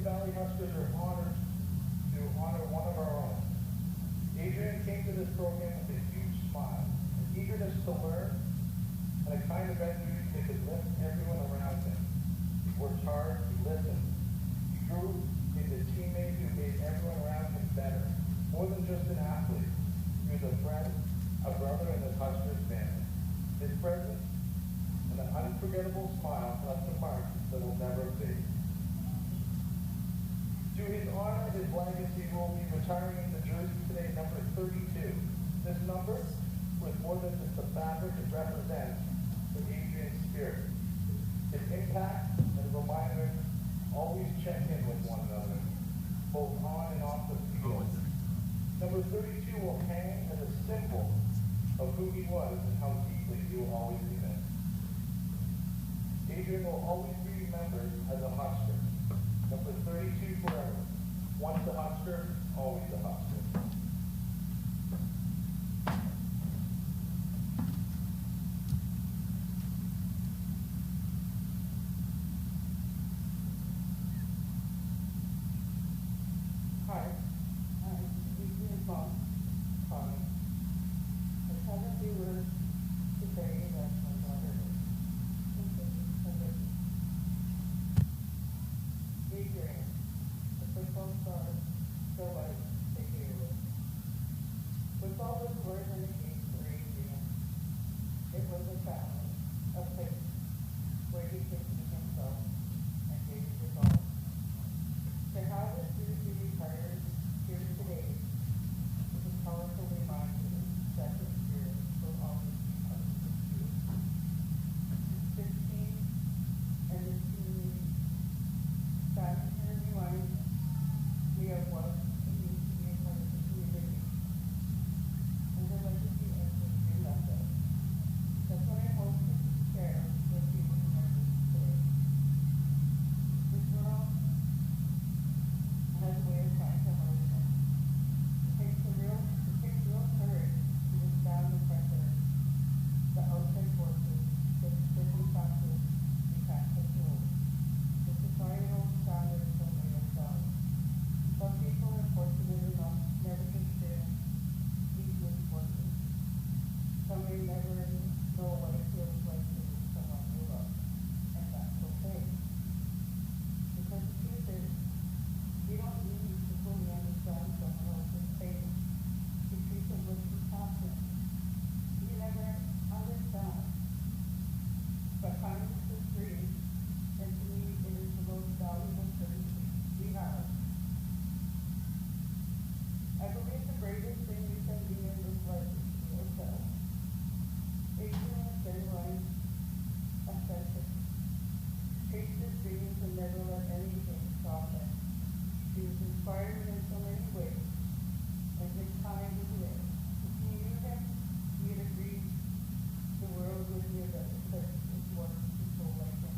Valley Huskers are honored to honor one of our own. Adrian came to this program with a huge smile, an eagerness to learn, and a kind of energy that could lift everyone around him. He worked hard, he listened. He grew into a teammate who made everyone around him better. More than just an athlete, he was a friend, a brother in the Huskers family. His presence and an unforgettable smile left a mark that will never fade. To his honor, his legacy will be retiring in the jersey today, number 32. This number was more than just a fabric, it represents the Adrian spirit. His impact and a reminder, always check in with one another, both on and off the field. Number 32 will hang as a symbol of who he was and how deeply he will always be missed. Adrian will always be remembered as a Husker. Number 32 forever. Once a Husker, always a Husker. Hi, I'm Adrian's mom, Connie. I have a few words to say that my daughter Adrian, the football star, still like the hero. Football was more than a game for Adrian. It was a family, a place where he could be himself and gave his all. To have this jersey retired here today is a powerful reminder that the spirit will always be part of the field. This team and this community stands here reminds me of what it means to be a part of the community and the legacy of history left us. That's what I hope to share with you today. This world has a way of trying to hurt us. It takes real courage to withstand the pressure, the outside forces, the circumstances we can't control, the societal standards that weigh us down. Some people are fortunate enough never to experience these misfortunes. Some may never know what it feels like to lose someone you love, and that's okay. Because the truth is, you don't need to fully understand someone else's pain to treat them with compassion. You never understand. But kindness is free, and to me it is the most valuable currency we have. I believe the greatest thing you can be in this life is to be yourself. Adrian is genuine, authentic. Chased his dreams and never let anything stop him. He was inspiring in so many ways, and his time was lit. If you knew him, you'd agree the world would hear that the church is one people like him.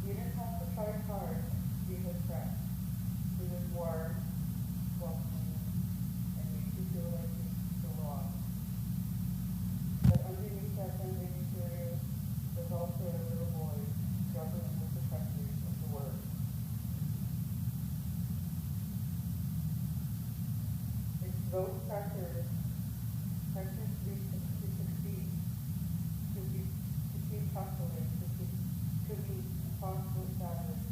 You didn't have to try hard to be his friend. He was warm, welcoming, and made you feel like you belong. But underneath that friendly exterior was also a little boy struggling with the pressures of the world. It's those pressures to succeed, to keep hustling, to meet impossible standards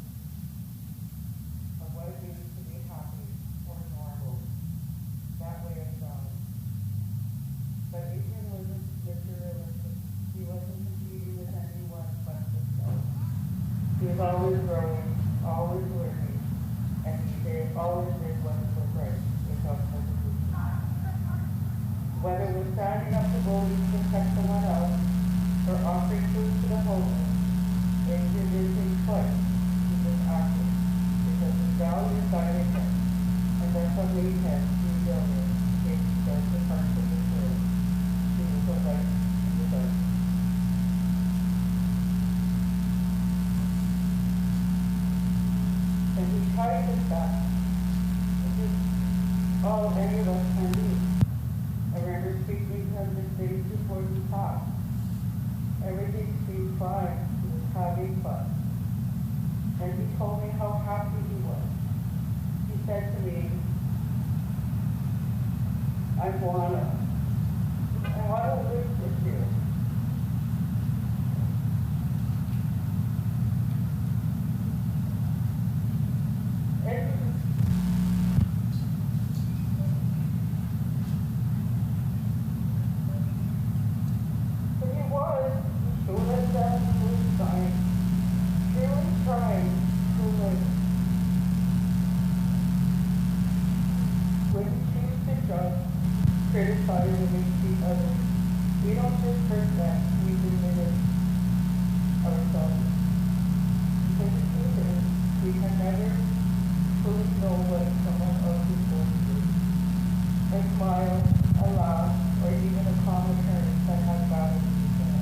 of what it means to be happy or normal, that way of sound. But Adrian wasn't materialistic. He wasn't competing with anyone but himself. He was always growing, always learning, and he always did what was right without hesitation. Whether it was standing up to bullies to protect someone else or offering food to the homeless, Adrian did things twice. He was active because his values guided him, and that's what made him resilient in the parts of this world. He was the light in the dark. And he tried his best. This is all any of us can do. I remember speaking to him the days before he passed. Everything seemed fine. He was having fun. And I wanna live with you. And but he showed us that he was trying, really trying to live. When we choose to judge, criticize, and mistreat others, we don't just hurt them, we diminish ourselves. Because the truth is, we can never fully know what someone else is going through. A smile, a laugh, or even a calm occurrence that has value to them.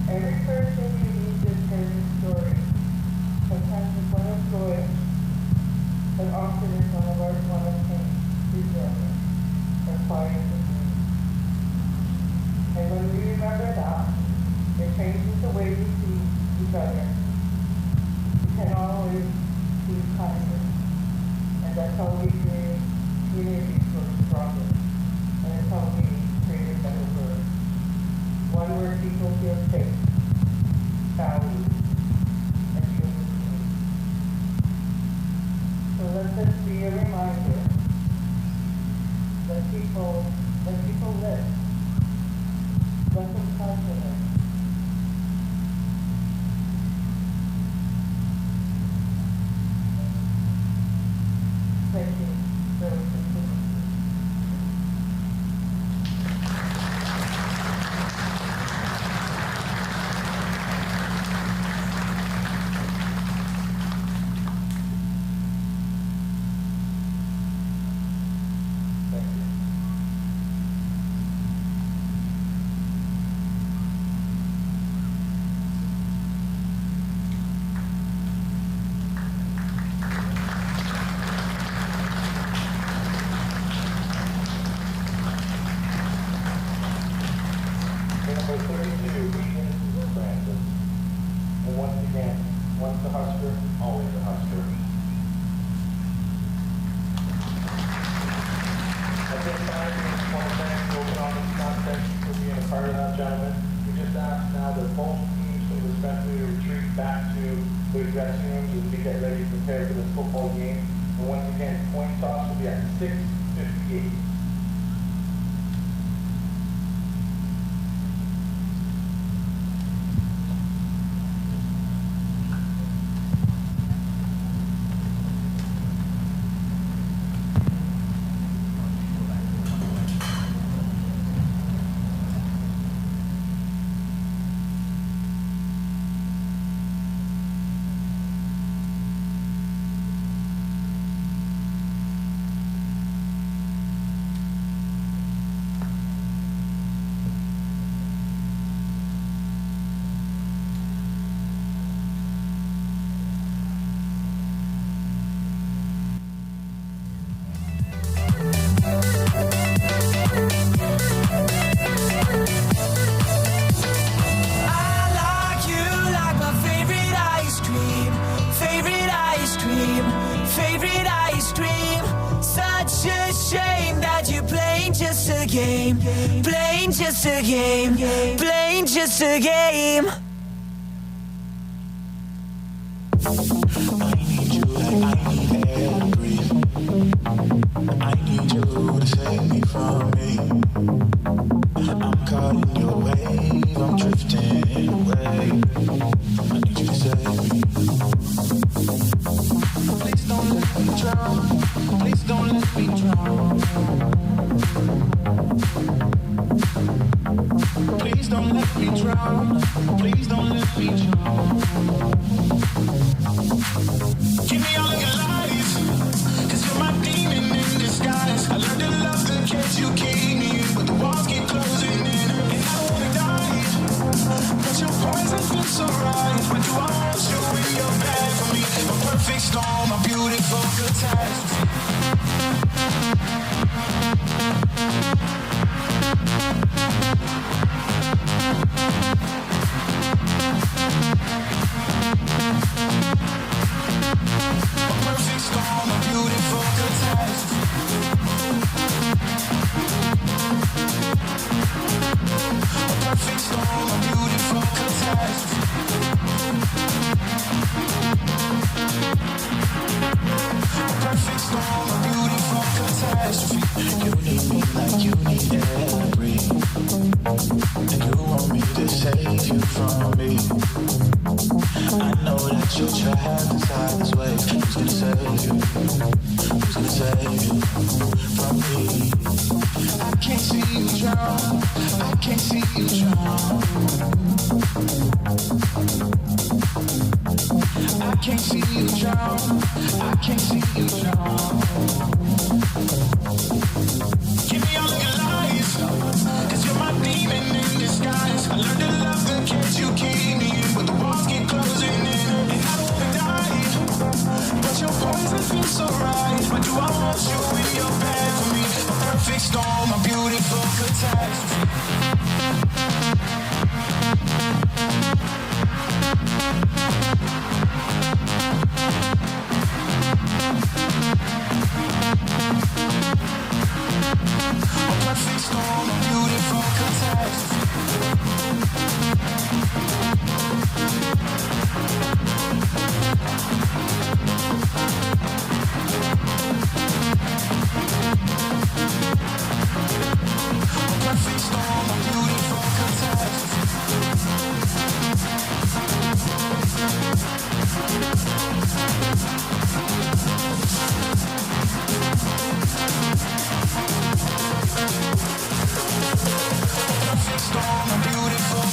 Every person who reads this person's story, sometimes it's one of joy, but often it's one of pain, resilience, or quiet pain. And when we remember that, it changes the way we see each other. We can always choose kindness, and that's how we create communities grow stronger, and it's how we create a better world. One where people feel safe, valued, and truly seen. So let this be a reminder that people live. Let them confident. Thank you for listening. Thank you. Number 32, Brandon. And once again, once a Husker, always a Husker. At this time, we just want to thank you open on this contest for being a part of that, gentlemen. We just ask now that both teams will respectfully retreat back to their dressing rooms as we get ready to prepare for this football game. And once again, point toss will be at 6:58. Game, playing just a game, playing just a game. I need you like I need air to breathe. I need you to save me from me. I'm caught in your wave, I'm drifting away. I need you to save me. Please don't let me drown. Please don't let me drown. Please don't let me drown. Please don't let me drown. Give me all of your lies, 'cause you're my demon in disguise. I learned to love the cage you gave me in, but the walls keep closing in. And I don't wanna die, but your poison feels so right. But do I want you when you're bad for me? A perfect storm, a beautiful catastrophe. A perfect storm, a beautiful catastrophe. Should your head inside this way? Who's gonna save you? Who's gonna save you from me? I can't see you drown. I can't see you drown. I can't see you drown. I can't see you drown. Give me all of your lies, 'cause you're my demon in disguise. I learned to love the cage you keep me in, but the walls keep closing in. And I don't wanna die, but your poison feels so right. But do I want you when you're bad for me? A perfect storm, a beautiful catastrophe. A perfect storm, a beautiful catastrophe. Perfect storm, a beautiful catastrophe. Perfect storm, a beautiful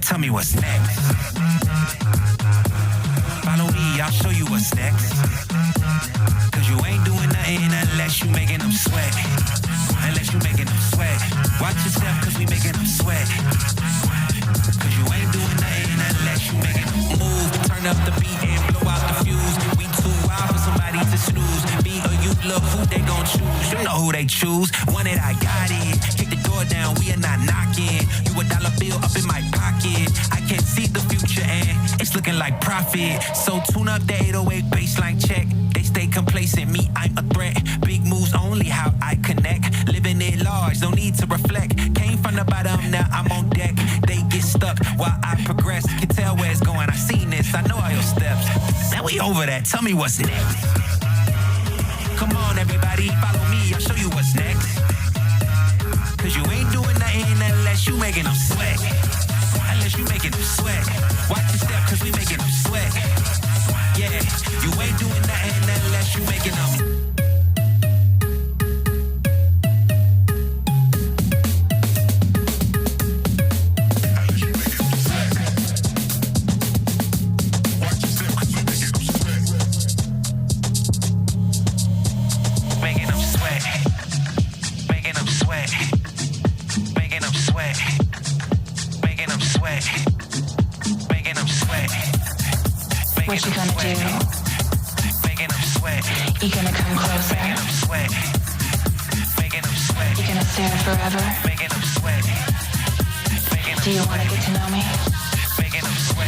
Tell me what's next. Follow me, I'll show you what's next. Cause you ain't doing nothing unless you making them sweat. Unless you making them sweat. Watch yourself cause we making them sweat. Cause you ain't doing nothing unless you making them move. Turn up the beat and blow out the fuse. We too wild for somebody to snooze. Me or you, look who they gon' choose. You know who they choose. Want it, I got it. Kick the door down, we are not knocking. You a dollar bill up in my pocket. I can see the future and it's looking like profit. So tune up the 808 baseline check. They stay complacent, me, I'm a threat. Big moves only how I connect. Living it large, no need to reflect. Came from the bottom, now I'm on deck. They get stuck while I progress. Can tell where it's going, I seen this, I know all your steps. Now we over that, tell me what's next. Come on everybody, follow me, I'll show you what's next. Cause you ain't doing nothing unless you making them sweat. Unless you making them sweat. Watch your step cause we making them sweat. Yeah, you ain't doing nothing unless you making them. What you gonna do? You gonna come closer? You gonna stare forever? Do you wanna get to know me?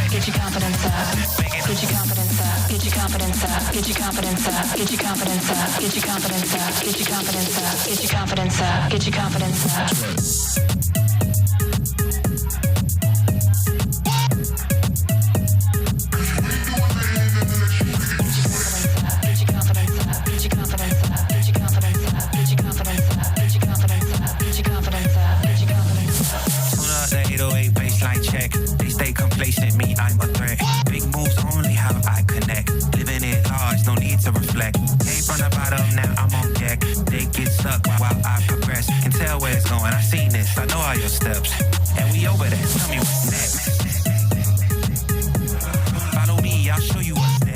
Get your confidence up. Get your confidence up. Get your confidence up. Get your confidence up. Get your confidence up. Get your confidence up. Get your confidence up. Get your confidence up. Get your confidence up. Me, I'm a threat. Big moves only how I connect. Living it large, no need to reflect. Came from the bottom, now I'm on deck. They get stuck while I progress. Can tell where it's going, I seen this, I know all your steps. And we over that, tell me what's next. Follow me, I'll show you what's next.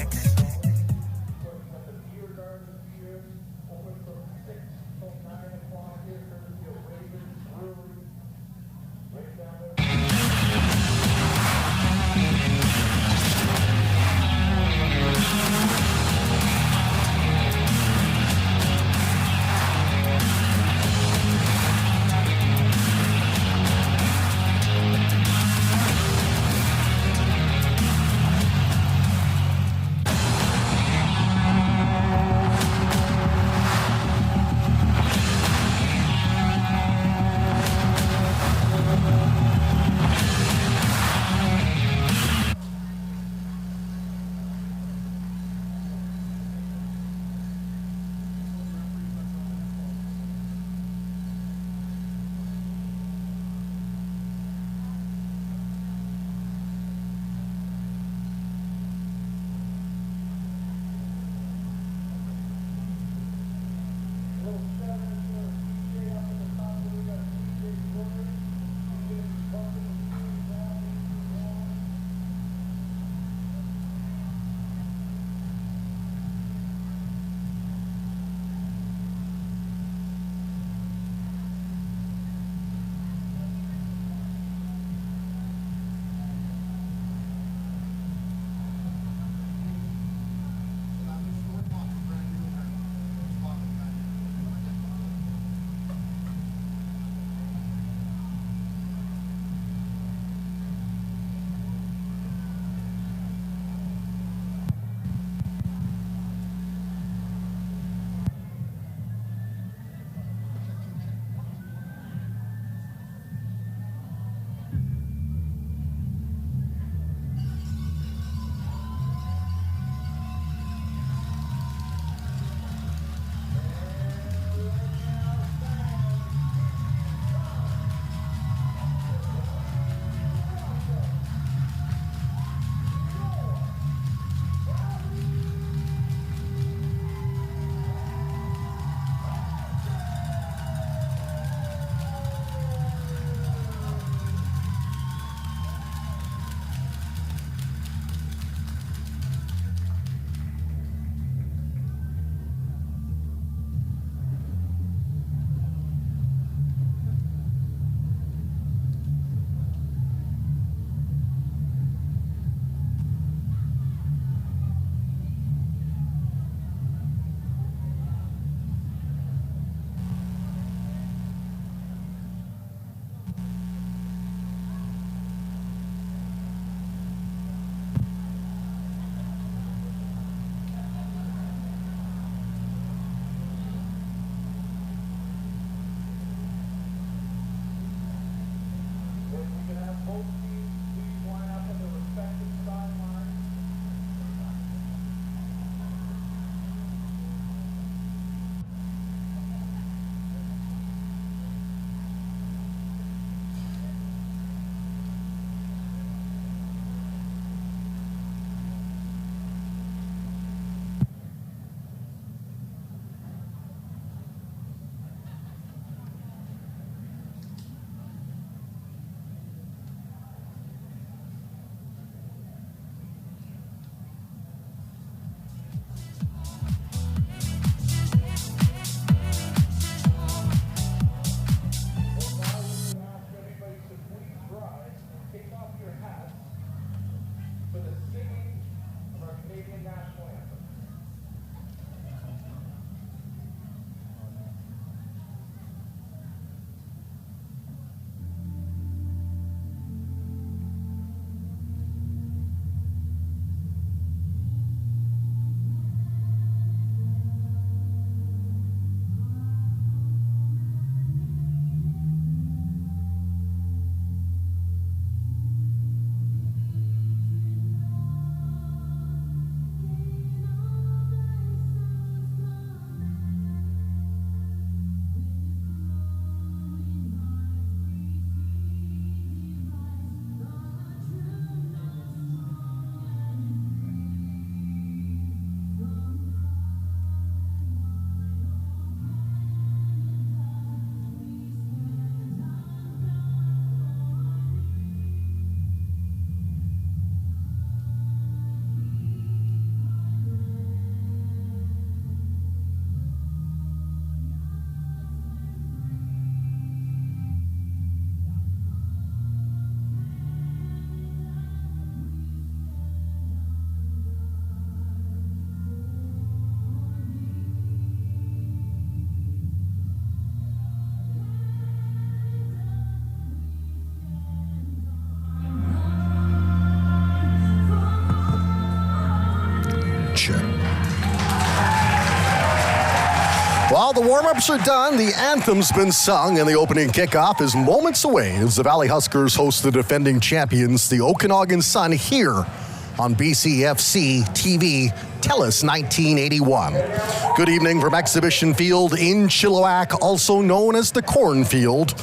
While the warm-ups are done, the anthem's been sung, and the opening kickoff is moments away as the Valley Huskers host the defending champions, the Okanagan Sun, here on BCFC TV, TELUS 1981. Good evening from Exhibition Field in Chilliwack, also known as the Cornfield.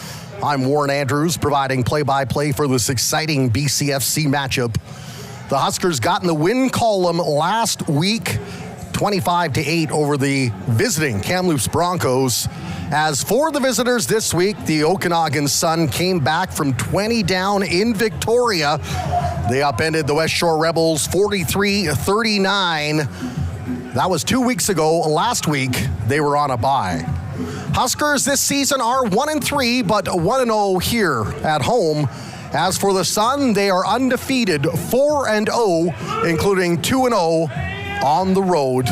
I'm Warren Andrews, providing play-by-play for this exciting BCFC matchup. The Huskers got in the win column last week, 25-8 over the visiting Kamloops Broncos. As for the visitors this week, the Okanagan Sun came back from 20 down in Victoria. They upended the West Shore Rebels 43-39. That was 2 weeks ago. Last week, they were on a bye. Huskers this season are 1-3, but 1-0 here at home. As for the Sun, they are undefeated, 4-0, including 2-0 on the road.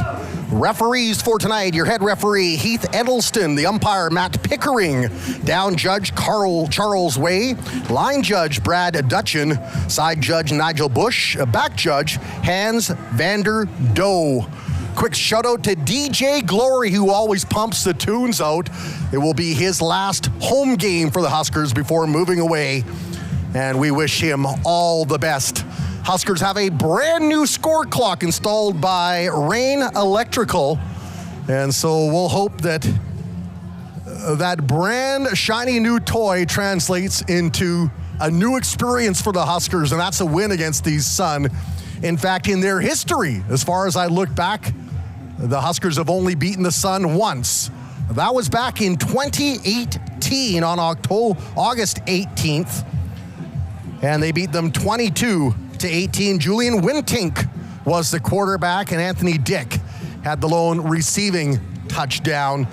Referees for tonight, your head referee Heath Edelston, the umpire Matt Pickering, down judge Charles Way, line judge Brad Dutchin, side judge Nigel Bush, back judge Hans Vander Doe. Quick shout out to DJ Glory, who always pumps the tunes out. It will be his last home game for the Huskers before moving away, and we wish him all the best. Huskers have a brand new score clock installed by Rain Electrical, and so we'll hope that that brand shiny new toy translates into a new experience for the Huskers, and that's a win against the Sun. In fact, in their history, as far as I look back, the Huskers have only beaten the Sun once. That was back in 2018 on August 18th, and they beat them 22-18. Julian Wintink was the quarterback, and Anthony Dick had the lone receiving touchdown.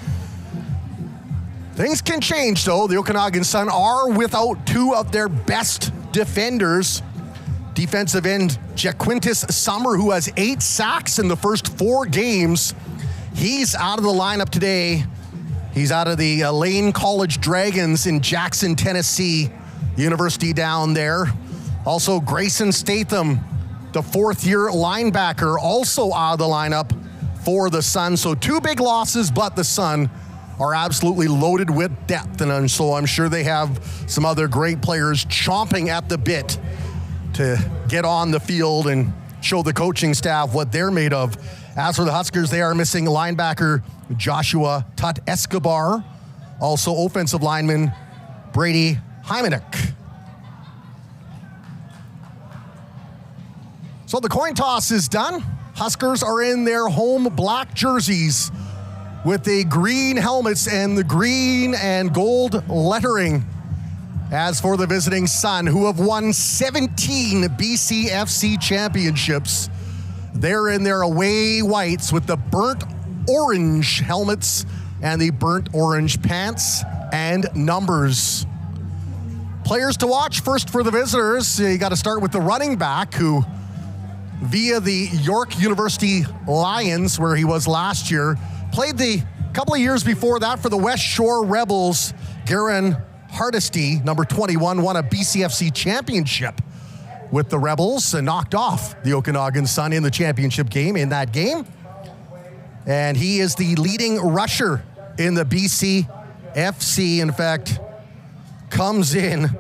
Things can change, though. The Okanagan Sun are without two of their best defenders. Defensive end Jaquintus Summer, who has 8 sacks in the first 4 games. He's out of the lineup today. He's out of the Lane College Dragons in Jackson, Tennessee, University down there. Also, Grayson Statham, the 4th-year linebacker, also out of the lineup for the Sun. So 2 big losses, but the Sun are absolutely loaded with depth. And so I'm sure they have some other great players chomping at the bit to get on the field and show the coaching staff what they're made of. As for the Huskers, they are missing linebacker Joshua Tut Escobar, also offensive lineman Brady Hymanek. So the coin toss is done. Huskers are in their home black jerseys with the green helmets and the green and gold lettering. As for the visiting Sun, who have won 17 BCFC championships, they're in their away whites with the burnt orange helmets and the burnt orange pants and numbers. Players to watch first for the visitors. You got to start with the running back, who via the York University Lions, where he was last year, played the couple of years before that for the West Shore Rebels. Garen Hardesty, number 21, won a BCFC championship with the Rebels and knocked off the Okanagan Sun in the championship game in that game. And he is the leading rusher in the BCFC. In fact, comes in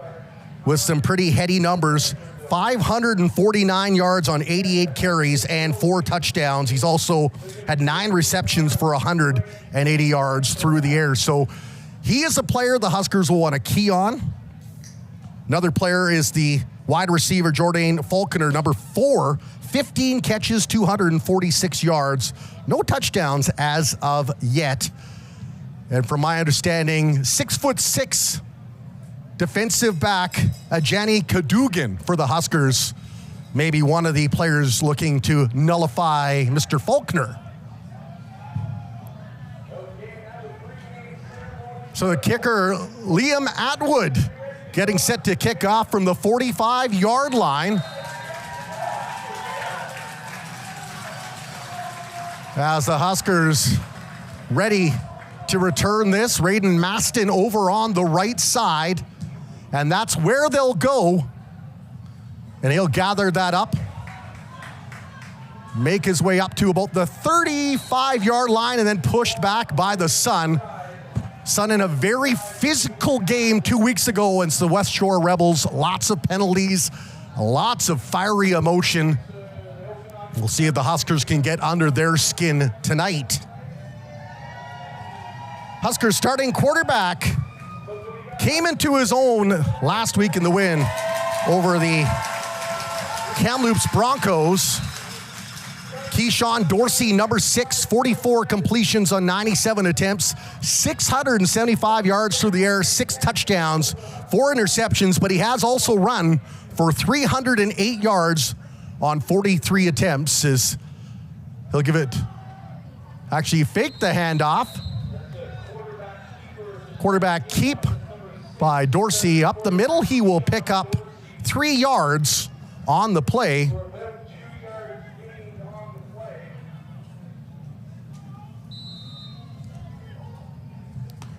with some pretty heady numbers. 549 yards on 88 carries and 4 touchdowns. He's also had 9 receptions for 180 yards through the air. So he is a player the Huskers will want to key on. Another player is the wide receiver Jordan Falconer, number 4, 15 catches, 246 yards. No touchdowns as of yet. And from my understanding, 6'6" defensive back Ajani Kadugan for the Huskers, maybe one of the players looking to nullify Mr. Faulkner. So the kicker, Liam Atwood, getting set to kick off from the 45-yard line. As the Huskers ready to return this, Raiden Maston over on the right side. And that's where they'll go. And he'll gather that up make his way up to about the 35-yard line and then pushed back by the Sun. Sun in a very physical game 2 weeks ago against the West Shore Rebels. Lots of penalties, lots of fiery emotion. We'll see if the Huskers can get under their skin tonight. Huskers starting quarterback came into his own last week in the win over the Kamloops Broncos. Keyshawn Dorsey, number 6, 44 completions on 97 attempts, 675 yards through the air, 6 touchdowns, 4 interceptions, but he has also run for 308 yards on 43 attempts. As he'll give it, actually fake the handoff. Quarterback keep by Dorsey up the middle. He will pick up 3 yards on the play.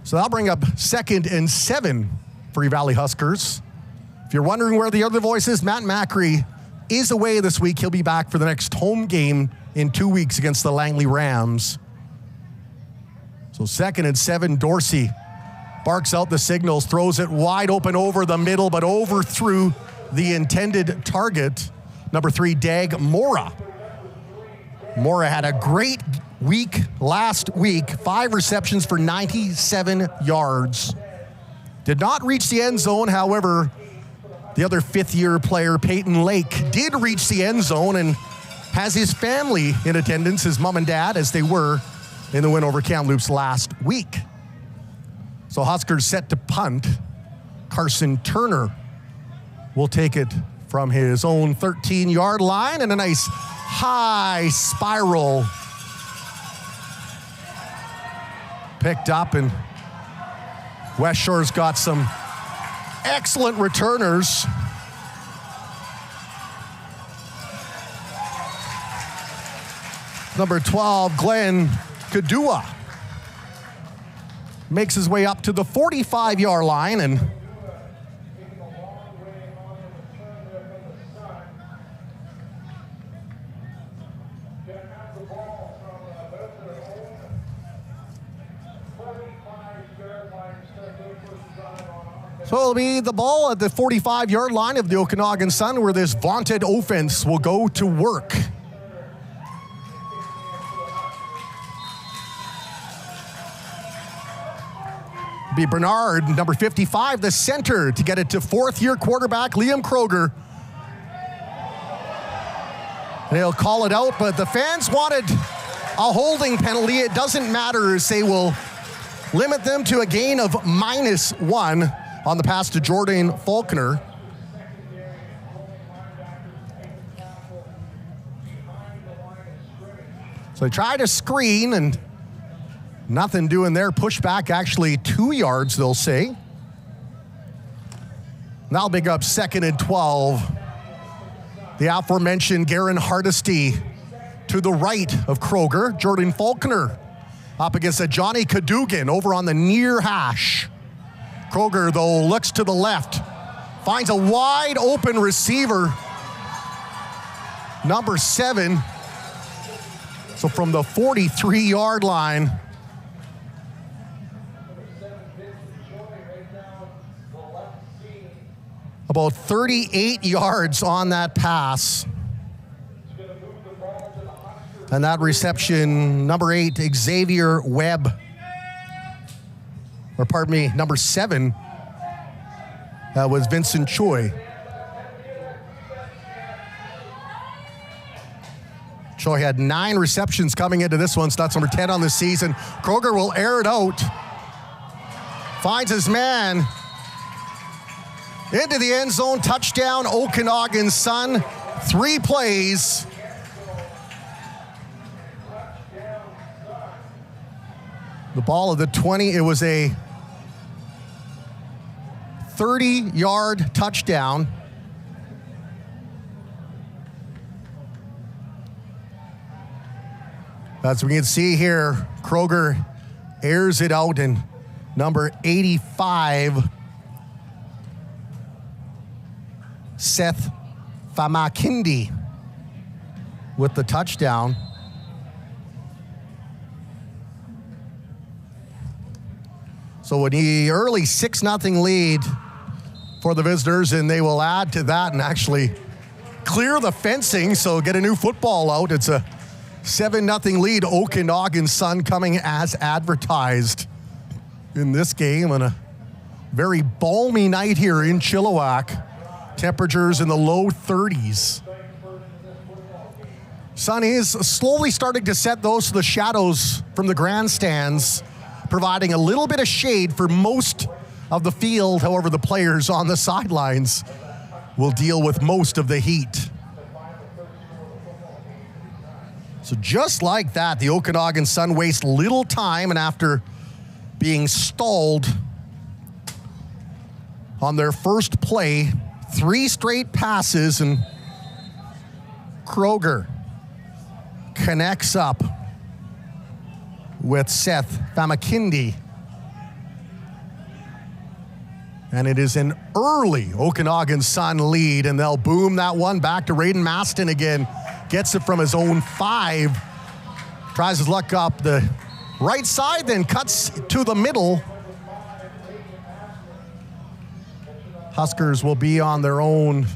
So that'll bring up 2nd and 7 for your Valley Huskers. If you're wondering where the other voice is, Matt Macri is away this week. He'll be back for the next home game in 2 weeks against the Langley Rams. So 2nd and 7, Dorsey barks out the signals, throws it wide open over the middle, but overthrew the intended target. Number 3, Dag Mora. Mora had a great week last week, 5 receptions for 97 yards. Did not reach the end zone, however, the other 5th-year player, Peyton Lake, did reach the end zone and has his family in attendance, his mom and dad, as they were in the win over Kamloops last week. So Huskers set to punt. Carson Turner will take it from his own 13-yard line, and a nice high spiral picked up, and West Shore's got some excellent returners. Number 12, Glenn Kadua, makes his way up to the 45-yard line, and so it'll be the ball at the 45-yard line of the Okanagan Sun, where this vaunted offense will go to work. Be Bernard, number 55, the center, to get it to 4th-year quarterback Liam Kroger. They'll call it out, but the fans wanted a holding penalty. It doesn't matter, as they will limit them to a gain of -1 on the pass to Jordan Faulkner. So they try to screen, and nothing doing there. Pushback actually 2 yards, they'll say. That'll big up 2nd and 12. The aforementioned Garen Hardesty to the right of Kroger. Jordan Faulkner up against a Johnny Cadogan over on the near hash. Kroger, though, looks to the left, finds a wide open receiver, number 7. So from the 43-yard line, about 38 yards on that pass. And that reception, number 8, Xavier Webb. Or pardon me, number 7, that was Vincent Choi. Choi had 9 receptions coming into this one, so that's number 10 on the season. Kroger will air it out. Finds his man. Into the end zone, touchdown, Okanagan Sun. 3 plays. The ball at the 20, it was a 30-yard touchdown. As we can see here, Kroger airs it out, and number 85, Seth Famakindi, with the touchdown. So an early 6-0 lead for the visitors, and they will add to that and actually clear the fencing, so get a new football out. It's a 7-0 lead. Okanagan Sun coming as advertised in this game on a very balmy night here in Chilliwack. Temperatures in the low 30s. Sun is slowly starting to set those to the shadows from the grandstands, providing a little bit of shade for most of the field. However, the players on the sidelines will deal with most of the heat. So just like that, the Okanagan Sun waste little time, and after being stalled on their first play, 3 straight passes, and Kroger connects up with Seth Famakindi. And it is an early Okanagan Sun lead, and they'll boom that one back to Raiden Maston again. Gets it from his own 5. Tries his luck up the right side, then cuts to the middle. Huskers will be on their own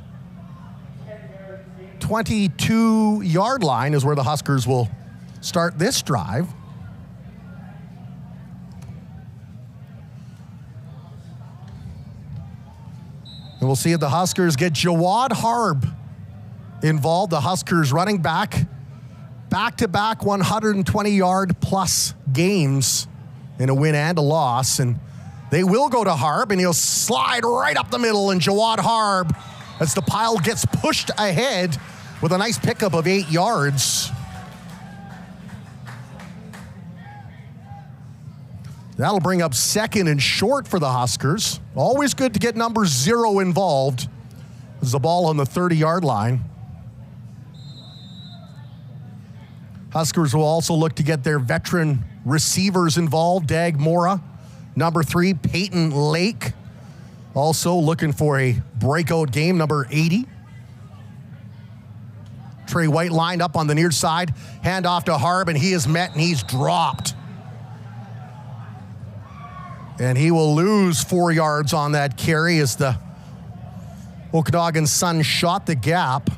22-yard line is where the Huskers will start this drive. And we'll see if the Huskers get Jawad Harb involved, the Huskers running back-to-back 120-yard plus games in a win and a loss. And they will go to Harb, and he'll slide right up the middle, and Jawad Harb, as the pile gets pushed ahead with a nice pickup of 8 yards. That'll bring up 2nd and short for the Huskers. Always good to get number 0 involved. There's the ball on the 30-yard line. Huskers will also look to get their veteran receivers involved. Dag Mora, number 3, Peyton Lake, also looking for a breakout game, number 80. Trey White lined up on the near side, hand off to Harb, and he is met and he's dropped. And he will lose 4 yards on that carry as the Okanagan Sun shot the gap.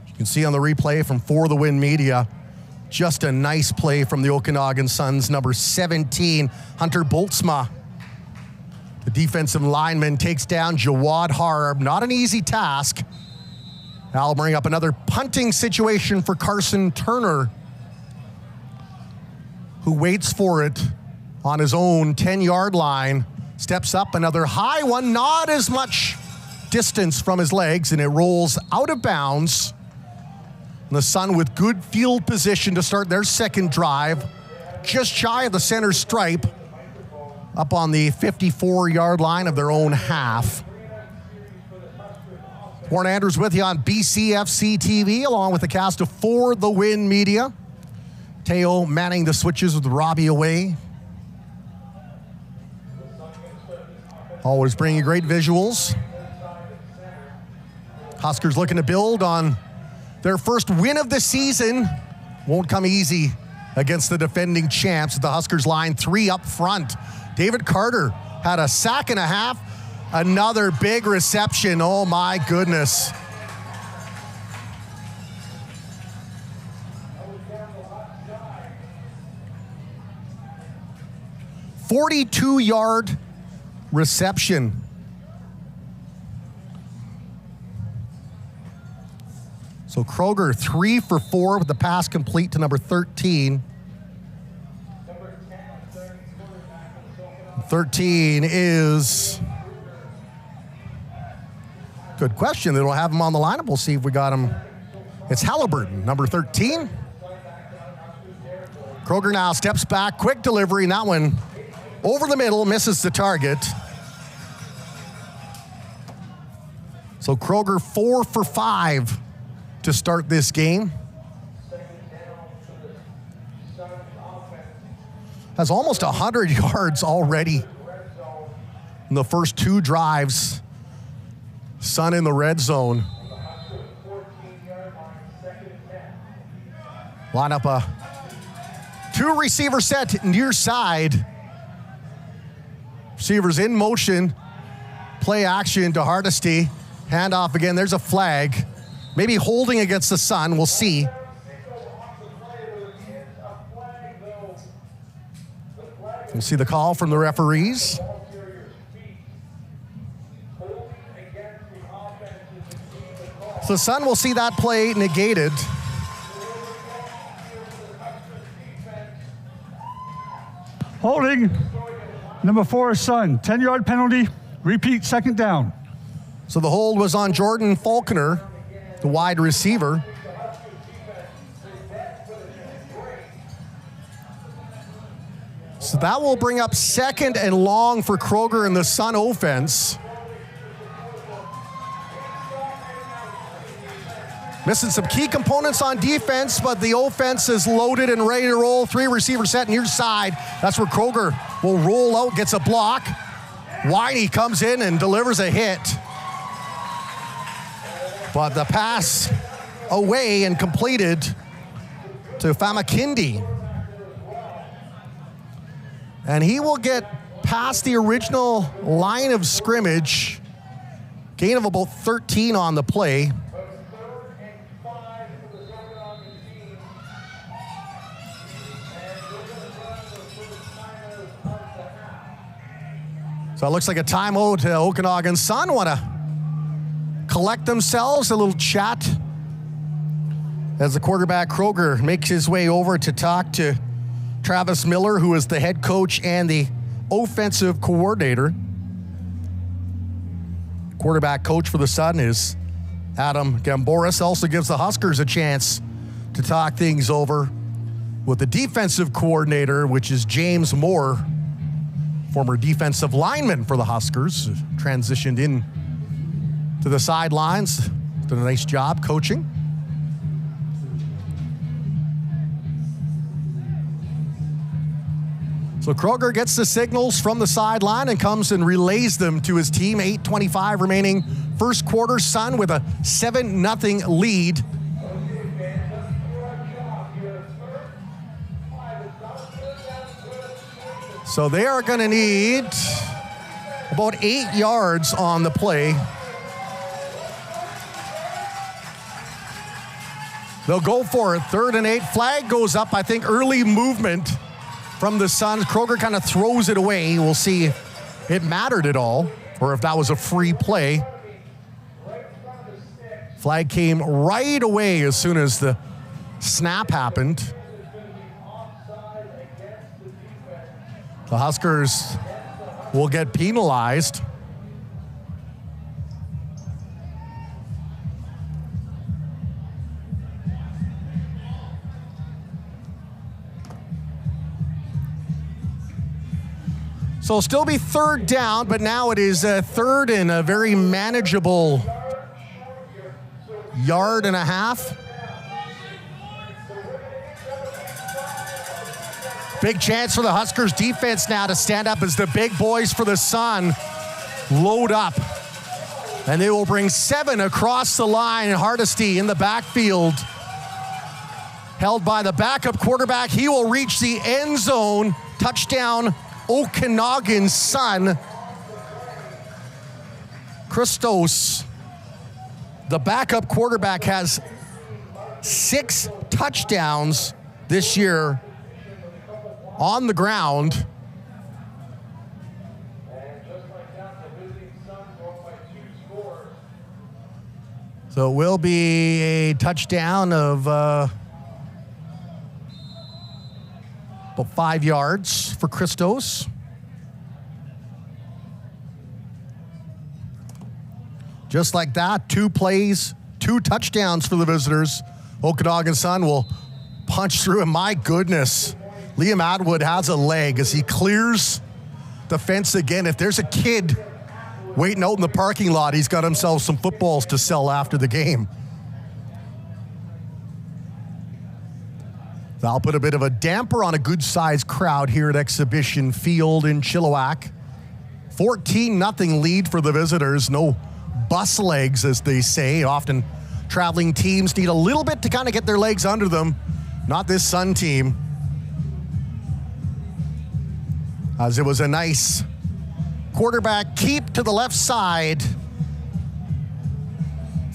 You can see on the replay from For the Win Media, just a nice play from the Okanagan Suns, number 17, Hunter Boltzma. The defensive lineman takes down Jawad Harb. Not an easy task. That'll bring up another punting situation for Carson Turner, who waits for it on his own 10-yard line. Steps up, another high one, not as much distance from his legs, and it rolls out of bounds. And the Sun with good field position to start their second drive, just shy of the center stripe, up on the 54-yard line of their own half. Warren Andrews with you on BCFC TV, along with the cast of For the Win Media. Teo manning the switches with Robbie away. Always bringing great visuals. Huskers looking to build on their first win of the season. Won't come easy against the defending champs. The Huskers line 3 up front. David Carter had a sack and a half. Another big reception. Oh my goodness. A 42-yard reception. So Kroger 3 for 4 with the pass complete to number 13. 13 is, good question. They don't have him on the lineup. We'll see if we got him. It's Halliburton, number 13. Kroger now steps back, quick delivery, and that one over the middle, misses the target. So Kroger 4 for 5 to start this game. Has almost 100 yards already in the first 2 drives. Sun in the red zone. Line up a two receiver set near side. Receivers in motion. Play action to Hardesty. Handoff again. There's a flag. Maybe holding against the Sun. We'll see. We'll see the call from the referees. So the Sun will see that play negated. Holding, number 4, Sun. 10-yard penalty. Repeat, second down. So the hold was on Jordan Faulkner, the wide receiver. So that will bring up second and long for Kroger in the Sun offense. Missing some key components on defense, but the offense is loaded and ready to roll. 3 receiver set near side. That's where Kroger will roll out, gets a block. Winey comes in and delivers a hit. But the pass away and completed to Famakindi. And he will get past the original line of scrimmage. Gain of about 13 on the play. So it looks like a timeout. Okanagan Sun want to collect themselves, a little chat as the quarterback Kroger makes his way over to talk to Travis Miller, who is the head coach and the offensive coordinator. Quarterback coach for the Sun is Adam Gamboris. Also gives the Huskers a chance to talk things over with the defensive coordinator, which is James Moore, former defensive lineman for the Huskers, transitioned in to the sidelines, did a nice job coaching. So Kroger gets the signals from the sideline and comes and relays them to his team. 8:25 remaining first quarter. Sun with a 7-0 lead. So they are going to need about 8 yards on the play. They'll go for it. 3rd and 8. Flag goes up. I think early movement from the Suns. Kroger kind of throws it away. We'll see if it mattered at all or if that was a free play. Flag came right away as soon as the snap happened. The Huskers will get penalized. So it'll still be 3rd down, but now it is 3rd and a very manageable 1.5 yards. Big chance for the Huskers defense now to stand up as the big boys for the Sun load up. And they will bring 7 across the line. Hardesty in the backfield, held by the backup quarterback. He will reach the end zone. Touchdown, Okanagan Sun. Christos, the backup quarterback, has 6 touchdowns this year on the ground. So it will be a touchdown of about 5 yards for Christos. Just like that, 2 plays, 2 touchdowns for the visitors. Okanagan Sun will punch through, and my goodness, Liam Atwood has a leg as he clears the fence again. If there's a kid waiting out in the parking lot, he's got himself some footballs to sell after the game. That'll put a bit of a damper on a good-sized crowd here at Exhibition Field in Chilliwack. 14-0 lead for the visitors. No bus legs, as they say. Often traveling teams need a little bit to kind of get their legs under them Not this Sun team. As it was a nice quarterback keep to the left side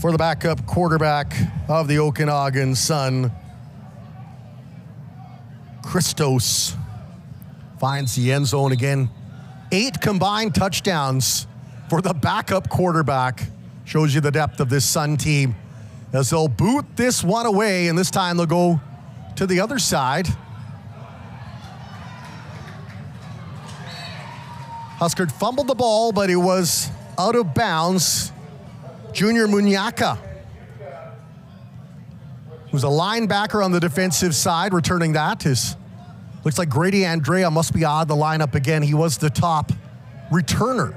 for the backup quarterback of the Okanagan Sun. Christos finds the end zone again. 8 combined touchdowns for the backup quarterback. Shows you the depth of this Sun team as they'll boot this one away, and this time they'll go to the other side. Huskers fumbled the ball, but it was out of bounds. Junior Munyaka, who's a linebacker on the defensive side, returning that. Looks like Grady Andrea must be out of the lineup again. He was the top returner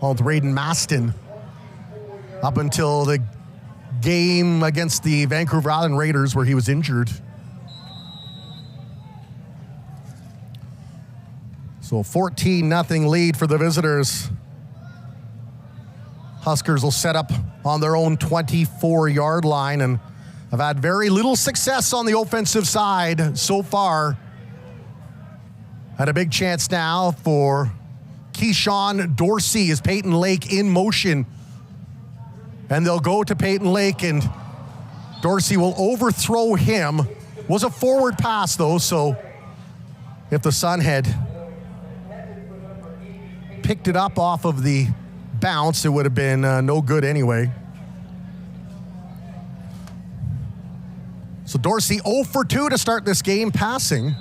with Raiden Maston up until the game against the Vancouver Island Raiders where he was injured. So 14-0 lead for the visitors. Huskers will set up on their own 24-yard line and have had very little success on the offensive side so far. Had a big chance now for Keyshawn Dorsey as Peyton Lake in motion. And they'll go to Peyton Lake and Dorsey will overthrow him. Was a forward pass though, so if the Sun had picked it up off of the bounce, it would have been no good anyway. So Dorsey 0 for 2 to start this game passing.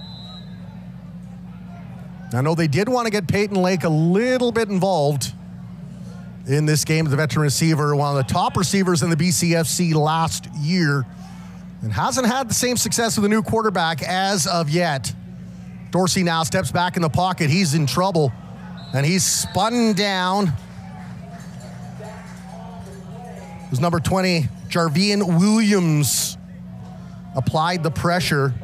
I know they did want to get Peyton Lake a little bit involved in this game. The veteran receiver, one of the top receivers in the BCFC last year, and hasn't had the same success with the new quarterback as of yet. Dorsey now steps back in the pocket. He's in trouble, and he's spun down. It was number 20, Jarvian Williams, applied the pressure.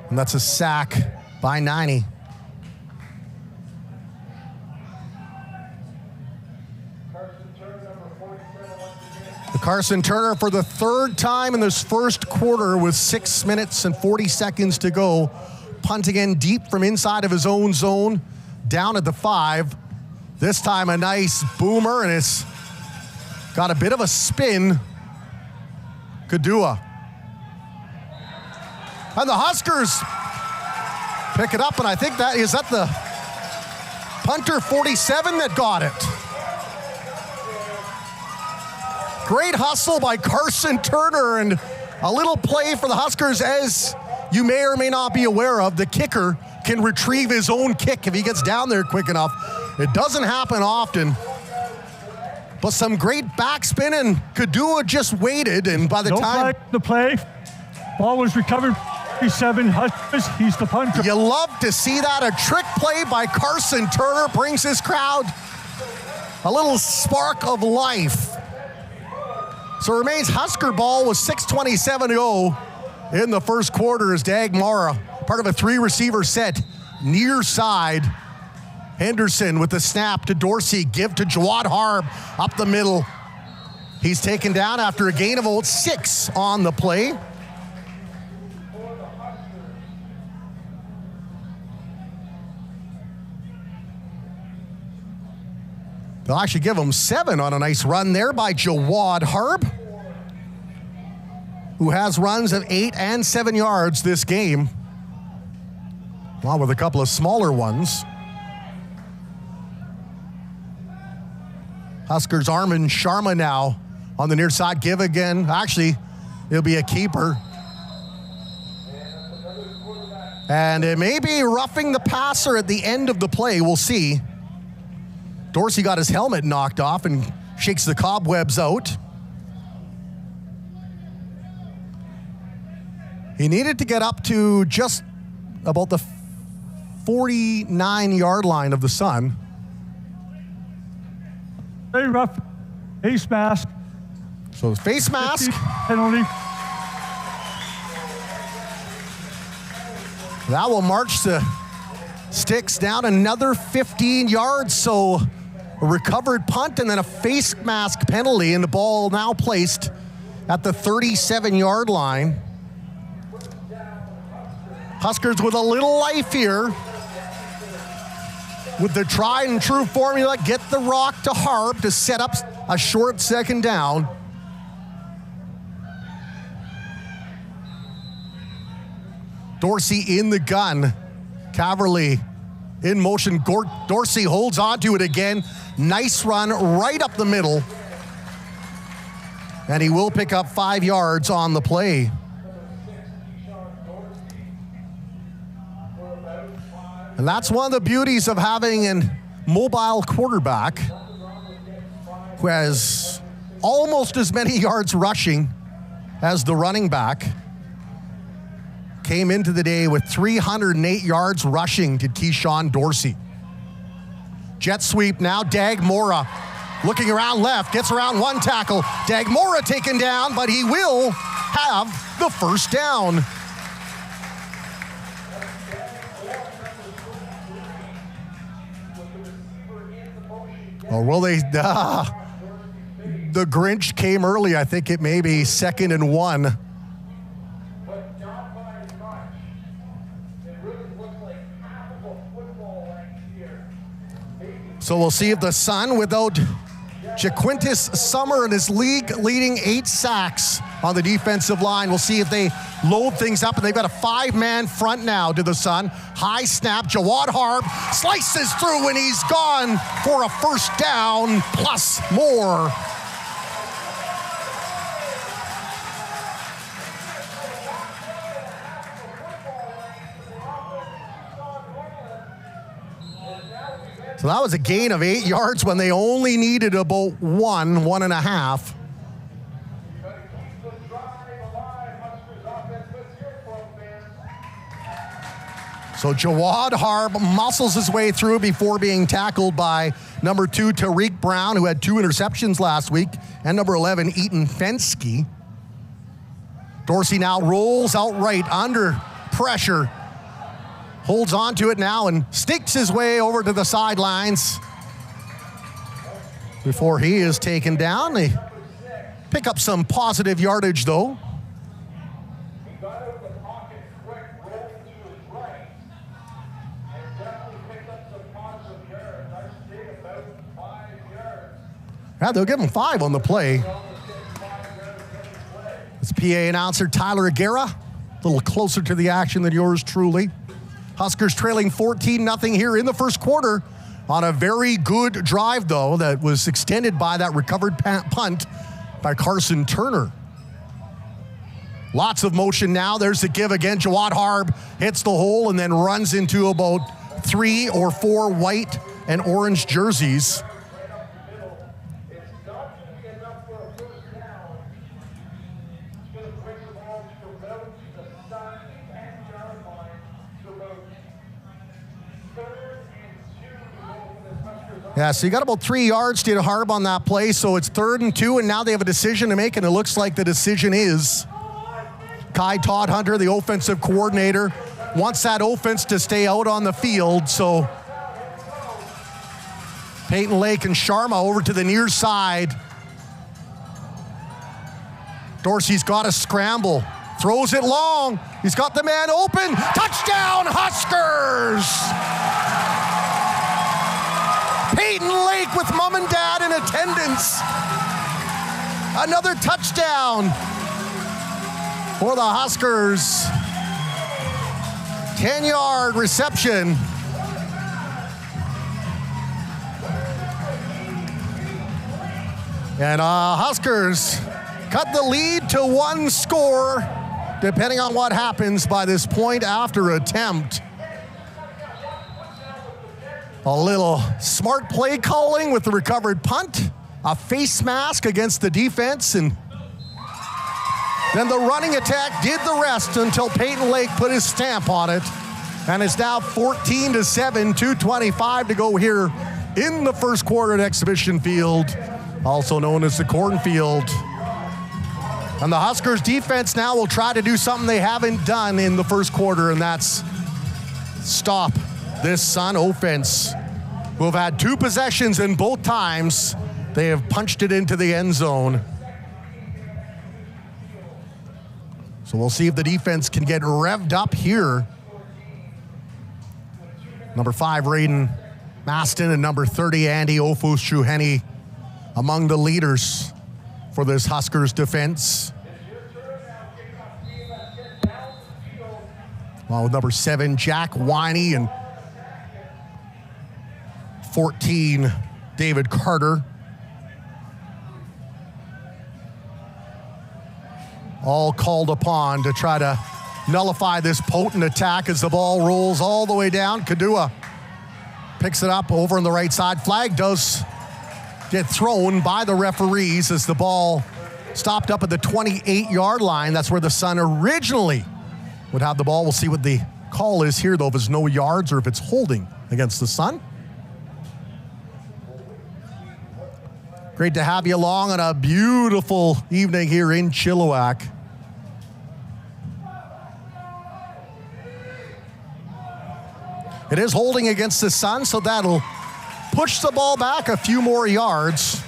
And that's a sack by 90. The Carson Turner for the third time in this first quarter with 6 minutes and 40 seconds to go. Punting in deep from inside of his own zone, down at the 5. This time a nice boomer, and it's got a bit of a spin. Kadua. And the Huskers pick it up, and I think that is that the punter 47 that got it. Great hustle by Carson Turner, and a little play for the Huskers, as you may or may not be aware of. The kicker can retrieve his own kick if he gets down there quick enough. It doesn't happen often. But some great backspin, and Kadua just waited, and by the time... The play, ball was recovered. 37 Huskers, he's the punter. You love to see that. A trick play by Carson Turner brings his crowd a little spark of life. So it remains Husker ball with 6:27 to go in the first quarter as Dagmara, part of a 3-receiver set, near side. Henderson with the snap to Dorsey, give to Jawad Harb up the middle. He's taken down after a gain of about 6 on the play. They'll actually give him 7 on a nice run there by Jawad Harb, who has runs of 8 and 7 yards this game, along with a couple of smaller ones. Huskers Armin Sharma now on the near side. Give again. Actually, it'll be a keeper. And it may be roughing the passer at the end of the play. We'll see. Dorsey got his helmet knocked off and shakes the cobwebs out. He needed to get up to just about the 49-yard line of the Sun. Very rough face mask. So the face mask. Penalty. That will march the sticks down another 15 yards. So a recovered punt, and then a face mask penalty, and the ball now placed at the 37-yard line. Huskers with a little life here with the tried and true formula, get the rock to Harb to set up a short second down. Dorsey in the gun. Caverly in motion. Dorsey holds on to it again. Nice run right up the middle. And he will pick up 5 yards on the play. And that's one of the beauties of having a mobile quarterback who has almost as many yards rushing as the running back. Came into the day with 308 yards rushing to Keyshawn Dorsey. Jet sweep now, Dagmora looking around left, gets around one tackle. Dagmora taken down, but he will have the first down. Oh, will they? The Grinch came early. I think it may be 2nd and 1. So we'll see if the Sun, without Jaquintus Summer and his league-leading 8 sacks on the defensive line, we'll see if they load things up, and they've got a 5-man front now to the Sun. High snap, Jawad Harb slices through, and he's gone for a first down plus more. So that was a gain of 8 yards when they only needed about 1.5. So Jawad Harb muscles his way through before being tackled by number 2, Tariq Brown, who had 2 interceptions last week, and number 11, Eaton Fensky. Dorsey now rolls out right under pressure. Holds on to it now and sneaks his way over to the sidelines before he is taken down. They pick up some positive yardage, though. He got out of the pocket quick, rolled to his right, and definitely picked up some positive yards. I stayed about 5 yards. Yeah, they'll give him 5 on the play. It's PA announcer Tyler Aguera, a little closer to the action than yours truly. Huskers trailing 14-0 here in the first quarter on a very good drive, though, that was extended by that recovered punt by Carson Turner. Lots of motion now. There's the give again. Jawad Harb hits the hole and then runs into about 3 or 4 white and orange jerseys. Yeah, so you got about 3 yards to Harb on that play, so it's 3rd and 2, and now they have a decision to make, and it looks like the decision is Kai Todd-Hunter, the offensive coordinator, wants that offense to stay out on the field, so Peyton Lake and Sharma over to the near side. Dorsey's got a scramble, throws it long, he's got the man open, touchdown Huskers! Peyton Lake with mom and dad in attendance. Another touchdown for the Huskers. 10-yard reception. And Huskers cut the lead to 1 score, depending on what happens by this point after attempt. A little smart play calling with the recovered punt, a face mask against the defense, and then the running attack did the rest until Peyton Lake put his stamp on it. And it's now 14-7, 2:25 to go here in the first quarter at Exhibition Field, also known as the Cornfield. And the Huskers defense now will try to do something they haven't done in the first quarter, and that's stop this Sun offense. who have had 2 possessions, and both times they have punched it into the end zone. So we'll see if the defense can get revved up here. Number 5, Raiden Maston, and number 30, Andy Ofus-Chuheni, among the leaders for this Huskers defense. Well, with number 7, Jack Winey, and 14, David Carter. All called upon to try to nullify this potent attack as the ball rolls all the way down. Kadua picks it up over on the right side. Flag does get thrown by the referees as the ball stopped up at the 28-yard line. That's where the Sun originally would have the ball. We'll see what the call is here, though, if it's no yards or if it's holding against the Sun. Great to have you along on a beautiful evening here in Chilliwack. It is holding against the Sun, so that'll push the ball back a few more yards.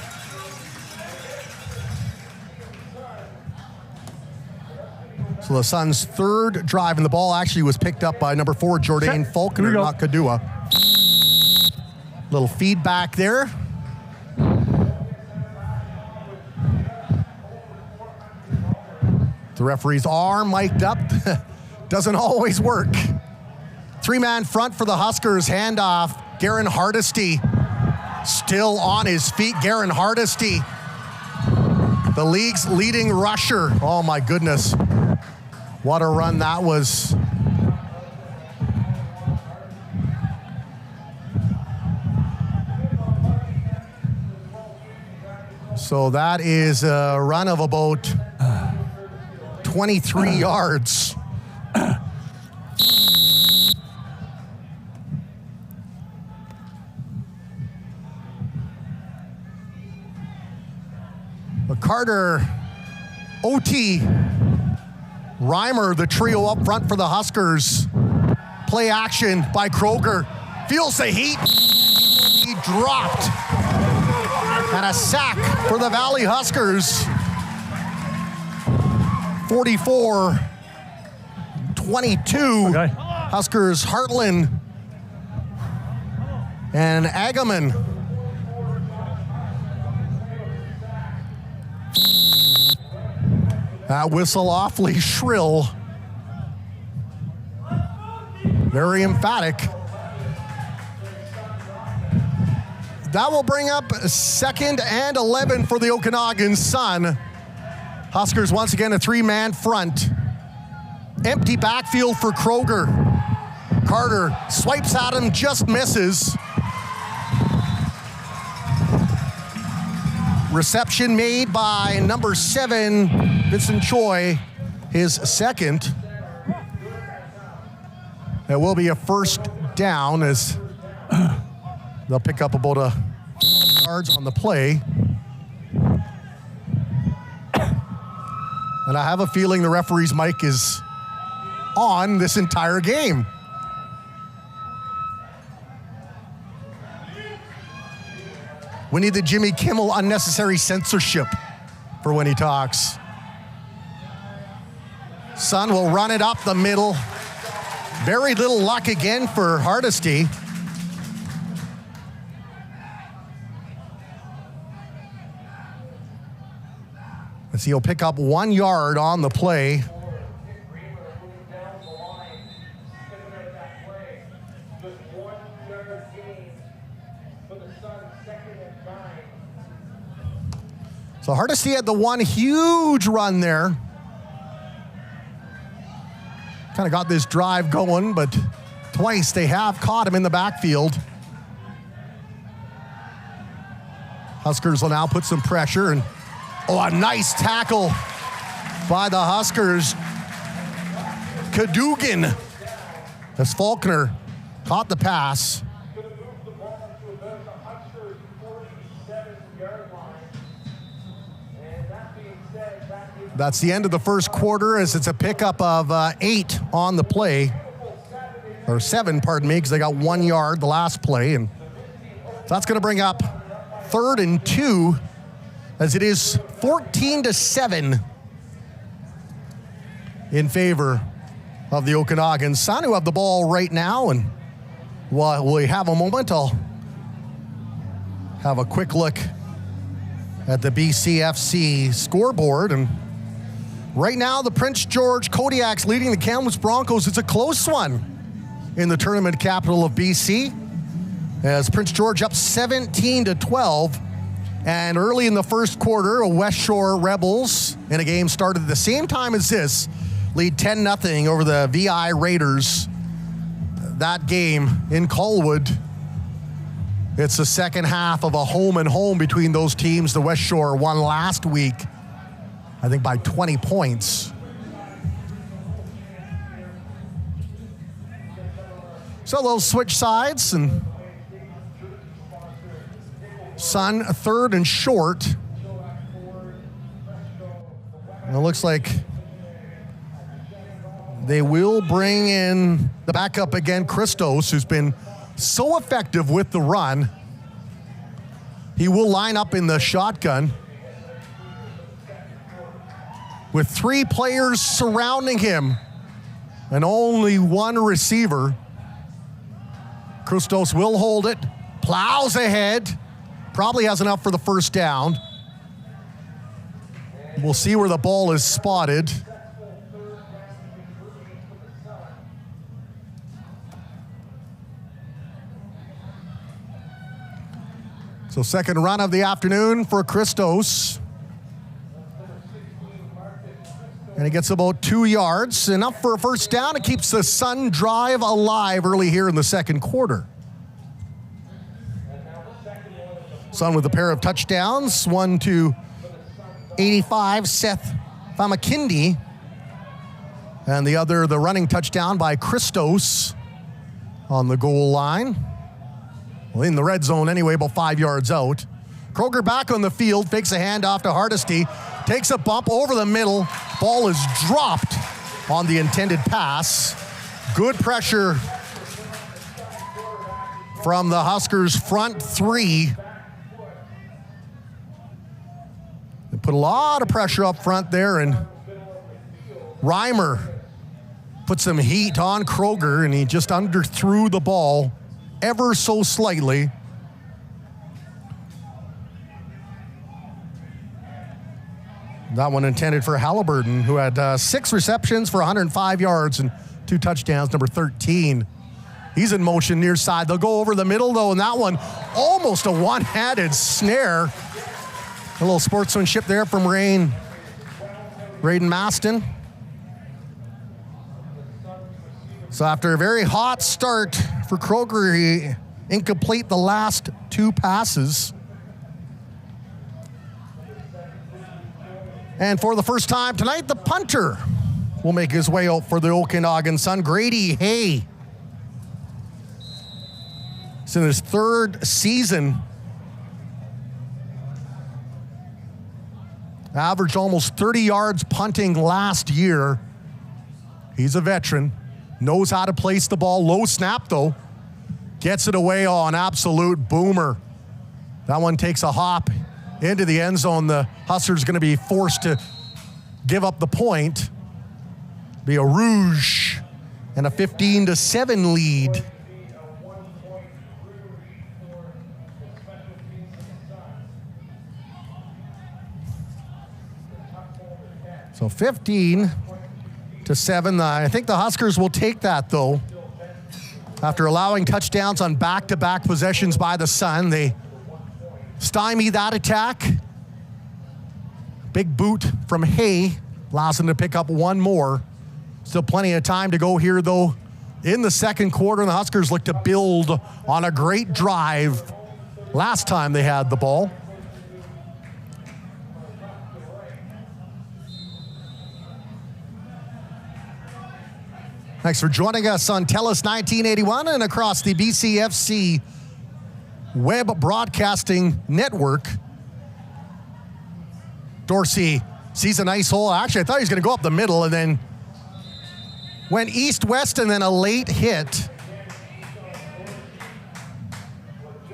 So the Suns' third drive, and the ball actually was picked up by number 4, Jordan Falconer, not Kadua. Little feedback there. The referee's arm mic'd up. Doesn't always work. 3-man front for the Huskers. Handoff. Garen Hardesty still on his feet. Garen Hardesty, the league's leading rusher. Oh my goodness. What a run that was. So that is a run of about 23 yards. Carter, OT, Reimer, the trio up front for the Huskers. Play action by Kroger. Feels the heat. He dropped. And a sack for the Valley Huskers. 44-22. Okay. Huskers, Hartland and Agaman. That whistle awfully shrill. Very emphatic. That will bring up 2nd and 11 for the Okanagan Sun. Huskers once again a 3-man front. Empty backfield for Kroger. Carter swipes at him, just misses. Reception made by number 7, Vincent Choi, his second. It will be a first down as they'll pick up about a yards on the play. And I have a feeling the referee's mic is on this entire game. We need the Jimmy Kimmel unnecessary censorship for when he talks. Sun will run it up the middle. Very little luck again for Hardesty. Let's see, he'll pick up 1 yard on the play. So Hardesty had the one huge run there. Kind of got this drive going, but twice they have caught him in the backfield. Huskers will now put some pressure, and a nice tackle by the Huskers. Cadogan, as Faulkner caught the pass. That's the end of the first quarter, as it's a pickup of 8 on the play. Or 7, pardon me, because they got 1 yard the last play. And So that's going to bring up 3rd and 2 as it is 14-7 in favor of the Okanagan Sun, who have the ball right now. And while we have a moment, I'll have a quick look at the BCFC scoreboard. And right now, the Prince George Kodiaks leading the Kamloops Broncos. It's a close one in the tournament capital of BC, as Prince George up 17-12. And early in the first quarter, West Shore Rebels, in a game started at the same time as this, lead 10-0 over the VI Raiders. That game in Colwood, it's the second half of a home and home between those teams. The West Shore won last week, I think by 20 points. So they'll switch sides, and Sun 3rd and short. And it looks like they will bring in the backup again, Christos, who's been so effective with the run. He will line up in the shotgun with 3 players surrounding him and only 1 receiver. Christos will hold it, plows ahead, probably has enough for the first down. We'll see where the ball is spotted. So second run of the afternoon for Christos. And he gets about 2 yards, enough for a first down. It keeps the Sun drive alive early here in the second quarter. Sun with a pair of touchdowns, one to 85, Seth Famakindi, and the other, the running touchdown by Christos on the goal line. Well, in the red zone anyway, about 5 yards out. Kroger back on the field, fakes a handoff to Hardesty, takes a bump over the middle. Ball is dropped on the intended pass. Good pressure from the Huskers' front 3. They put a lot of pressure up front there, and Reimer put some heat on Kroger, and he just underthrew the ball ever so slightly. That one intended for Halliburton, who had 6 receptions for 105 yards and 2 touchdowns, number 13. He's in motion near side. They'll go over the middle, though, and that one almost a one-handed snare. A little sportsmanship there from Raiden Maston. So after a very hot start for Kroger, he incomplete the last 2 passes. And for the first time tonight, the punter will make his way out for the Okanagan Sun, Grady Hay. It's in his 3rd season. Averaged almost 30 yards punting last year. He's a veteran. Knows how to place the ball. Low snap, though. Gets it away on absolute boomer. That one takes a hop into the end zone. The Huskers going to be forced to give up the point. Be a rouge and a 15-7 lead. So 15-7. I think the Huskers will take that, though. After allowing touchdowns on back-to-back possessions by the Sun, they stymie that attack. Big boot from Hay allows them to pick up 1 more. Still plenty of time to go here, though. In the second quarter, the Huskers look to build on a great drive last time they had the ball. Thanks for joining us on TELUS 1981 and across the BCFC web broadcasting network. Dorsey sees a nice hole. Actually, I thought he was going to go up the middle and then went east-west, and then a late hit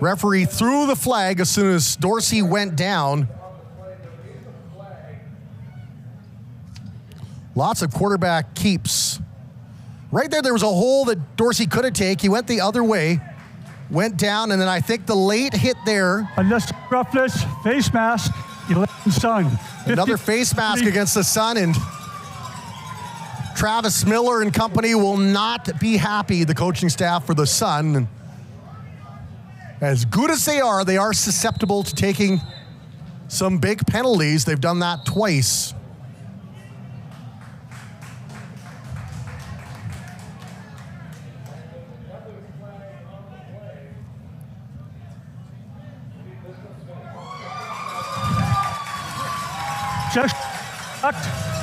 Referee threw the flag as soon as Dorsey went down. Lots of quarterback keeps. Right there was a hole that Dorsey could have taken. He went the other way, went down, and then I think the late hit there. Unless roughness, face mask, 11 Sun. Another face mask against the Sun, and Travis Miller and company will not be happy, the coaching staff for the Sun. And as good as they are susceptible to taking some big penalties. They've done that twice.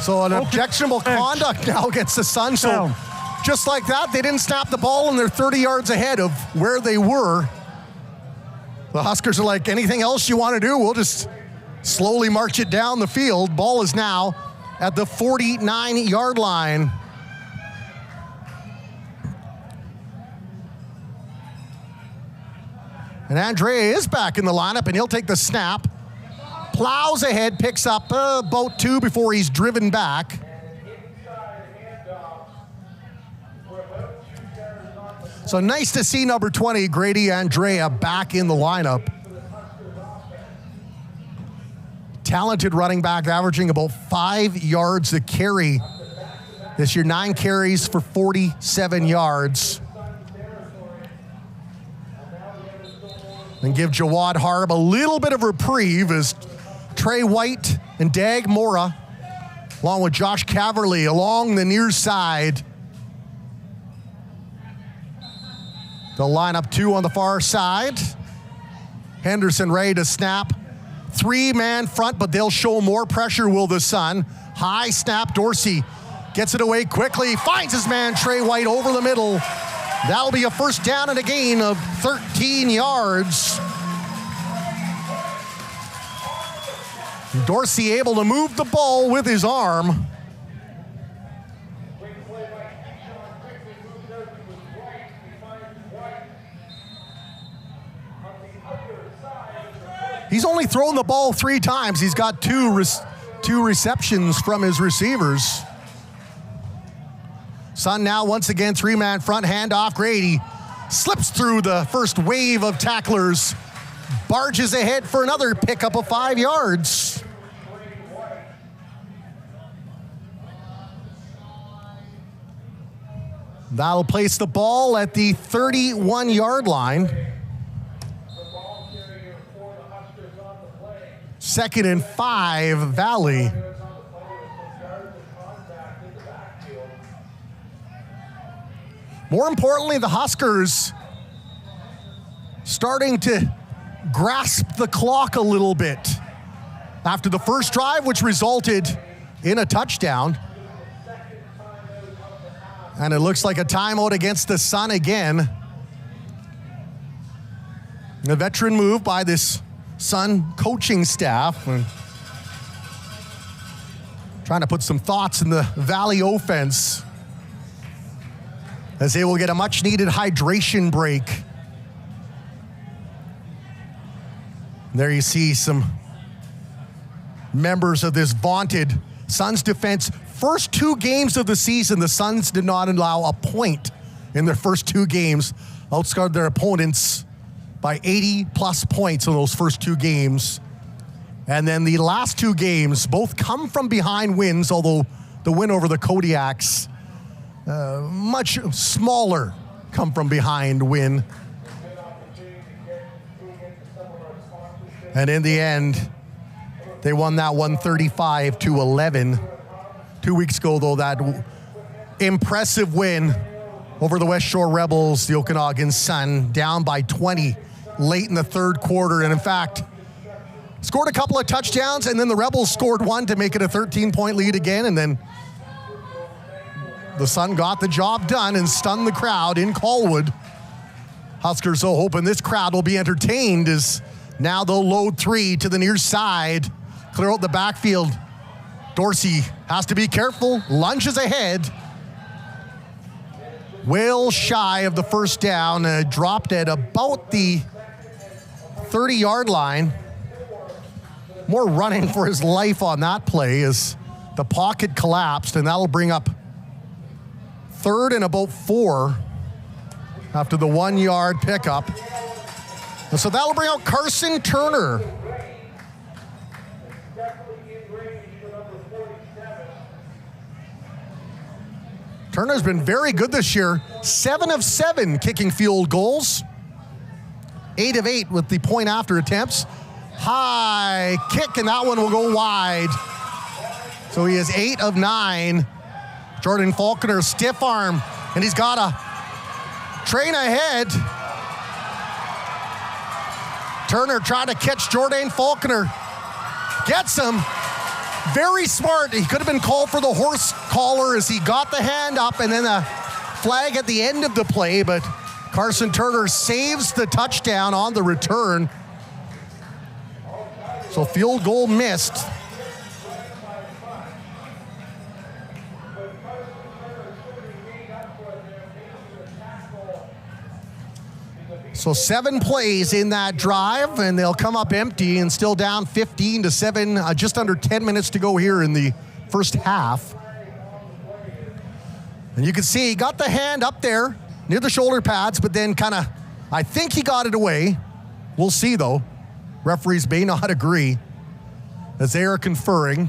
So an objectionable conduct now against the Sun. So just like that, they didn't snap the ball and they're 30 yards ahead of where they were. The Huskers are like, anything else you want to do? We'll just slowly march it down the field. Ball is now at the 49-yard line. And Andre is back in the lineup, and he'll take the snap. Plows ahead, picks up about 2 before he's driven back. So nice to see number 20, Grady Andrea, back in the lineup. Talented running back, averaging about 5 yards a carry this year. 9 carries for 47 yards. And give Jawad Harb a little bit of reprieve as Trey White and Dag Mora, along with Josh Caverly, along the near side. They'll line up 2 on the far side. Henderson ready to snap. 3-man front, but they'll show more pressure, will the Sun. High snap, Dorsey gets it away quickly, finds his man Trey White over the middle. That'll be a first down and a gain of 13 yards. Dorsey able to move the ball with his arm. He's only thrown the ball 3 times. He's got two receptions from his receivers. Sun now once again 3-man front, handoff. Grady slips through the first wave of tacklers, barges ahead for another pickup of 5 yards. That'll place the ball at the 31-yard line. 2nd and 5, Valley. More importantly, the Huskers starting to grasp the clock a little bit after the first drive, which resulted in a touchdown. And it looks like a timeout against the Sun again. A veteran move by this Sun coaching staff. And trying to put some thoughts in the Valley offense, as they will get a much-needed hydration break. There you see some members of this vaunted Suns defense. First 2 games of the season, the Suns did not allow a point in their first 2 games. Outscored their opponents by 80-plus points in those first 2 games. And then the last 2 games, both come from behind wins, although the win over the Kodiaks, much smaller come from behind win. And in the end, they won that one 35-11. 2 weeks ago, though, that impressive win over the West Shore Rebels, the Okanagan Sun, down by 20 late in the 3rd quarter. And in fact, scored a couple of touchdowns, and then the Rebels scored 1 to make it a 13-point lead again. And then the Sun got the job done and stunned the crowd in Colwood. Huskers, though, hoping this crowd will be entertained, as now they'll load 3 to the near side, clear out the backfield. Dorsey has to be careful, lunges ahead. Well shy of the first down, dropped at about the 30-yard line. More running for his life on that play as the pocket collapsed, and that'll bring up 3rd and about 4 after the 1-yard pickup. And so that'll bring out Carson Turner. Turner's been very good this year. 7 of 7 kicking field goals. 8 of 8 with the point after attempts. High kick, and that one will go wide. So he is 8 of 9. Jordan Faulkner, stiff arm, and he's got a train ahead. Turner trying to catch Jordan Faulkner. Gets him. Very smart. He could have been called for the horse collar as he got the hand up and then a flag at the end of the play, but Carson Turner saves the touchdown on the return. So field goal missed. So 7 plays in that drive, and they'll come up empty and still down 15-7, just under 10 minutes to go here in the first half. And you can see he got the hand up there near the shoulder pads, but then kind of, I think he got it away. We'll see though. Referees may not agree as they are conferring.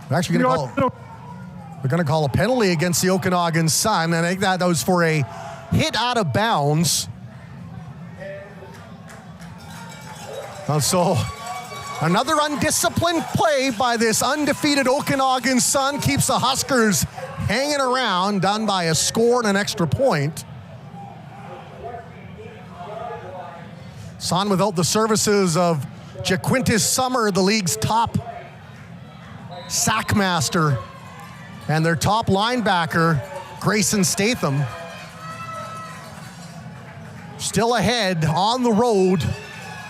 They're actually going to call a penalty against the Okanagan Sun, and I think that was for a hit out of bounds. So another undisciplined play by this undefeated Okanagan Sun keeps the Huskers hanging around, done by a score and an extra point. Sun without the services of Jaquintus Summer, the league's top sackmaster, and their top linebacker, Grayson Statham. Still ahead on the road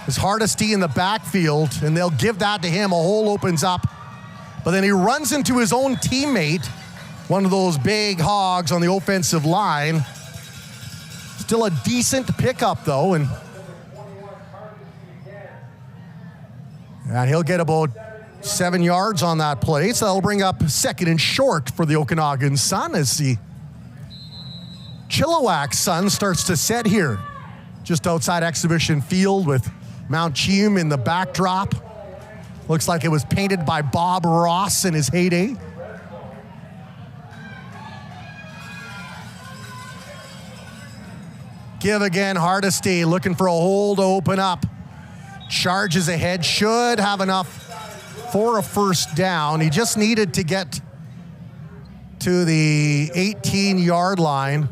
is Hardesty in the backfield, and they'll give that to him. A hole opens up, but then he runs into his own teammate, one of those big hogs on the offensive line. Still a decent pickup though, and he'll get about 7 yards on that play, so that'll bring up 2nd and short for the Okanagan Sun as the Chilliwack Sun starts to set here just outside Exhibition Field with Mount Cheam in the backdrop. Looks like it was painted by Bob Ross in his heyday. Give again, Hardesty looking for a hole to open up. Charges ahead, should have enough for a first down. He just needed to get to the 18-yard line.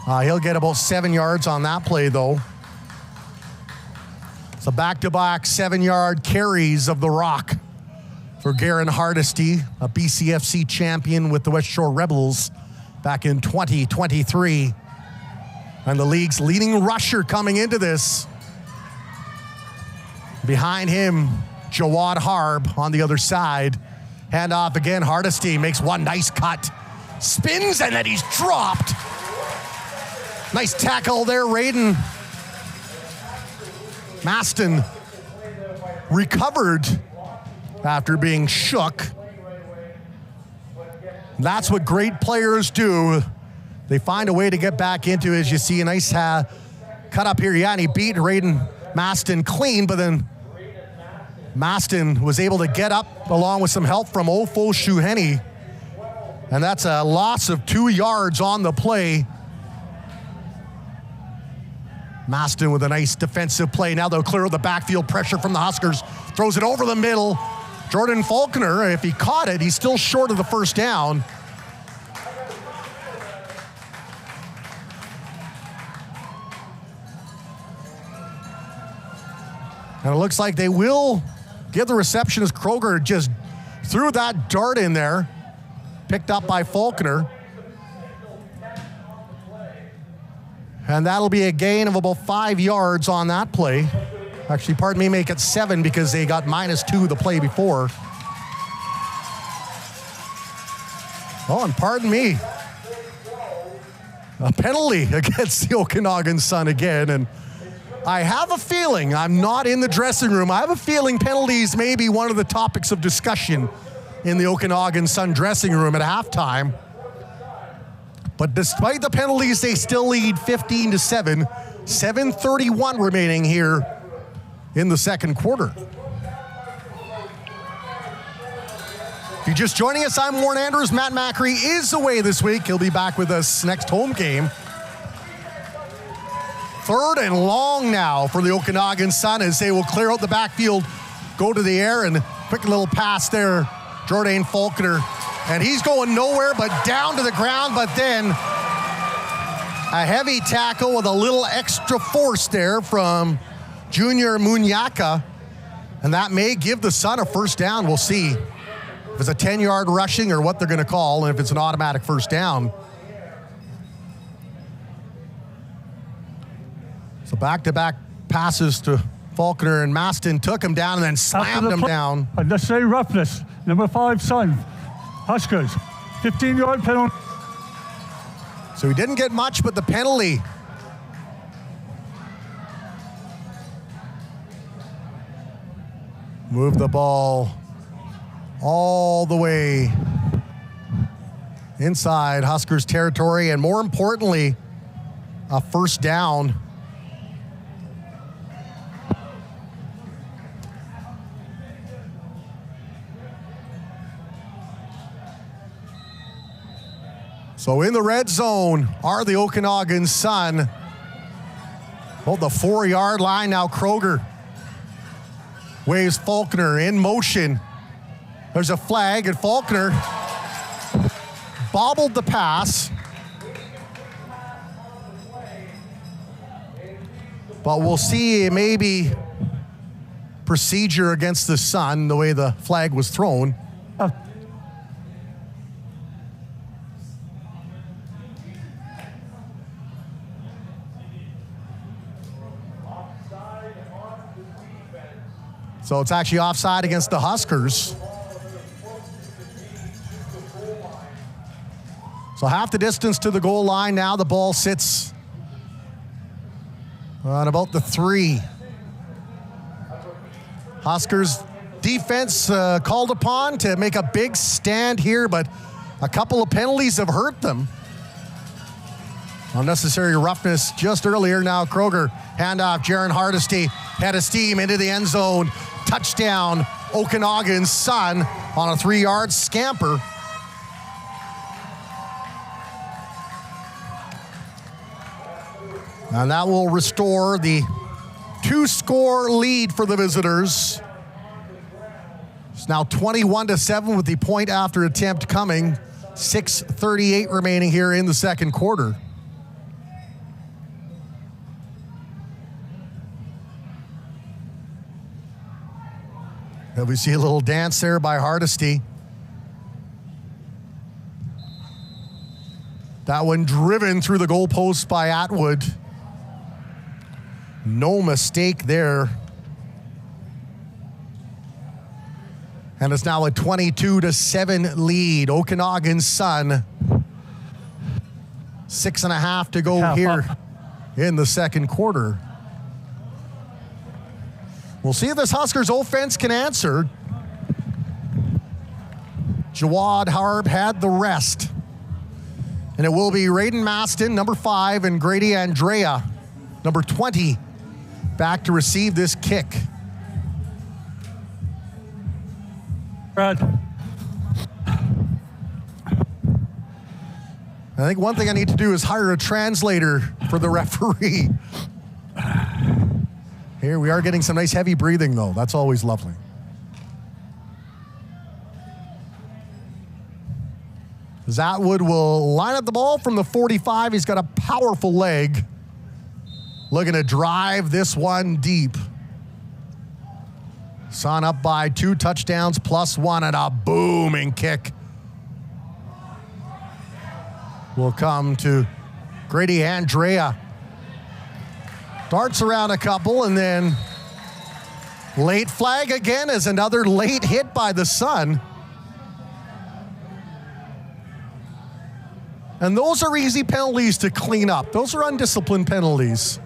He'll get about 7 yards on that play though. So back-to-back 7-yard carries of the rock for Garen Hardesty, a BCFC champion with the West Shore Rebels back in 2023. And the league's leading rusher coming into this. Behind him, Jawad Harb on the other side. Hand off again, Hardesty makes one nice cut. Spins, and then he's dropped. Nice tackle there, Raiden. Maston recovered after being shook. That's what great players do. They find a way to get back into it. As you see, a nice cut up here. Yeah, and he beat Raiden Maston clean, but then Maston was able to get up along with some help from Ofo Shuheni. And that's a loss of 2 yards on the play. Maston with a nice defensive play. Now they'll clear the backfield pressure from the Huskers. Throws it over the middle. Jordan Faulkner, if he caught it, he's still short of the first down. And it looks like they will give the reception as Kroger just threw that dart in there. Picked up by Faulkner. And that'll be a gain of about 5 yards on that play. Actually, pardon me, make it 7 because they got -2 the play before. Oh, and pardon me. A penalty against the Okanagan Sun again. And I have a feeling, I'm not in the dressing room, I have a feeling penalties may be one of the topics of discussion in the Okanagan Sun dressing room at halftime. But despite the penalties, they still lead 15-7. 7:31 remaining here in the second quarter. If you're just joining us, I'm Warren Andrews. Matt Macri is away this week. He'll be back with us next home game. 3rd and long now for the Okanagan Sun as they will clear out the backfield, go to the air, and quick little pass there, Jordan Faulkner. And he's going nowhere but down to the ground, but then a heavy tackle with a little extra force there from Junior Munyaka, and that may give the Sun a first down. We'll see if it's a 10-yard rushing or what they're going to call, and if it's an automatic first down. So back-to-back passes to Faulkner, and Maston took him down and then slammed him down. Unnecessary roughness. Number 5, Sun. Huskers. 15-yard penalty. So he didn't get much, but the penalty. Move the ball all the way inside Huskers territory, and more importantly, a first down. So in the red zone are the Okanagan Sun. Hold the 4-yard line now. Kroger waves Faulkner in motion. There's a flag, and Faulkner bobbled the pass. But we'll see maybe procedure against the Sun, the way the flag was thrown. So it's actually offside against the Huskers. So half the distance to the goal line now. The ball sits on about the 3. Huskers defense called upon to make a big stand here, but a couple of penalties have hurt them. Unnecessary roughness just earlier. Now Kroger, handoff, Jaron Hardesty, head of steam into the end zone. Touchdown, Okanagan Sun on a 3-yard scamper. And that will restore the 2-score lead for the visitors. It's now 21-7 with the point after attempt coming. 6:38 remaining here in the second quarter. And we see a little dance there by Hardesty. That one driven through the goalpost by Atwood. No mistake there. And it's now a 22-7 lead. Okanagan Sun. 6.5 to go here in the second quarter. We'll see if this Huskers offense can answer. Jawad Harb had the rest. And it will be Raiden Maston, number 5, and Grady Andrea, number 20, back to receive this kick. Brad. I think one thing I need to do is hire a translator for the referee. Here we are getting some nice heavy breathing, though. That's always lovely. Atwood will line up the ball from the 45. He's got a powerful leg. Looking to drive this one deep. Sun up by 2 touchdowns plus 1, and a booming kick will come to Grady Andrea. Darts around a couple, and then late flag again as another late hit by the Sun. And those are easy penalties to clean up. Those are undisciplined penalties.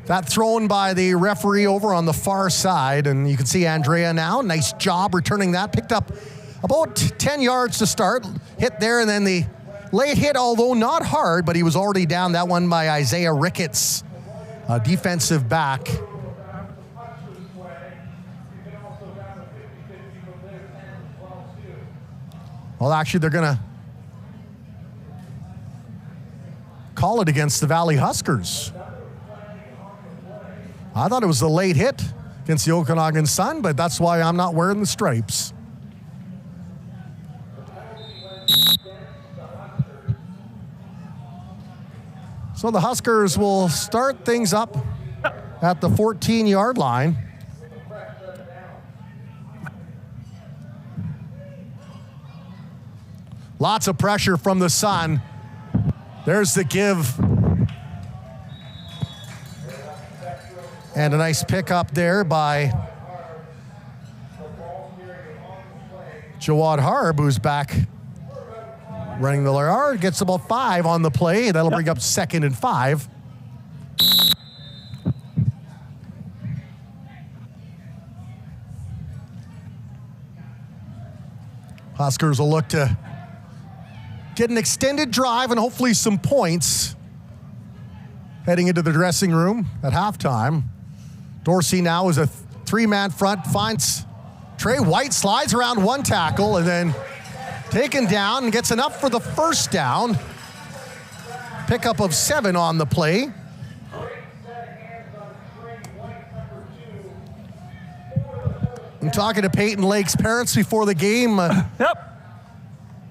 That thrown by the referee over on the far side, and you can see Andrea now. Nice job returning that. Picked up about 10 yards to start. Hit there, and then the late hit, although not hard, but he was already down. That one by Isaiah Ricketts, a defensive back. Well, actually, they're going to call it against the Valley Huskers. I thought it was a late hit against the Okanagan Sun, but that's why I'm not wearing the stripes. So the Huskers will start things up at the 14-yard line. Lots of pressure from the Sun. There's the give. And a nice pickup there by Jawad Harb, who's back running the yard. Gets about 5 on the play. That'll bring up 2nd and 5. Huskers will look to get an extended drive and hopefully some points heading into the dressing room at halftime. Dorsey now is a 3-man front, finds Trey White, slides around one tackle, and then taken down and gets enough for the first down. Pickup of 7 on the play. I'm talking to Peyton Lake's parents before the game.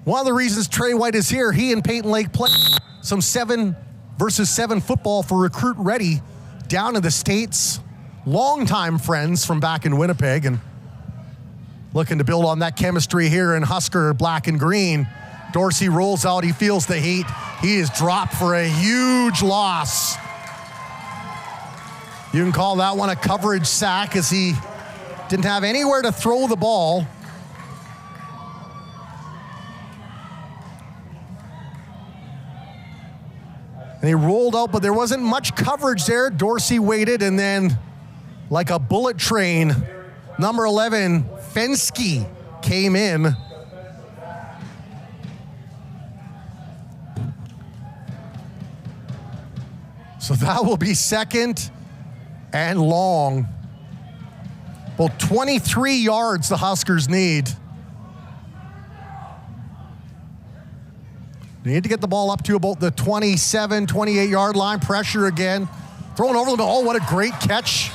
One of the reasons Trey White is here, he and Peyton Lake play some 7 versus 7 football for Recruit Ready down in the States. Longtime friends from back in Winnipeg, and looking to build on that chemistry here in Husker black and green. Dorsey rolls out, he feels the heat. He is dropped for a huge loss. You can call that one a coverage sack, as he didn't have anywhere to throw the ball. And he rolled out, but there wasn't much coverage there. Dorsey waited, and then like a bullet train, number 11, Fensky, came in. So that will be 2nd and long. Well, 23 yards the Huskers need. They need to get the ball up to about the 27, 28-yard line. Pressure again. Thrown over the middle. Oh, what a great catch.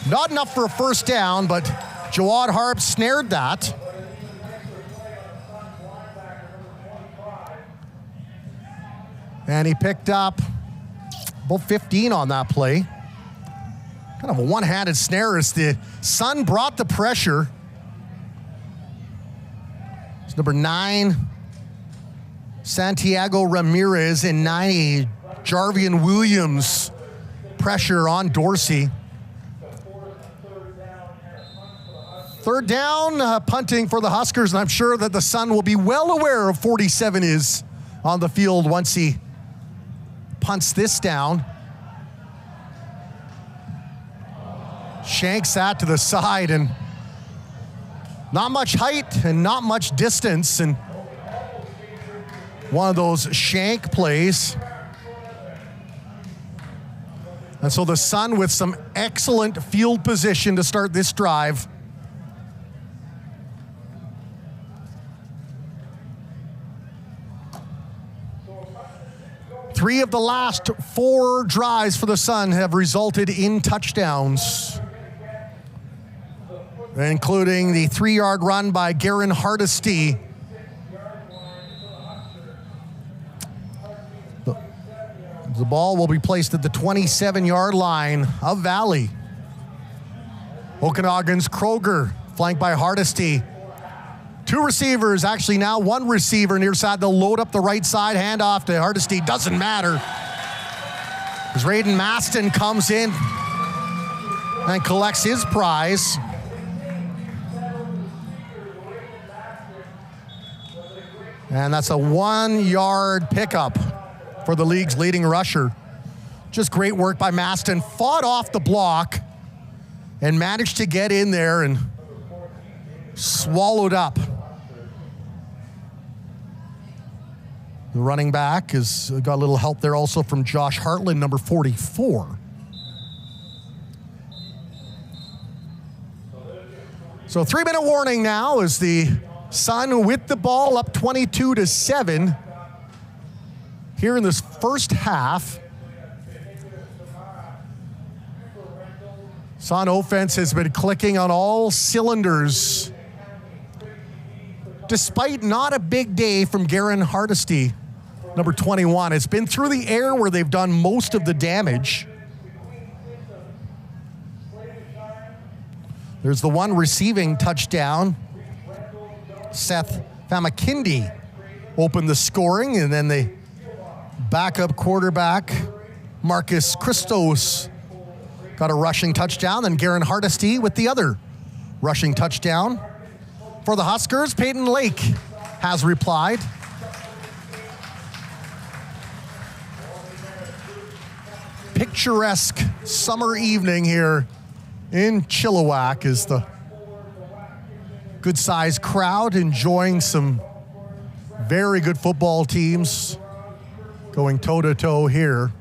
Not enough for a first down, but Jawad Harb snared that. And he picked up about 15 on that play. Kind of a one-handed snare as the Sun brought the pressure. It's number 9, Santiago Ramirez, and 90, Jarvian Williams. Pressure on Dorsey. 3rd down, punting for the Huskers, and I'm sure that the Sun will be well aware of 47 is on the field once he punts this down. Shanks that to the side, and not much height and not much distance, and one of those shank plays. And so the Sun with some excellent field position to start this drive. Three of the last 4 drives for the Sun have resulted in touchdowns, including the 3-yard run by Garen Hardesty. The ball will be placed at the 27-yard line of Valley. Okanagan's Kroger, flanked by Hardesty. 2 receivers, actually now 1 receiver near side. They'll load up the right side, hand off to Hardesty. Doesn't matter, as Raiden Maston comes in and collects his prize. And that's a 1-yard pickup for the league's leading rusher. Just great work by Maston. Fought off the block and managed to get in there and swallowed up. The running back has got a little help there also from Josh Hartland, number 44. So 3-minute warning now as the Sun with the ball up 22-7 here in this first half. Sun offense has been clicking on all cylinders, despite not a big day from Garen Hardesty, number 21. It's been through the air where they've done most of the damage. There's the one receiving touchdown. Seth Famakindi opened the scoring, and then the backup quarterback, Marcus Christos, got a rushing touchdown. Then Garen Hardesty with the other rushing touchdown. For the Huskers, Peyton Lake has replied. Picturesque summer evening here in Chilliwack is the good-sized crowd enjoying some very good football teams going toe-to-toe here.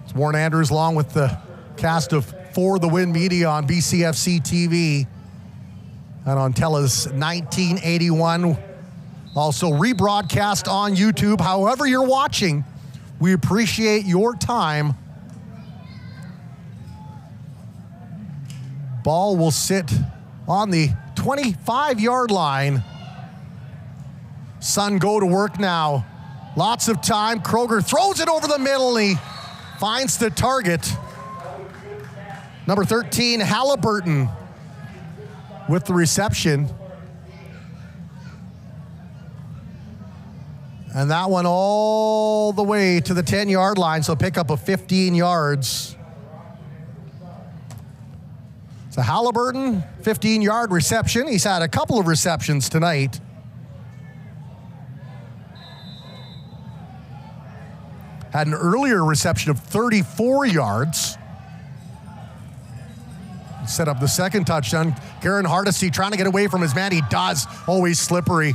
It's Warren Andrews along with the cast of For the Win Media on BCFC TV and on TELUS 1981. Also rebroadcast on YouTube. However you're watching, we appreciate your time. Ball will sit on the 25-yard line. Sun go to work now. Lots of time. Kroger throws it over the middle and he finds the target. Number 13, Halliburton, with the reception. And that one all the way to the 10-yard line, so pick up of 15 yards. So Halliburton, 15-yard reception. He's had a couple of receptions tonight. Had an earlier reception of 34 yards. Set up the second touchdown. Garen Hardesty trying to get away from his man. He does. Always slippery.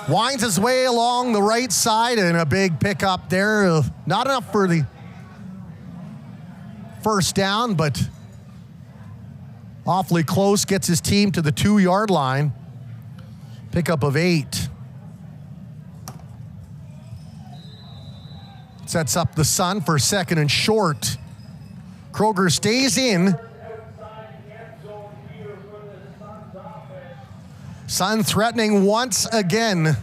Winds his way along the right side and a big pickup there. Not enough for the first down, but awfully close. Gets his team to the 2-yard line. Pickup of 8. Sets up the Sun for second and short. Kroger stays in. Sun threatening once again.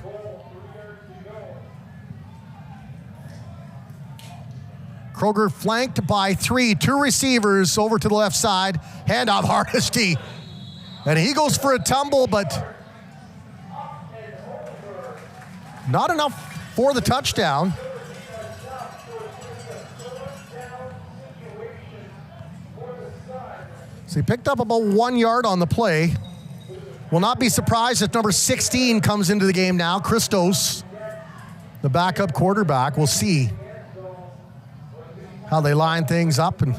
Kroger flanked by 3, 2 receivers over to the left side. Handoff Hardesty. And he goes for a tumble, but not enough for the touchdown. So he picked up about 1 yard on the play. Will not be surprised if number 16 comes into the game now. Christos, the backup quarterback. We'll see how they line things up, and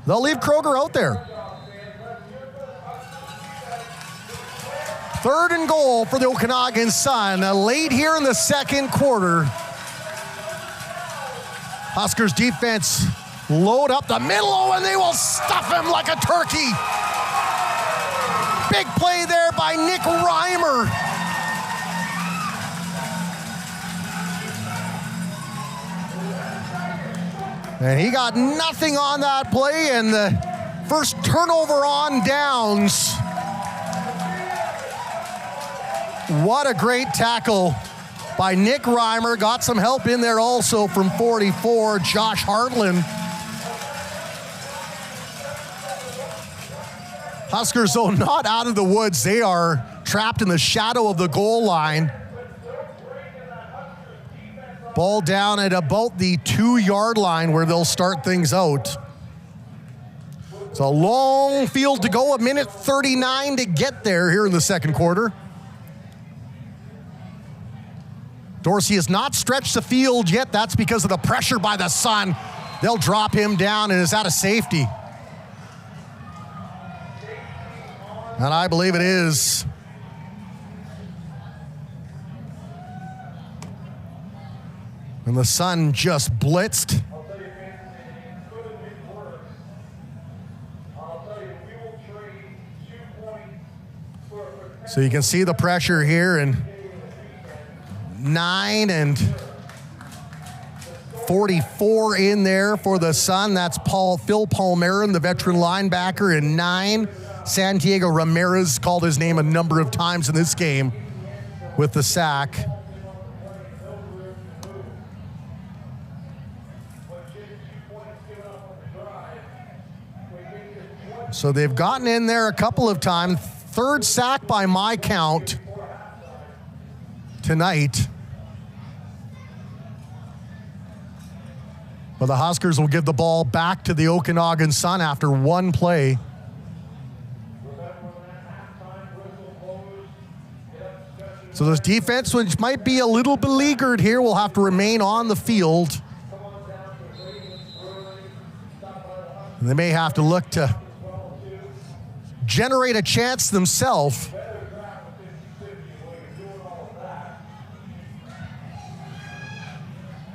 they'll leave Kroger out there. 3rd and goal for the Okanagan Sun. Late here in the second quarter. Huskers defense load up the middle, and they will stuff him like a turkey. Big play there by Nick Reimer. And he got nothing on that play, and the first turnover on downs. What a great tackle by Nick Reimer. Got some help in there also from 44, Josh Hartland. Huskers, though, not out of the woods. They are trapped in the shadow of the goal line. Ball down at about the 2-yard line where they'll start things out. It's a long field to go, 1:39 to get there here in the second quarter. Dorsey has not stretched the field yet. That's because of the pressure by the Sun. They'll drop him down and is out of safety. And I believe it is. And the Sun just blitzed. So you can see the pressure here, and 9 and 44 in there for the Sun. That's Phil Palmerin, the veteran linebacker, and 9. Santiago Ramirez called his name a number of times in this game with the sack. So they've gotten in there a couple of times. Third sack by my count tonight. But the Huskers will give the ball back to the Okanagan Sun after one play. So this defense, which might be a little beleaguered here, will have to remain on the field. And they may have to look to generate a chance themselves.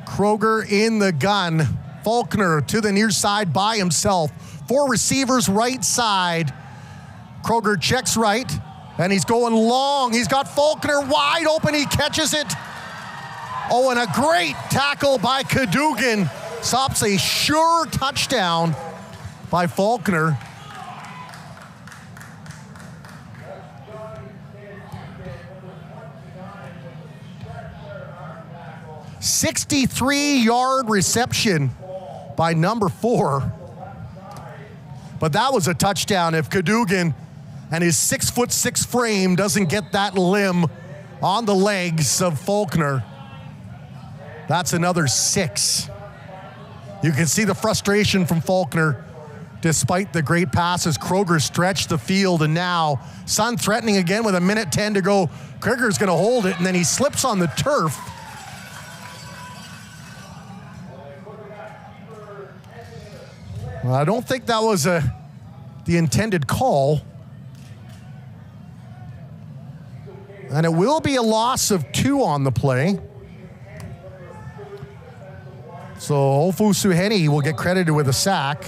Kroger in the gun. Faulkner to the near side by himself. 4 receivers right side. Kroger checks right, and he's going long. He's got Faulkner wide open. He catches it. Oh, and a great tackle by Cadogan. Stops a sure touchdown by Faulkner. 63-yard reception by number 4. But that was a touchdown if Cadogan and his 6'6" frame doesn't get that limb on the legs of Faulkner. That's another 6. You can see the frustration from Faulkner despite the great passes. Kroger stretched the field, and now Sun threatening again with 1:10 to go. Kroger's going to hold it, and then he slips on the turf. Well, I don't think that was the intended call. And it will be a loss of 2 on the play. So Ofu Suheni will get credited with a sack.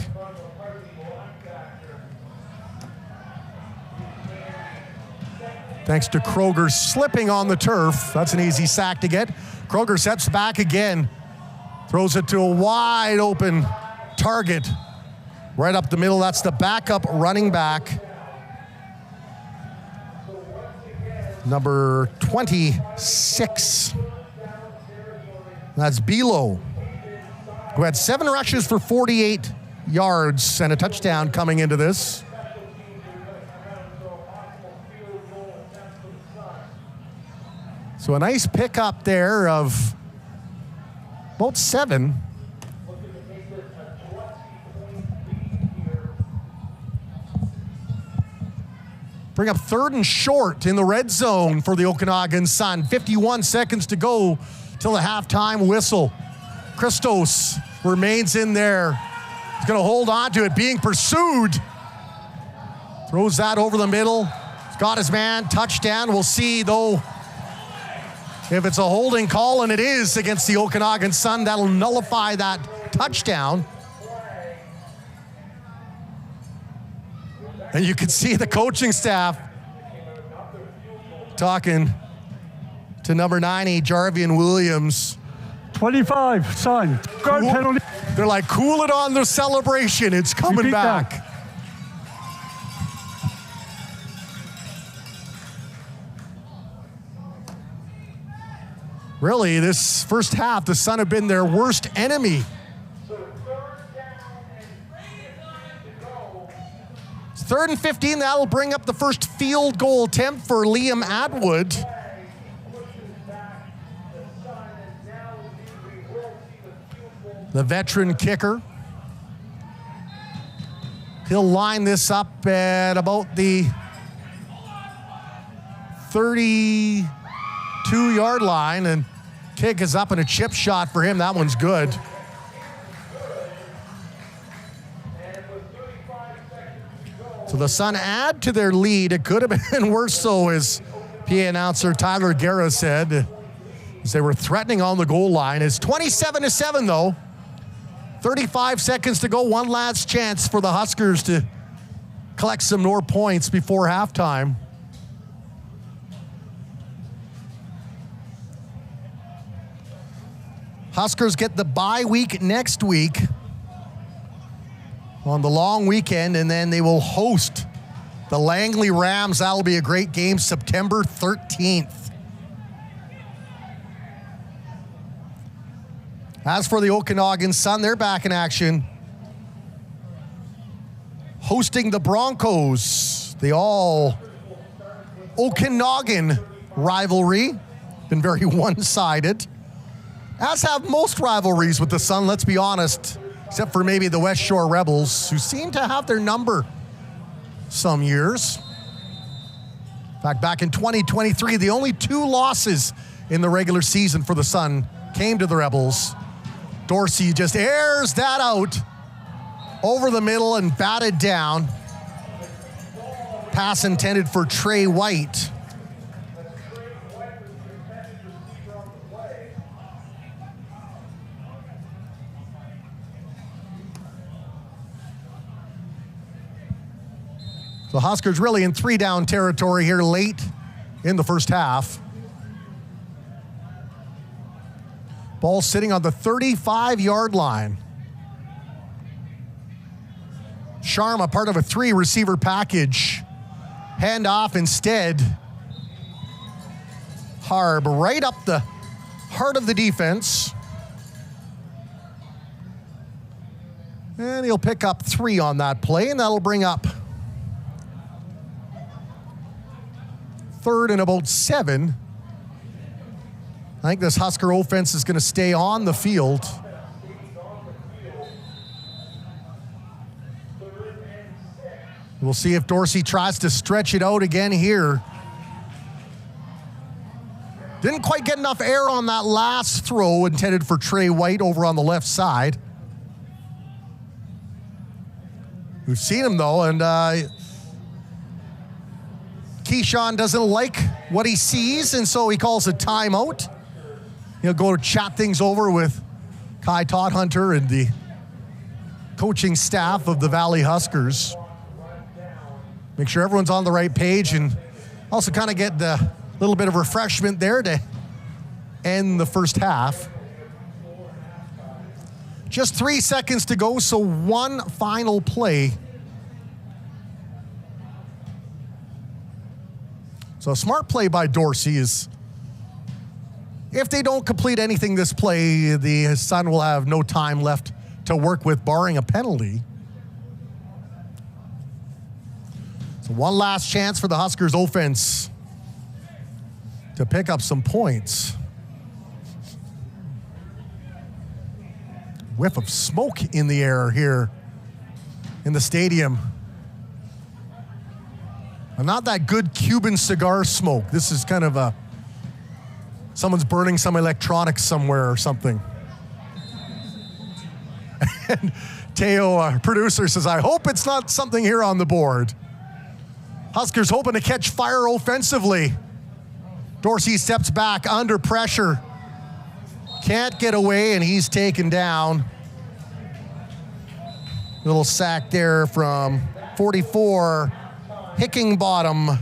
Thanks to Kroger slipping on the turf. That's an easy sack to get. Kroger steps back again. Throws it to a wide open target. Right up the middle. That's the backup running back. Number 26. That's Bilo, who had 7 rushes for 48 yards and a touchdown coming into this. So a nice pickup there of about 7. Bring up 3rd and short in the red zone for the Okanagan Sun. 51 seconds to go till the halftime whistle. Christos remains in there. He's going to hold on to it, being pursued. Throws that over the middle. He's got his man. Touchdown. We'll see, though, if it's a holding call, and it is against the Okanagan Sun. That'll nullify that touchdown. And you can see the coaching staff talking to number 90, Jarvian Williams. 25, Sun. Guard penalty. They're like, cool it on the celebration. It's coming back. Really, this first half, the Sun have been their worst enemy. It's 3rd and 15. That'll bring up the first field goal attempt for Liam Atwood. The veteran kicker. He'll line this up at about the 32-yard line, and kick is up and a chip shot for him. That one's good. So the Sun add to their lead. It could have been worse, so as PA announcer Tyler Guerra said, as they were threatening on the goal line. It's 27-7 though. 35 seconds to go. One last chance for the Huskers to collect some more points before halftime. Huskers get the bye week next week on the long weekend, and then they will host the Langley Rams. That'll be a great game, September 13th. As for the Okanagan Sun, they're back in action, hosting the Broncos. The all Okanagan rivalry, been very one-sided, as have most rivalries with the Sun, let's be honest, except for maybe the West Shore Rebels, who seem to have their number some years. In fact, back in 2023, the only 2 losses in the regular season for the Sun came to the Rebels. Dorsey just airs that out over the middle and batted down. Pass intended for Trey White. So Huskers really in 3-down territory here late in the first half. Ball sitting on the 35-yard line. Sharma, part of a 3-receiver package. Hand off instead. Harb right up the heart of the defense. And he'll pick up 3 on that play, and that'll bring up 3rd and about 7. I think this Husker offense is going to stay on the field. We'll see if Dorsey tries to stretch it out again here. Didn't quite get enough air on that last throw intended for Trey White over on the left side. We've seen him though, and Keyshawn doesn't like what he sees, and so he calls a timeout. He'll go to chat things over with Kai Todhunter and the coaching staff of the Valley Huskers. Make sure everyone's on the right page, and also kind of get a little bit of refreshment there to end the first half. Just 3 seconds to go, so one final play. So a smart play by Dorsey is, if they don't complete anything this play, the Sun will have no time left to work with, barring a penalty. So one last chance for the Huskers offense to pick up some points. Whiff of smoke in the air here in the stadium. And not that good Cuban cigar smoke. This is kind of someone's burning some electronics somewhere or something. And Teo, our producer, says, I hope it's not something here on the board. Huskers hoping to catch fire offensively. Dorsey steps back under pressure. Can't get away, and he's taken down. Little sack there from 44, Hickingbottom.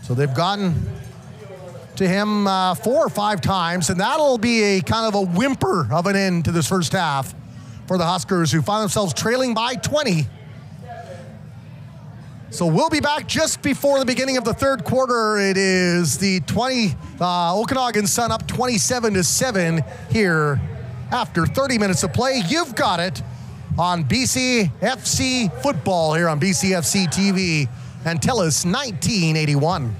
So they've gotten to him 4 or 5 times, and that'll be a kind of a whimper of an end to this first half for the Huskers, who find themselves trailing by 20. So we'll be back just before the beginning of the third quarter. It is the Okanagan Sun up 27-7 here after 30 minutes of play. You've got it on BCFC football here on BCFC TV and TELUS 1981.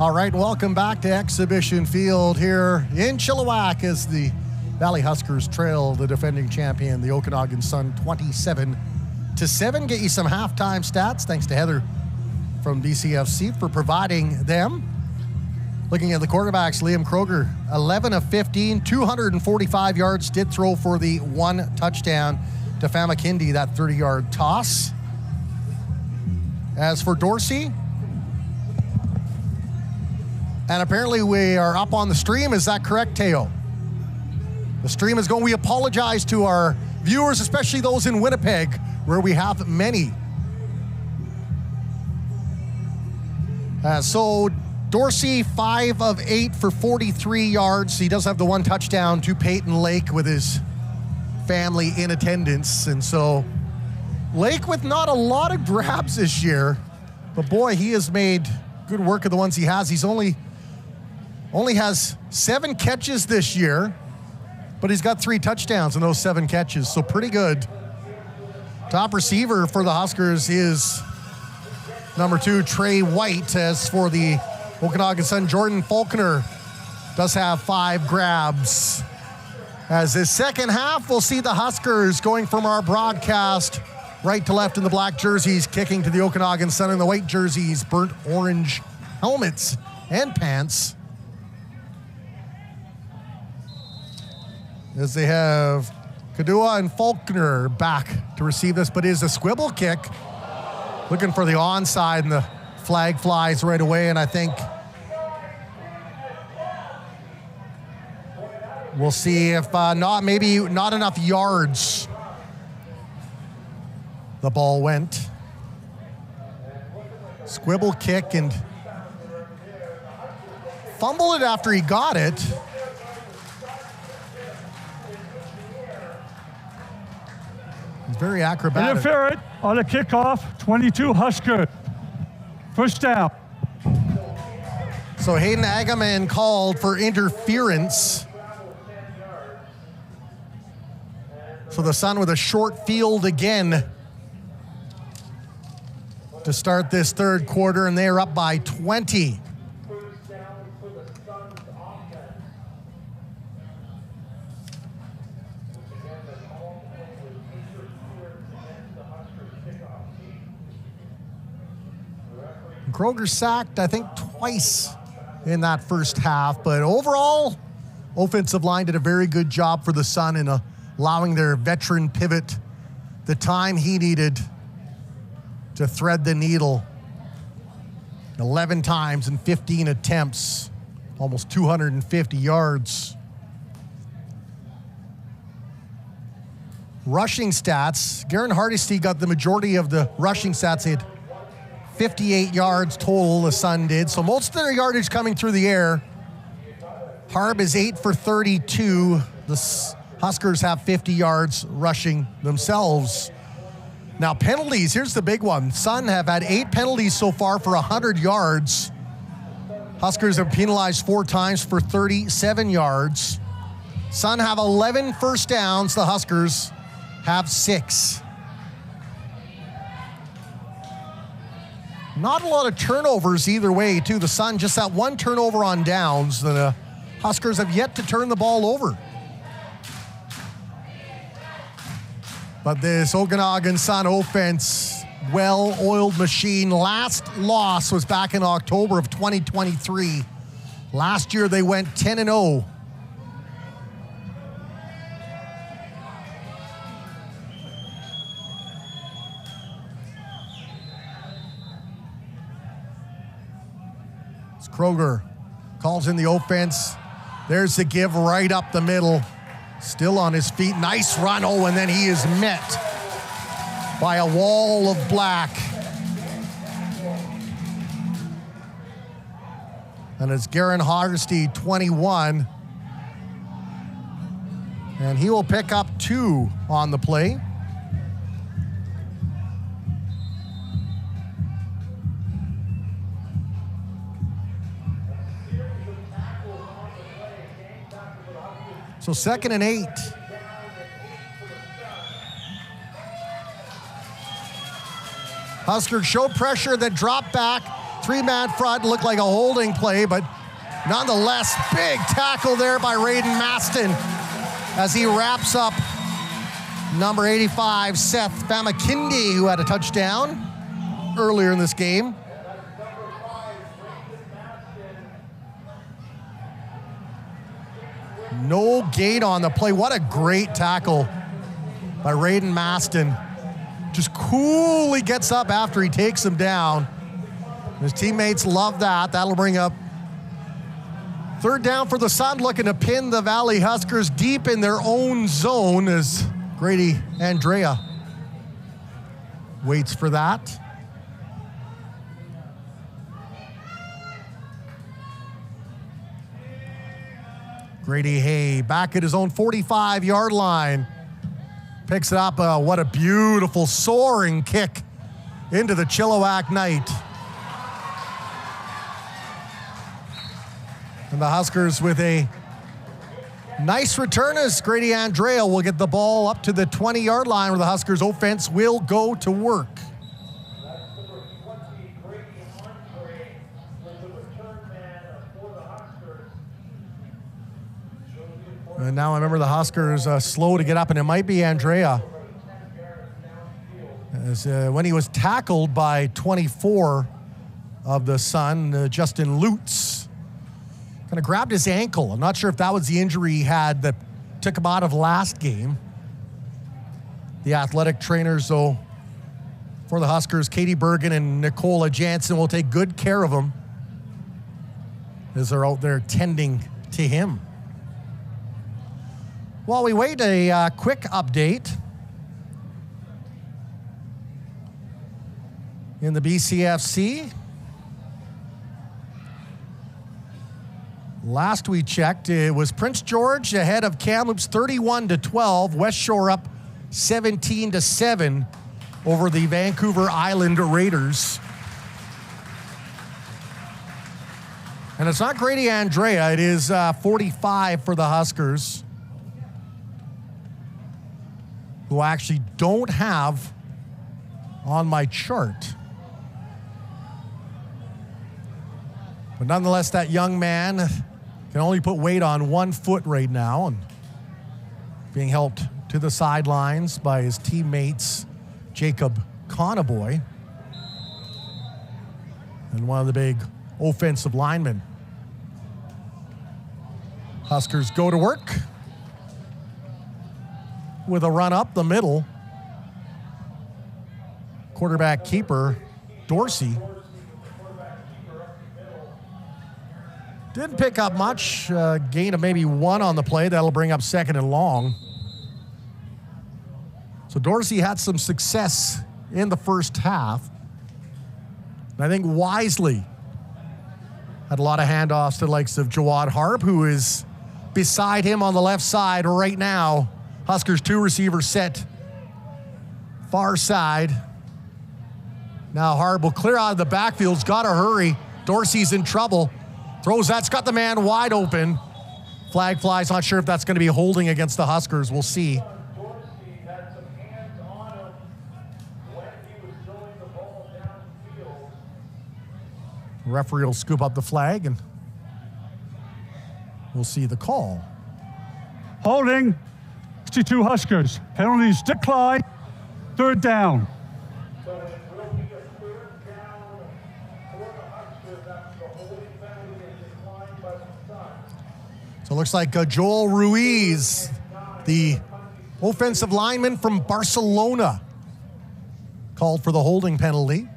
All right, welcome back to Exhibition Field here in Chilliwack as the Valley Huskers trail the defending champion, the Okanagan Sun, 27-7. Get you some halftime stats. Thanks to Heather from DCFC for providing them. Looking at the quarterbacks, Liam Kroger, 11 of 15, 245 yards, did throw for the one touchdown to Famakindi, that 30-yard toss. As for Dorsey, and apparently we are up on the stream. Is that correct, Teo? The stream is going. We apologize to our viewers, especially those in Winnipeg, where we have many. So Dorsey, 5 of 8 for 43 yards. He does have the one touchdown to Peyton Lake with his family in attendance. And so Lake with not a lot of grabs this year, but boy, he has made good work of the ones he has. He's only has 7 catches this year, but he's got 3 touchdowns in those 7 catches, so pretty good. Top receiver for the Huskers is number 2, Trey White. As for the Okanagan Sun, Jordan Faulkner does have 5 grabs. As this second half, we'll see the Huskers going from our broadcast right to left in the black jerseys, kicking to the Okanagan Sun in the white jerseys, burnt orange helmets and pants. As they have Kadua and Faulkner back to receive this, but it is a squibble kick. Looking for the onside, and the flag flies right away, and I think we'll see if maybe not enough yards the ball went. Squibble kick and fumbled it after he got it. It's very acrobatic. Interference on the kickoff, 22 Husker. First down. So Hayden Agaman called for interference. So the Sun with a short field again to start this third quarter, and they are up by 20. Kroger sacked, I think, twice in that first half, but overall, offensive line did a very good job for the Sun in allowing their veteran pivot the time he needed to thread the needle. 11 times in 15 attempts, almost 250 yards. Rushing stats, Garen Hardesty got the majority of the rushing stats. He had 58 yards total, the Sun did. So most of their yardage coming through the air. Harb is 8 for 32. The Huskers have 50 yards rushing themselves. Now penalties, here's the big one. Sun have had 8 penalties so far for 100 yards. Huskers have penalized 4 times for 37 yards. Sun have 11 first downs. The Huskers have 6. Not a lot of turnovers either way, too. The Sun just that 1 turnover on downs. The Huskers have yet to turn the ball over. But this Okanagan Sun offense well-oiled machine. Last loss was back in October of 2023. Last year they went 10-0. Kroger calls in the offense. There's the give right up the middle. Still on his feet. Nice run. Oh, and then he is met by a wall of black. And it's Garen Haggerty, 21. And he will pick up 2 on the play. So 2nd and 8. Huskers show pressure, then drop back. 3-man front, looked like a holding play, but nonetheless, big tackle there by Raiden Maston as he wraps up number 85, Seth Famakindi, who had a touchdown earlier in this game. No gate on the play. What a great tackle by Raiden Maston. Just coolly gets up after he takes him down. His teammates love that. That'll bring up 3rd down for the Sun, looking to pin the Valley Huskers deep in their own zone as Grady Andrea waits for that. Grady Hay back at his own 45-yard line. Picks it up. What a beautiful soaring kick into the Chilliwack night. And the Huskers with a nice return as Grady Andrea will get the ball up to the 20-yard line where the Huskers offense will go to work. And now I remember the Huskers slow to get up, and it might be Andrea. As, when he was tackled by 24 of the Sun, Justin Lutz, kind of grabbed his ankle. I'm not sure if that was the injury he had that took him out of last game. The athletic trainers, though, for the Huskers, Katie Bergen and Nicola Jansen, will take good care of him as they're out there tending to him. While we wait, a quick update in the BCFC. Last we checked, it was Prince George ahead of Kamloops 31-12. West Shore up 17-7 over the Vancouver Island Raiders. And it's not Grady Andrea, it is 45 for the Huskers, who I actually don't have on my chart. But nonetheless, that young man can only put weight on one foot right now and being helped to the sidelines by his teammates, Jacob Conaboy, and one of the big offensive linemen. Huskers go to work with a run up the middle. Quarterback keeper, Dorsey, didn't pick up much. Gain of maybe 1 on the play. That'll bring up 2nd and long. So Dorsey had some success in the first half. And I think wisely had a lot of handoffs to the likes of Jawad Harp, who is beside him on the left side right now. Huskers 2 receivers set far side. Now Harp will clear out of the backfield. He's got to hurry. Dorsey's in trouble. Throws that's got the man wide open. Flag flies. Not sure if that's going to be holding against the Huskers. We'll see. Dorsey had some hands on him when he was throwing the ball downfield. Referee will scoop up the flag and we'll see the call. Holding, 62 Huskers. Penalties decline. 3rd down. So it will So it looks like Joel Ruiz, the offensive lineman from Barcelona, called for the holding penalty.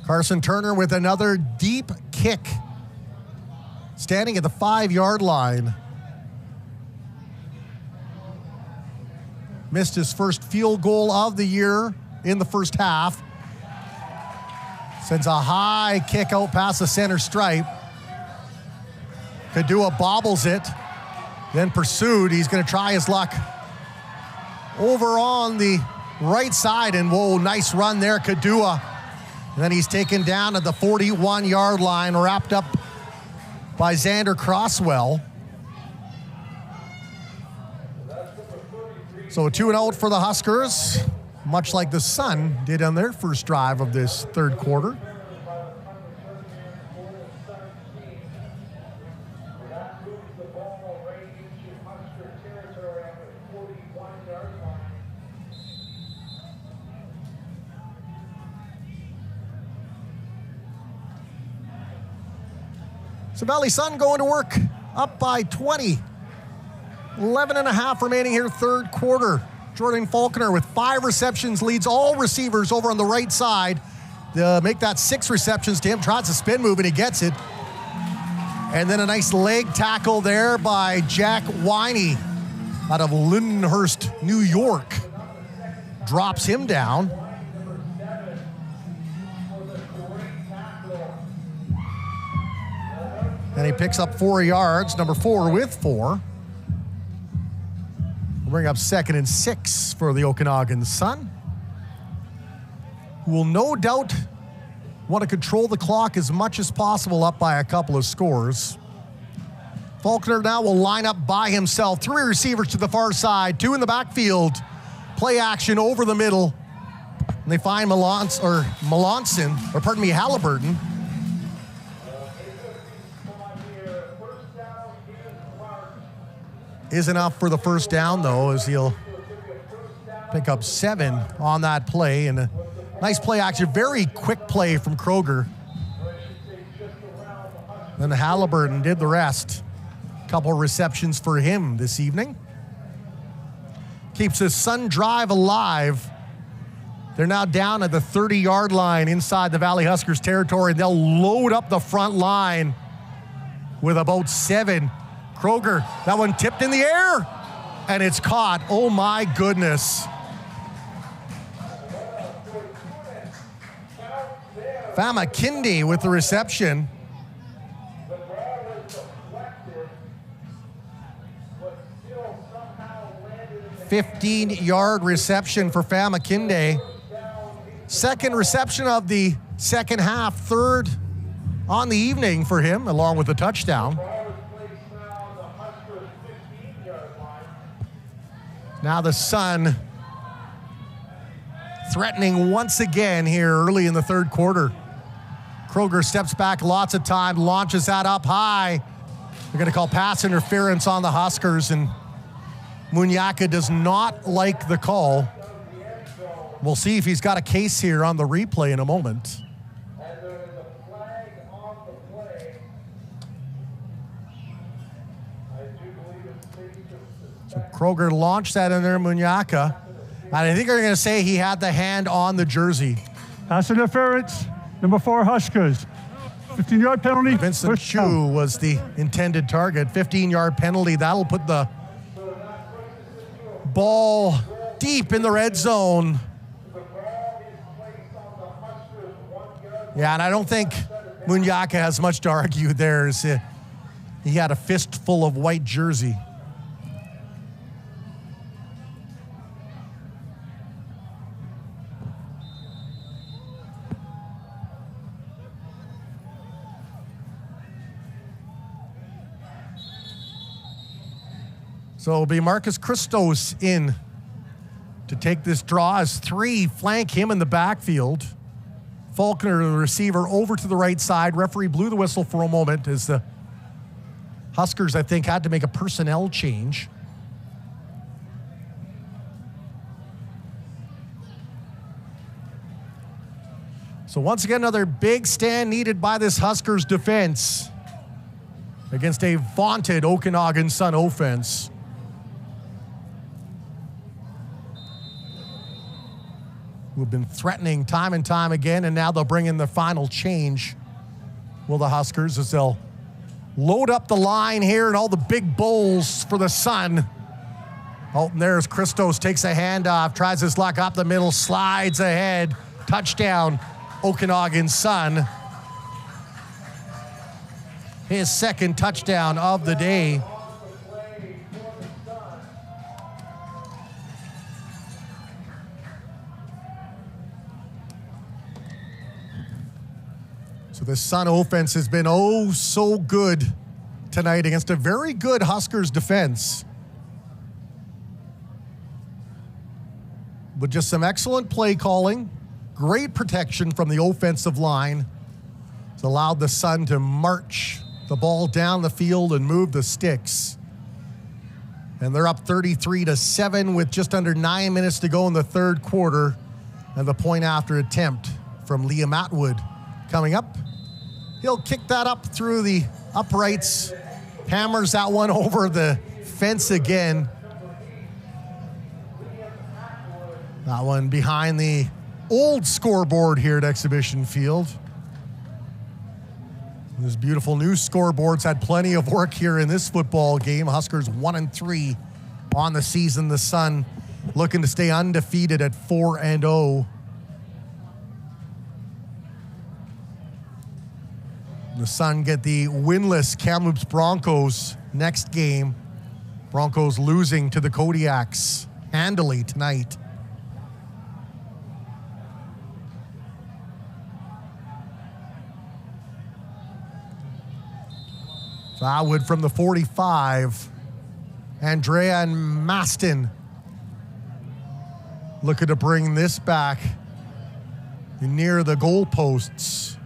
Carson Turner with another deep kick, standing at the 5-yard line. Missed his first field goal of the year in the first half. Sends a high kick out past the center stripe. Kadua bobbles it, then pursued. He's going to try his luck over on the right side, and whoa, nice run there, Kadua. And then he's taken down at the 41-yard line, wrapped up by Xander Crosswell. So a 2-and-out for the Huskers, much like the Sun did on their first drive of this third quarter. So Valley Sun going to work, up by 20. 11 and a half remaining here, third quarter. Jordan Faulkner with 5 receptions, leads all receivers over on the right side. Make that 6 receptions to him, tries a spin move and he gets it. And then a nice leg tackle there by Jack Winey out of Lindenhurst, New York. Drops him down. And he picks up 4 yards, number 4 with 4. We'll bring up 2nd and 6 for the Okanagan Sun, who will no doubt want to control the clock as much as possible, up by a couple of scores. Faulkner now will line up by himself. 3 receivers to the far side, 2 in the backfield. Play action over the middle. And they find Halliburton. Is enough for the first down, though, as he'll pick up 7 on that play. And a nice play action, very quick play from Kroger. Then Halliburton did the rest. Couple receptions for him this evening. Keeps his Sun drive alive. They're now down at the 30-yard line inside the Valley Huskers territory. They'll load up the front line with about 7. Kroger, that one tipped in the air, and it's caught. Oh my goodness. Famakinde with the reception. 15-yard reception for Famakinde. 2nd reception of the second half, 3rd on the evening for him, along with a touchdown. Now the Sun threatening once again here early in the third quarter. Kroger steps back lots of time, launches that up high. They're going to call pass interference on the Huskers, and Munyaka does not like the call. We'll see if he's got a case here on the replay in a moment. So Kroger launched that in there, Munyaka. And I think they're going to say he had the hand on the jersey. Pass interference, number 4 Huskers. 15-yard penalty. Vincent Chu was the intended target. 15-yard penalty. That'll put the ball deep in the red zone. Yeah, and I don't think Munyaka has much to argue there. He had a fistful of white jersey. So it'll be Marcus Christos in to take this draw as 3 flank him in the backfield. Faulkner, the receiver, over to the right side. Referee blew the whistle for a moment as the Huskers, I think, had to make a personnel change. So once again, another big stand needed by this Huskers defense against a vaunted Okanagan Sun offense. Who've been threatening time and time again, and now they'll bring in the final change. Will the Huskers, as they'll load up the line here and all the big bowls for the Sun. Oh, and there's Christos, takes a handoff, tries his luck up the middle, slides ahead. Touchdown, Okanagan Sun. His second touchdown of the day. So the Sun offense has been oh so good tonight against a very good Huskers defense. With just some excellent play calling, great protection from the offensive line. It's allowed the Sun to march the ball down the field and move the sticks. And they're up 33-7 with just under 9 minutes to go in the third quarter. And the point after attempt from Liam Atwood coming up. He'll kick that up through the uprights, hammers that one over the fence again. That one behind the old scoreboard here at Exhibition Field. These beautiful new scoreboards had plenty of work here in this football game. Huskers 1-3 on the season. The Sun looking to stay undefeated at 4-0. The Sun get the winless Kamloops Broncos next game. Broncos losing to the Kodiaks handily tonight. Atwood from the 45. Andrea and Maston looking to bring this back near the goalposts.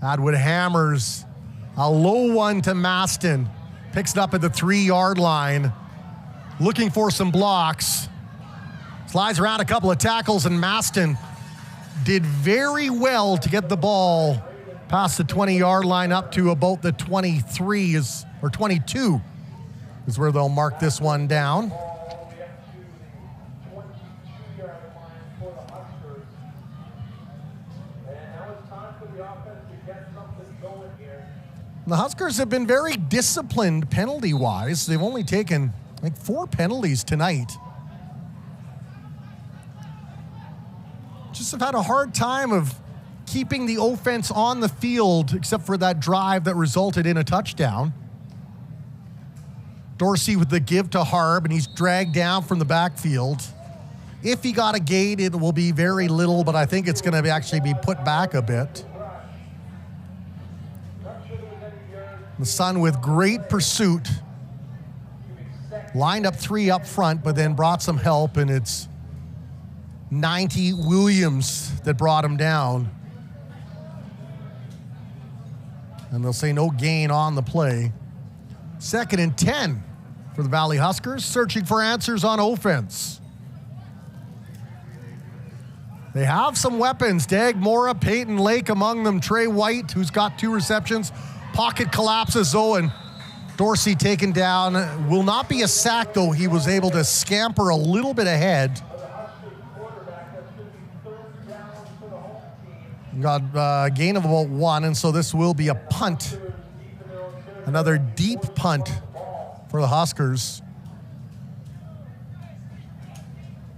Atwood hammers a low one to Maston. Picks it up at the 3-yard line. Looking for some blocks. Slides around a couple of tackles, and Maston did very well to get the ball past the 20-yard line up to about the 23 or 22 is where they'll mark this one down. All the way up to the 22-yard line for the Huskers. And now it's time for the offense to get something going here. The Huskers have been very disciplined penalty-wise. They've only taken like 4 penalties tonight. Just have had a hard time of keeping the offense on the field, except for that drive that resulted in a touchdown. Dorsey with the give to Harb, and he's dragged down from the backfield. If he got a gate, it will be very little, but I think it's going to actually be put back a bit. The Sun with great pursuit. Lined up 3 up front, but then brought some help, and it's 90 Williams that brought him down. And they'll say no gain on the play. 2nd and 10 for the Valley Huskers, searching for answers on offense. They have some weapons. Dag Mora, Peyton Lake among them. Trey White, who's got 2 receptions. Pocket collapses, though, and Dorsey taken down. Will not be a sack, though. He was able to scamper a little bit ahead. Got a gain of about 1, and so this will be a punt. Another deep punt for the Huskers.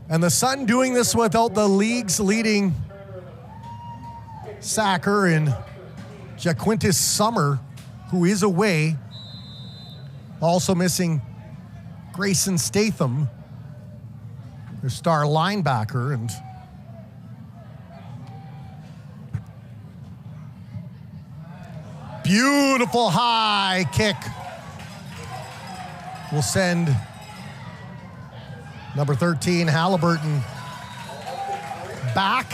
And the Sun doing this without the league's leading sacker in Jaquintus Summer, who is away. Also missing Grayson Statham, their star linebacker, and beautiful high kick will send number 13, Halliburton, back.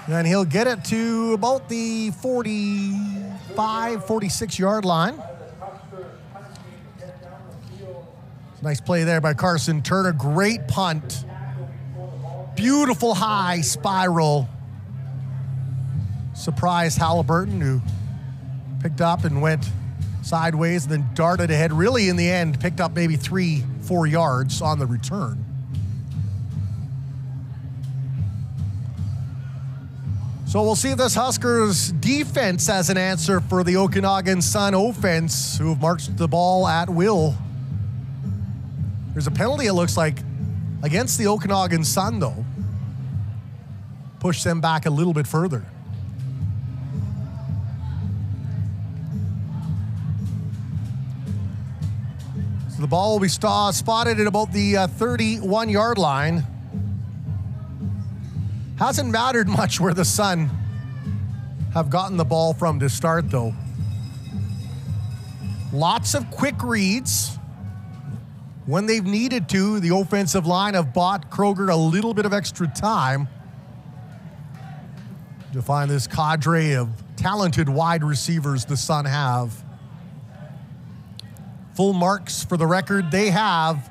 And he'll get it to about the 45, 46-yard line. Nice play there by Carson Turner. Great punt. Beautiful high spiral surprised Halliburton, who picked up and went sideways and then darted ahead. Really, in the end, picked up maybe 3-4 yards on the return. So we'll see if this Huskers defense has an answer for the Okanagan Sun offense, who have marched the ball at will. There's a penalty, it looks like, against the Okanagan Sun, though. Push them back a little bit further. So the ball will be spotted at about the 31-yard line. Hasn't mattered much where the Sun have gotten the ball from to start, though. Lots of quick reads. When they've needed to, the offensive line have bought Kroger a little bit of extra time to find this cadre of talented wide receivers the Sun have. Full marks for the record they have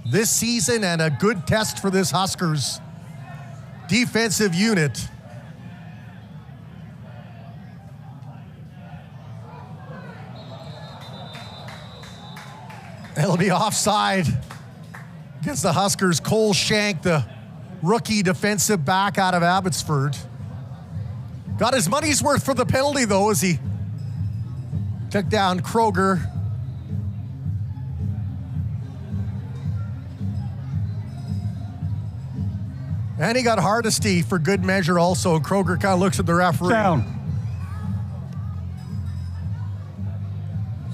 this season, and a good test for this Huskers defensive unit. It'll be offside against the Huskers. Cole Shank, the rookie defensive back out of Abbotsford. Got his money's worth for the penalty, though, as he took down Kroger. And he got Hardesty for good measure also. Kroger kind of looks at the referee. Down.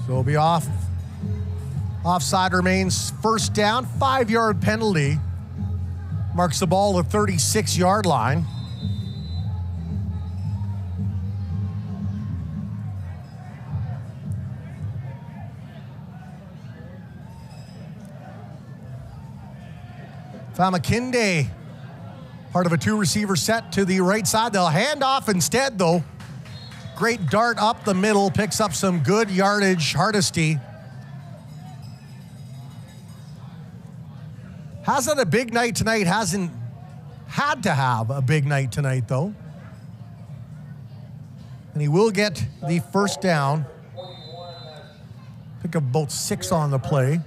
So it'll be off. Offside remains first down. 5-yard penalty. Marks the ball at the 36-yard line. Famakinde, part of a 2-receiver set to the right side. They'll hand off instead, though. Great dart up the middle, picks up some good yardage. Hardesty hasn't had a big night tonight, hasn't had to have a big night tonight, though. And he will get the first down. Pick up about 6 on the play.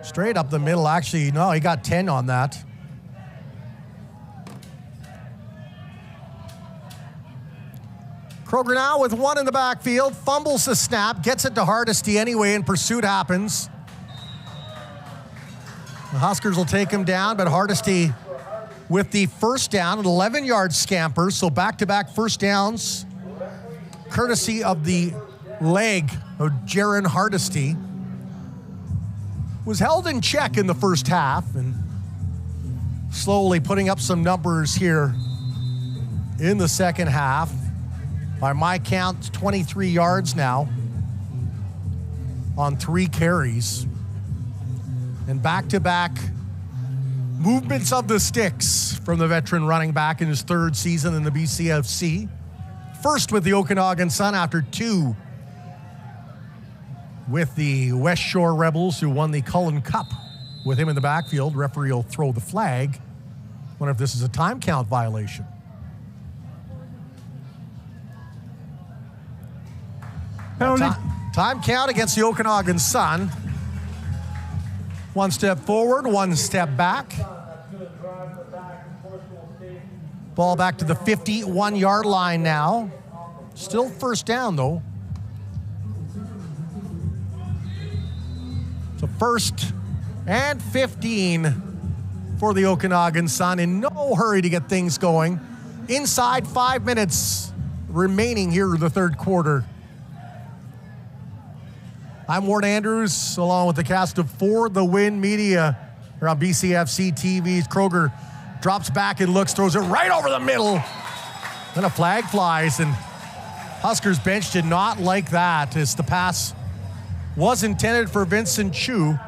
Straight up the middle, actually. No, he got 10 on that. Kroger now with 1 in the backfield, fumbles the snap, gets it to Hardesty anyway, and pursuit happens. The Huskers will take him down, but Hardesty with the first down, an 11-yard scamper, so back-to-back first downs, courtesy of the leg of Jaron Hardesty. Was held in check in the first half and slowly putting up some numbers here in the second half. By my count, 23 yards now on 3 carries. And back-to-back movements of the sticks from the veteran running back in his 3rd season in the BCFC. First with the Okanagan Sun after 2 with the West Shore Rebels, who won the Cullen Cup with him in the backfield. Referee will throw the flag. Wonder if this is a time count violation. Penalty. Time count against the Okanagan Sun. 1 step forward, 1 step back. Ball back to the 51-yard line now. Still first down, though. So 1st and 15 for the Okanagan Sun. In no hurry to get things going. Inside 5 minutes remaining here in the 3rd quarter. I'm Ward Andrews, along with the cast of For the Win Media here on BCFC TV's. Kroger drops back and looks, throws it right over the middle. Then a flag flies, and Huskers bench did not like that, as the pass was intended for Vincent Chu.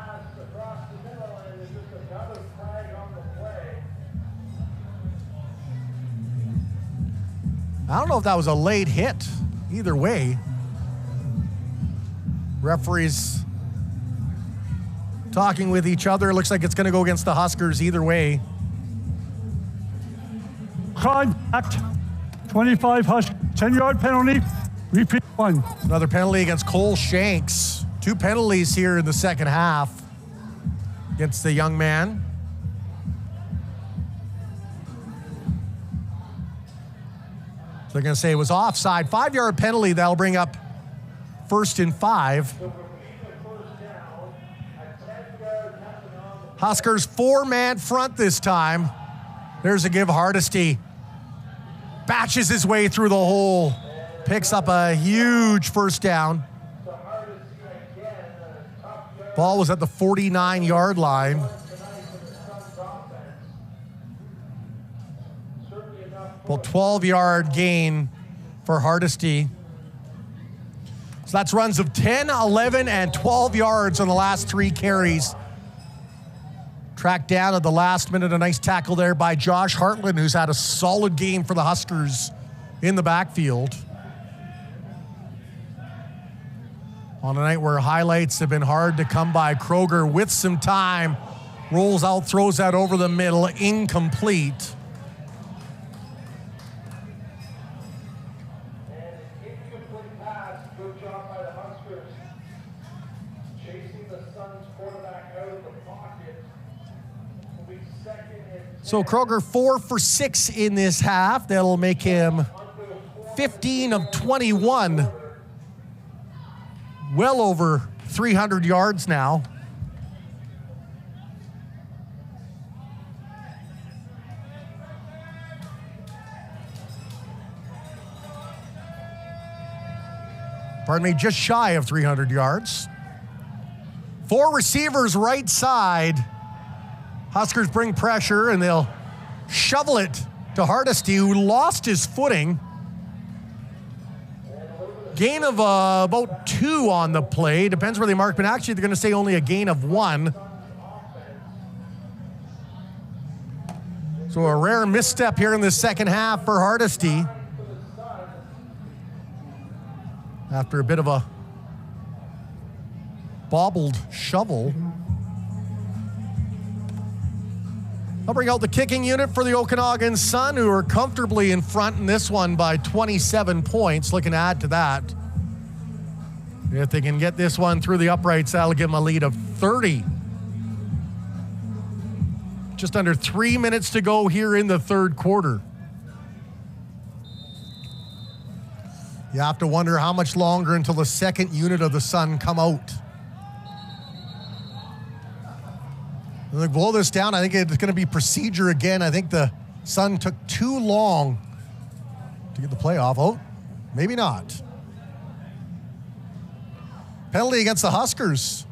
I don't know if that was a late hit. Either way, referees talking with each other. Looks like it's going to go against the Huskers either way. contact. 25 Huskers, 10-yard penalty. Repeat 1. Another penalty against Cole Shanks. 2 penalties here in the second half against the young man. So they're going to say it was offside. 5-yard penalty. That'll bring up 1st and 5. Huskers 4-man front this time. There's a give. Hardesty batches his way through the hole. Picks up a huge first down. Ball was at the 49-yard line. Well, 12-yard gain for Hardesty. So that's runs of 10, 11, and 12 yards on the last 3 carries. Tracked down at the last minute. A nice tackle there by Josh Hartland, who's had a solid game for the Huskers in the backfield. On a night where highlights have been hard to come by, Kroger with some time rolls out, throws that over the middle, incomplete. And an incomplete pass, good job by the Huskers. Chasing the Suns quarterback out of the pocket. Will be 2nd and 10. So Kroger 4 for 6 in this half. That'll make him 15 of 21. Well over 300 yards now. Pardon me, just shy of 300 yards. 4 receivers right side. Huskers bring pressure and they'll shovel it to Hardesty, who lost his footing. Gain of about 2 on the play. Depends where they mark, but actually they're going to say only a gain of 1. So a rare misstep here in the second half for Hardesty. After a bit of a bobbled shovel. I'll bring out the kicking unit for the Okanagan Sun, who are comfortably in front in this one by 27 points. Looking to add to that. If they can get this one through the uprights, that'll give them a lead of 30. Just under 3 minutes to go here in the third quarter. You have to wonder how much longer until the second unit of the Sun come out. When they blow this down, I think it's going to be procedure again. I think the Sun took too long to get the playoff. Oh, maybe not. Penalty against the Huskers.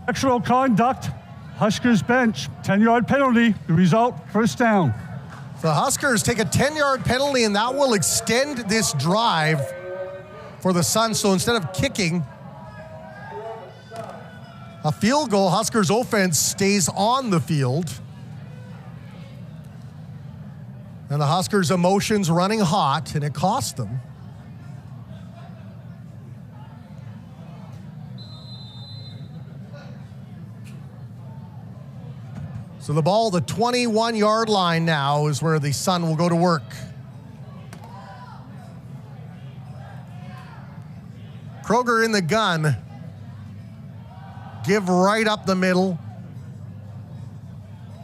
Sexual conduct. Huskers bench. 10-yard penalty. The result, first down. The Huskers take a 10-yard penalty, and that will extend this drive for the Sun. So instead of kicking a field goal, Huskers offense stays on the field. And the Huskers' emotions running hot, and it cost them. So the ball, the 21-yard line now is where the Sun will go to work. Kroger in the gun. Give right up the middle.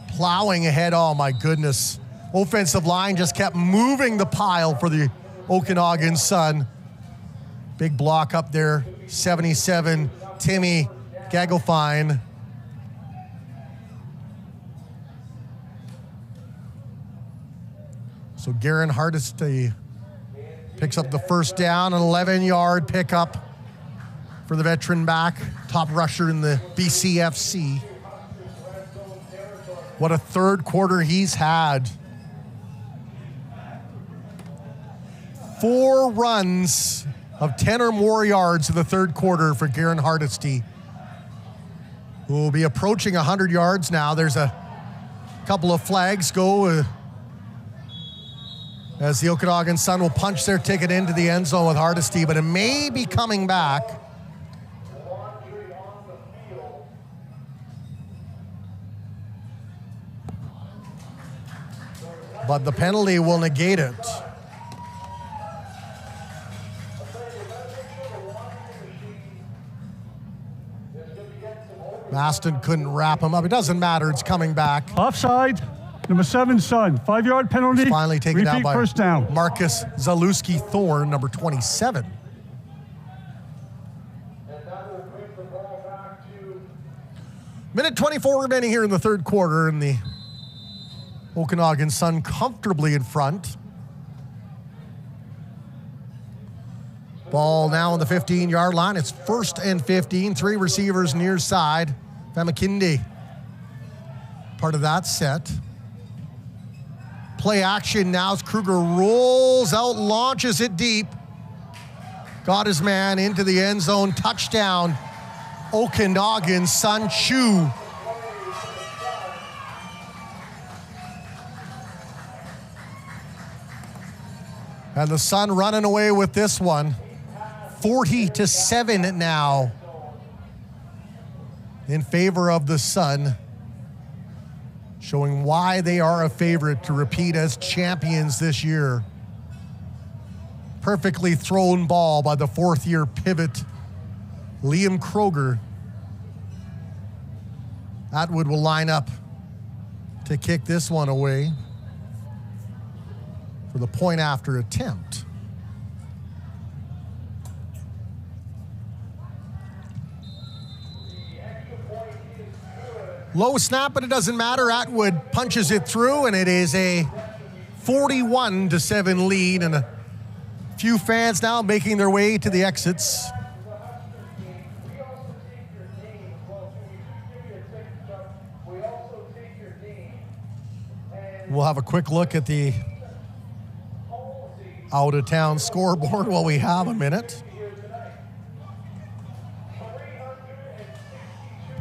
Plowing ahead, oh my goodness. Offensive line just kept moving the pile for the Okanagan Sun. Big block up there, 77, Timmy Gagelfine. So Garen Hardesty picks up the first down, an 11-yard pickup for the veteran back, top rusher in the BCFC. What a third quarter he's had. 4 runs of 10 or more yards in the third quarter for Garen Hardesty, who will be approaching 100 yards now. There's a couple of flags go as the Okanagan Sun will punch their ticket into the end zone with Hardesty, but it may be coming back. but the penalty will negate it. Maston couldn't wrap him up. It doesn't matter. It's coming back. Offside. Number 7, Sun. 5-yard penalty. It's finally taken down Repeat by first down. Marcus Zalewski-Thorne, number 27. Minute 24 remaining here in the third quarter, and the Okanagan Sun comfortably in front. Ball now on the 15-yard line. It's 1st and 15. 3 receivers near side. Famakindi, part of that set. Play action now as Kruger rolls out, launches it deep. Got his man into the end zone. Touchdown, Okanagan Sun. Chu. And the Sun running away with this one. 40-7 now in favor of the Sun, showing why they are a favorite to repeat as champions this year. Perfectly thrown ball by the 4th-year pivot, Liam Kroger. Atwood will line up to kick this one away for the point after attempt. Low snap, but it doesn't matter. Atwood punches it through, and it is a 41-7 lead, and a few fans now making their way to the exits. We'll have a quick look at the out-of-town scoreboard while we have a minute.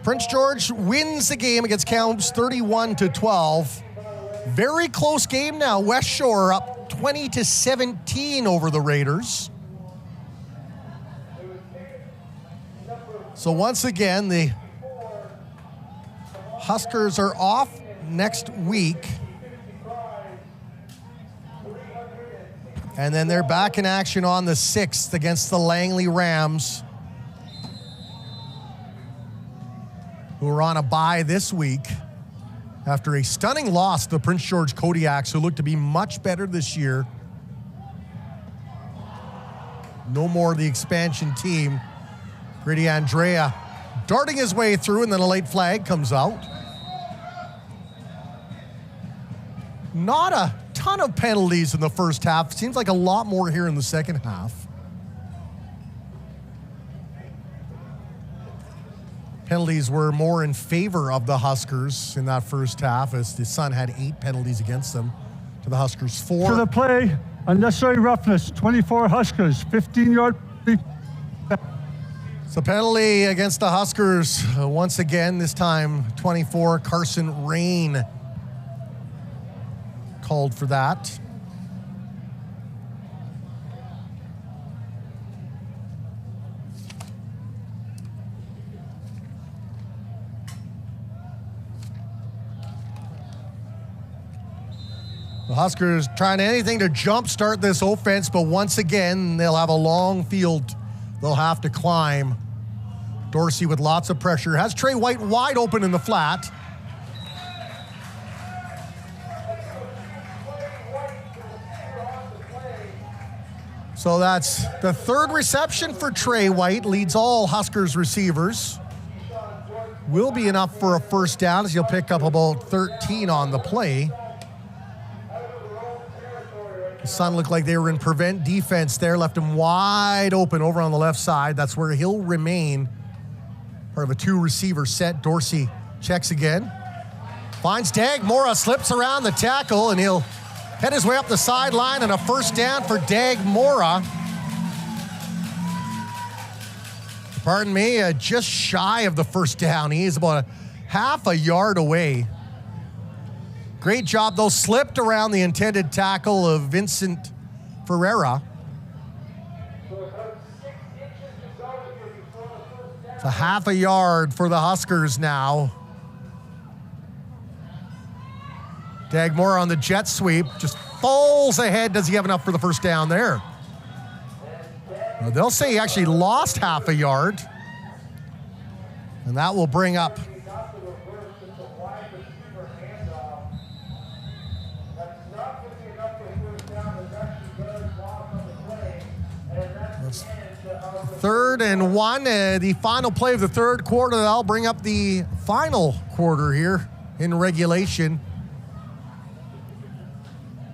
Prince George wins the game against Kamloops 31-12. Very close game now. West Shore up 20-17 over the Raiders. So once again, the Huskers are off next week. And then they're back in action on the 6th against the Langley Rams, who are on a bye this week after a stunning loss to the Prince George Kodiaks, who look to be much better this year. No more of the expansion team. Grady Andrea darting his way through, and then a late flag comes out. Not a ton of penalties in the first half. Seems like a lot more here in the second half. Penalties were more in favor of the Huskers in that first half, as the Sun had 8 penalties against them to the Huskers 4. To the play, unnecessary roughness, 24 Huskers, 15-yard. So penalty against the Huskers once again, this time 24, Carson Rain called for that. The Huskers trying anything to jumpstart this offense, but once again, they'll have a long field they'll have to climb. Dorsey with lots of pressure. Has Trey White wide open in the flat. So that's the 3rd reception for Trey White, leads all Huskers receivers. Will be enough for a first down, as he'll pick up about 13 on the play. The Sun looked like they were in prevent defense there, left him wide open over on the left side. That's where he'll remain. Part of a 2-receiver set. Dorsey checks again. Finds Dag Mora, slips around the tackle, and he'll head his way up the sideline, and a first down for Dag Mora. Pardon me, just shy of the first down. He is about half a yard away. Great job, though. Slipped around the intended tackle of Vincent Ferreira. It's a half a yard for the Huskers now. Dagmore on the jet sweep, just falls ahead. Does he have enough for the first down there? Well, they'll say he actually lost half a yard. And that will bring up third and 1. The final play of the third quarter. That'll bring up the final quarter here in regulation.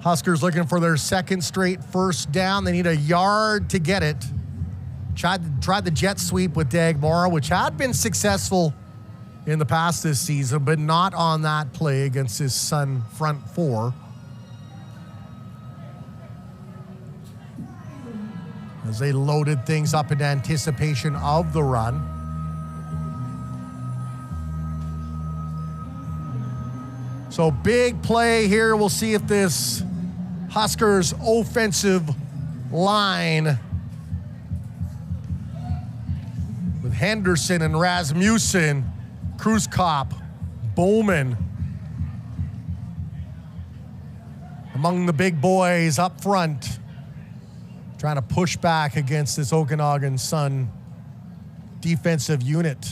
Huskers looking for their second straight first down. They need a yard to get it. Tried the jet sweep with Dagmore, which had been successful in the past this season, but not on that play against his son front four. As they loaded things up in anticipation of the run. So big play here. We'll see if this Huskers offensive line with Henderson and Rasmussen, Kruzkop, Bowman among the big boys up front, trying to push back against this Okanagan Sun defensive unit.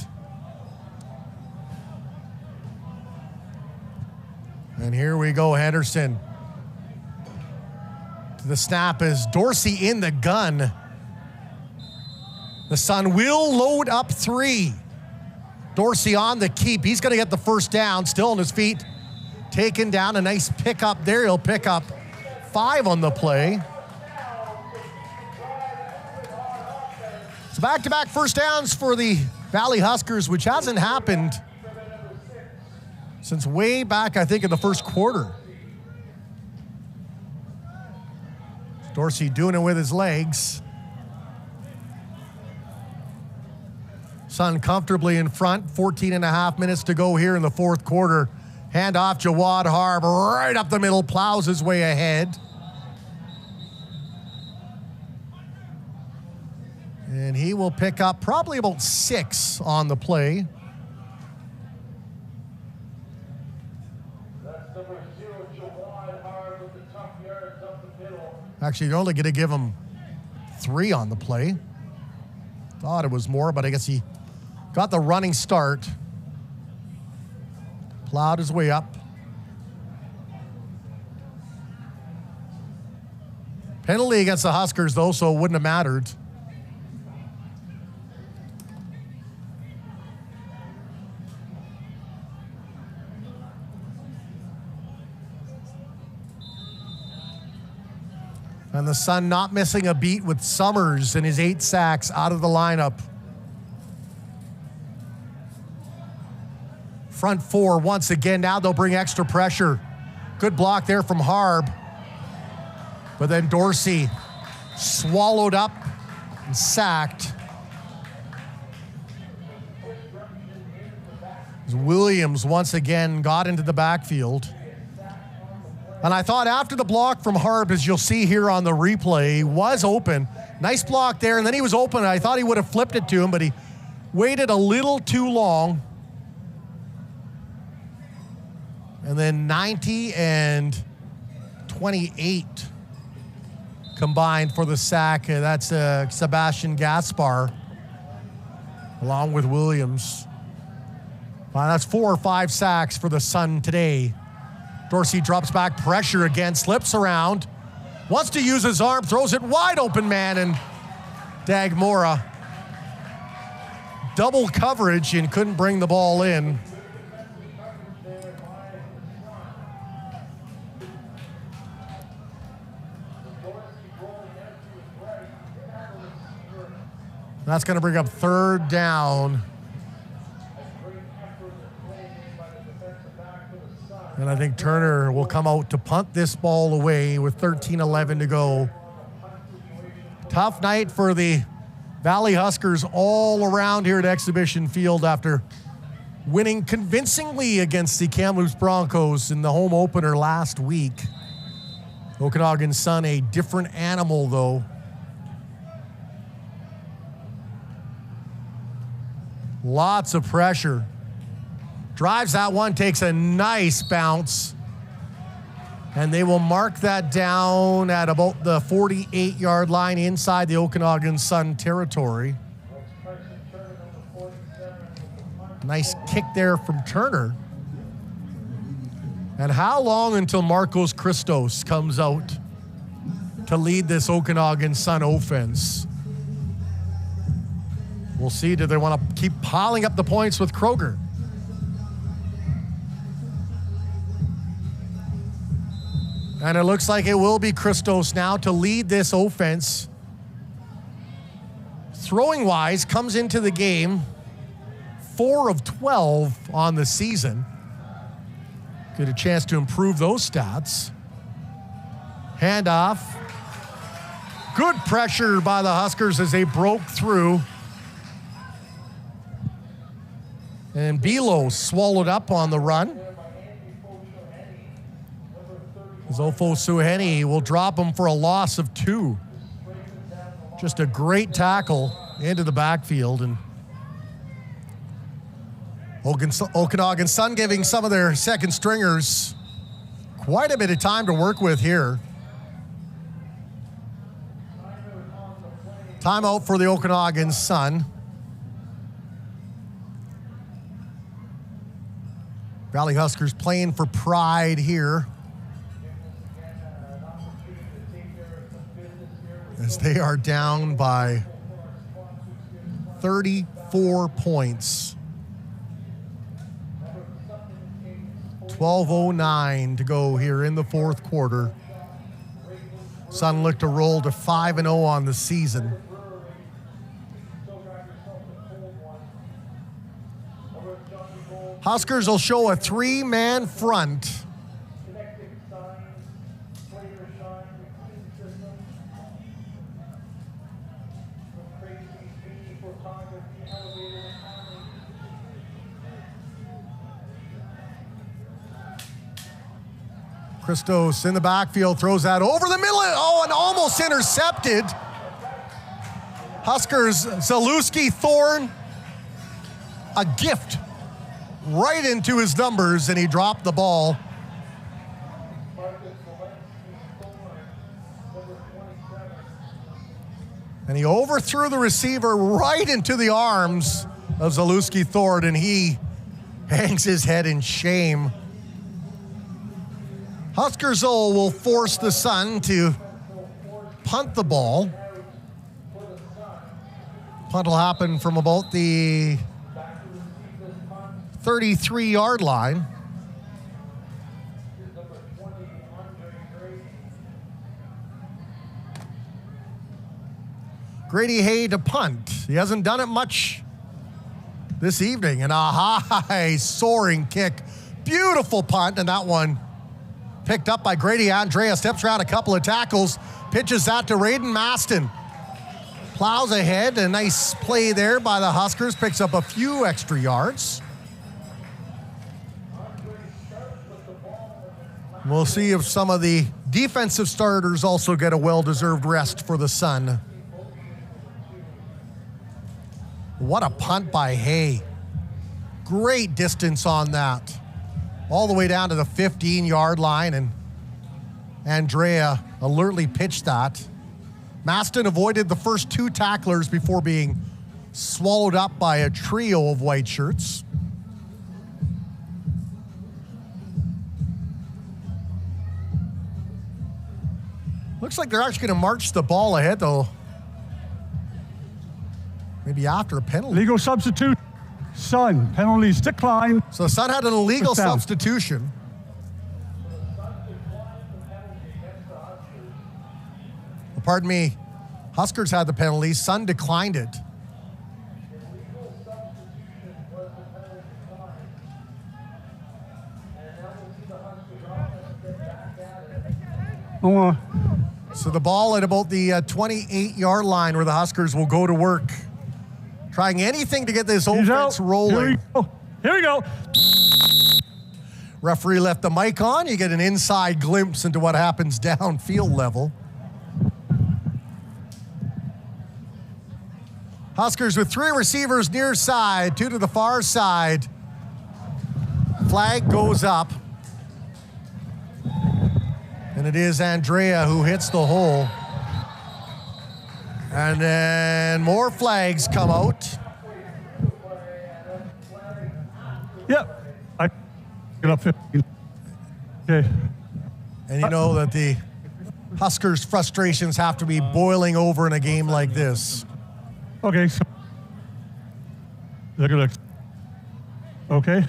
And here we go, Henderson. The snap is Dorsey in the gun. The Sun will load up 3. Dorsey on the keep. He's going to get the first down, still on his feet. Taken down, a nice pickup there. He'll pick up 5 on the play. So back-to-back first downs for the Valley Huskers, which hasn't happened since way back, I think, in the first quarter. Dorsey doing it with his legs. Sun comfortably in front. 14 and a half minutes to go here in the fourth quarter. Hand off Jawad Harb right up the middle, plows his way ahead. And he will pick up probably about 6 on the play. Actually, you're only going to give him 3 on the play. Thought it was more, but I guess he got the running start. Plowed his way up. Penalty against the Huskers, though, so it wouldn't have mattered. And the Sun not missing a beat with Summers and his 8 sacks out of the lineup. Front 4 once again. Now they'll bring extra pressure. Good block there from Harb. But then Dorsey swallowed up and sacked. As Williams once again got into the backfield. And I thought after the block from Harb, as you'll see here on the replay, was open. Nice block there, and then he was open. I thought he would have flipped it to him, but he waited a little too long. And then 90 and 28 combined for the sack. That's Sebastian Gaspar, along with Williams. That's 4 or 5 sacks for the Sun today. Dorsey drops back, pressure again, slips around, wants to use his arm, throws it wide open, man, and Dagmora double coverage and couldn't bring the ball in. That's going to bring up third down. And I think Turner will come out to punt this ball away with 13:11 to go. Tough night for the Valley Huskers all around here at Exhibition Field after winning convincingly against the Kamloops Broncos in the home opener last week. Okanagan Sun, a different animal, though. Lots of pressure. Drives that one, takes a nice bounce. And they will mark that down at about the 48-yard line inside the Okanagan Sun territory. Nice kick there from Turner. And how long until Marcos Christos comes out to lead this Okanagan Sun offense? We'll see. Do they want to keep piling up the points with Kroger? And it looks like it will be Christos now to lead this offense. Throwing-wise, comes into the game 4 of 12 on the season. Get a chance to improve those stats. Handoff. Good pressure by the Huskers as they broke through. And Bilo swallowed up on the run. Zofo Suheni will drop him for a loss of 2. Just a great tackle into the backfield. And Okanagan Sun giving some of their second stringers quite a bit of time to work with here. Timeout for the Okanagan Sun. Valley Huskers playing for pride here, as they are down by 34 points. 12:09 to go here in the fourth quarter. Sun look to roll to 5-0 on the season. Huskers will show a 3-man front. Christos in the backfield, throws that over the middle. Oh, and almost intercepted. Huskers, Zalewski Thorne, a gift right into his numbers, and he dropped the ball. And he overthrew the receiver right into the arms of Zalewski Thorne, and he hangs his head in shame. Huskers will force the Sun to punt the ball. Punt will happen from about the 33-yard line. Grady Hay to punt. He hasn't done it much this evening. And a high soaring kick. Beautiful punt, and that one picked up by Grady Andrea. Steps around a couple of tackles. Pitches that to Raiden Maston. Plows ahead. A nice play there by the Huskers. Picks up a few extra yards. We'll see if some of the defensive starters also get a well-deserved rest for the Sun. What a punt by Hay. Great distance on that. All the way down to the 15-yard line, and Andrea alertly pitched that. Maston avoided the first 2 tacklers before being swallowed up by a trio of white shirts. Looks like they're actually going to march the ball ahead, though. Maybe after a penalty. Legal substitute. Sun, penalties decline. So the Sun had an illegal substitution. Pardon me. Huskers had the penalty. Sun declined it. So the ball at about the 28-yard line, where the Huskers will go to work, trying anything to get this offense rolling. Here we go. Referee left the mic on. You get an inside glimpse into what happens downfield level. Huskers with 3 receivers near side, 2 to the far side. Flag goes up. it is Andrea who hits the hole. And then more flags come out. Yep. I get up 15. Okay. And you know that the Huskers' frustrations have to be boiling over in a game like this. Okay. So look at it. Okay.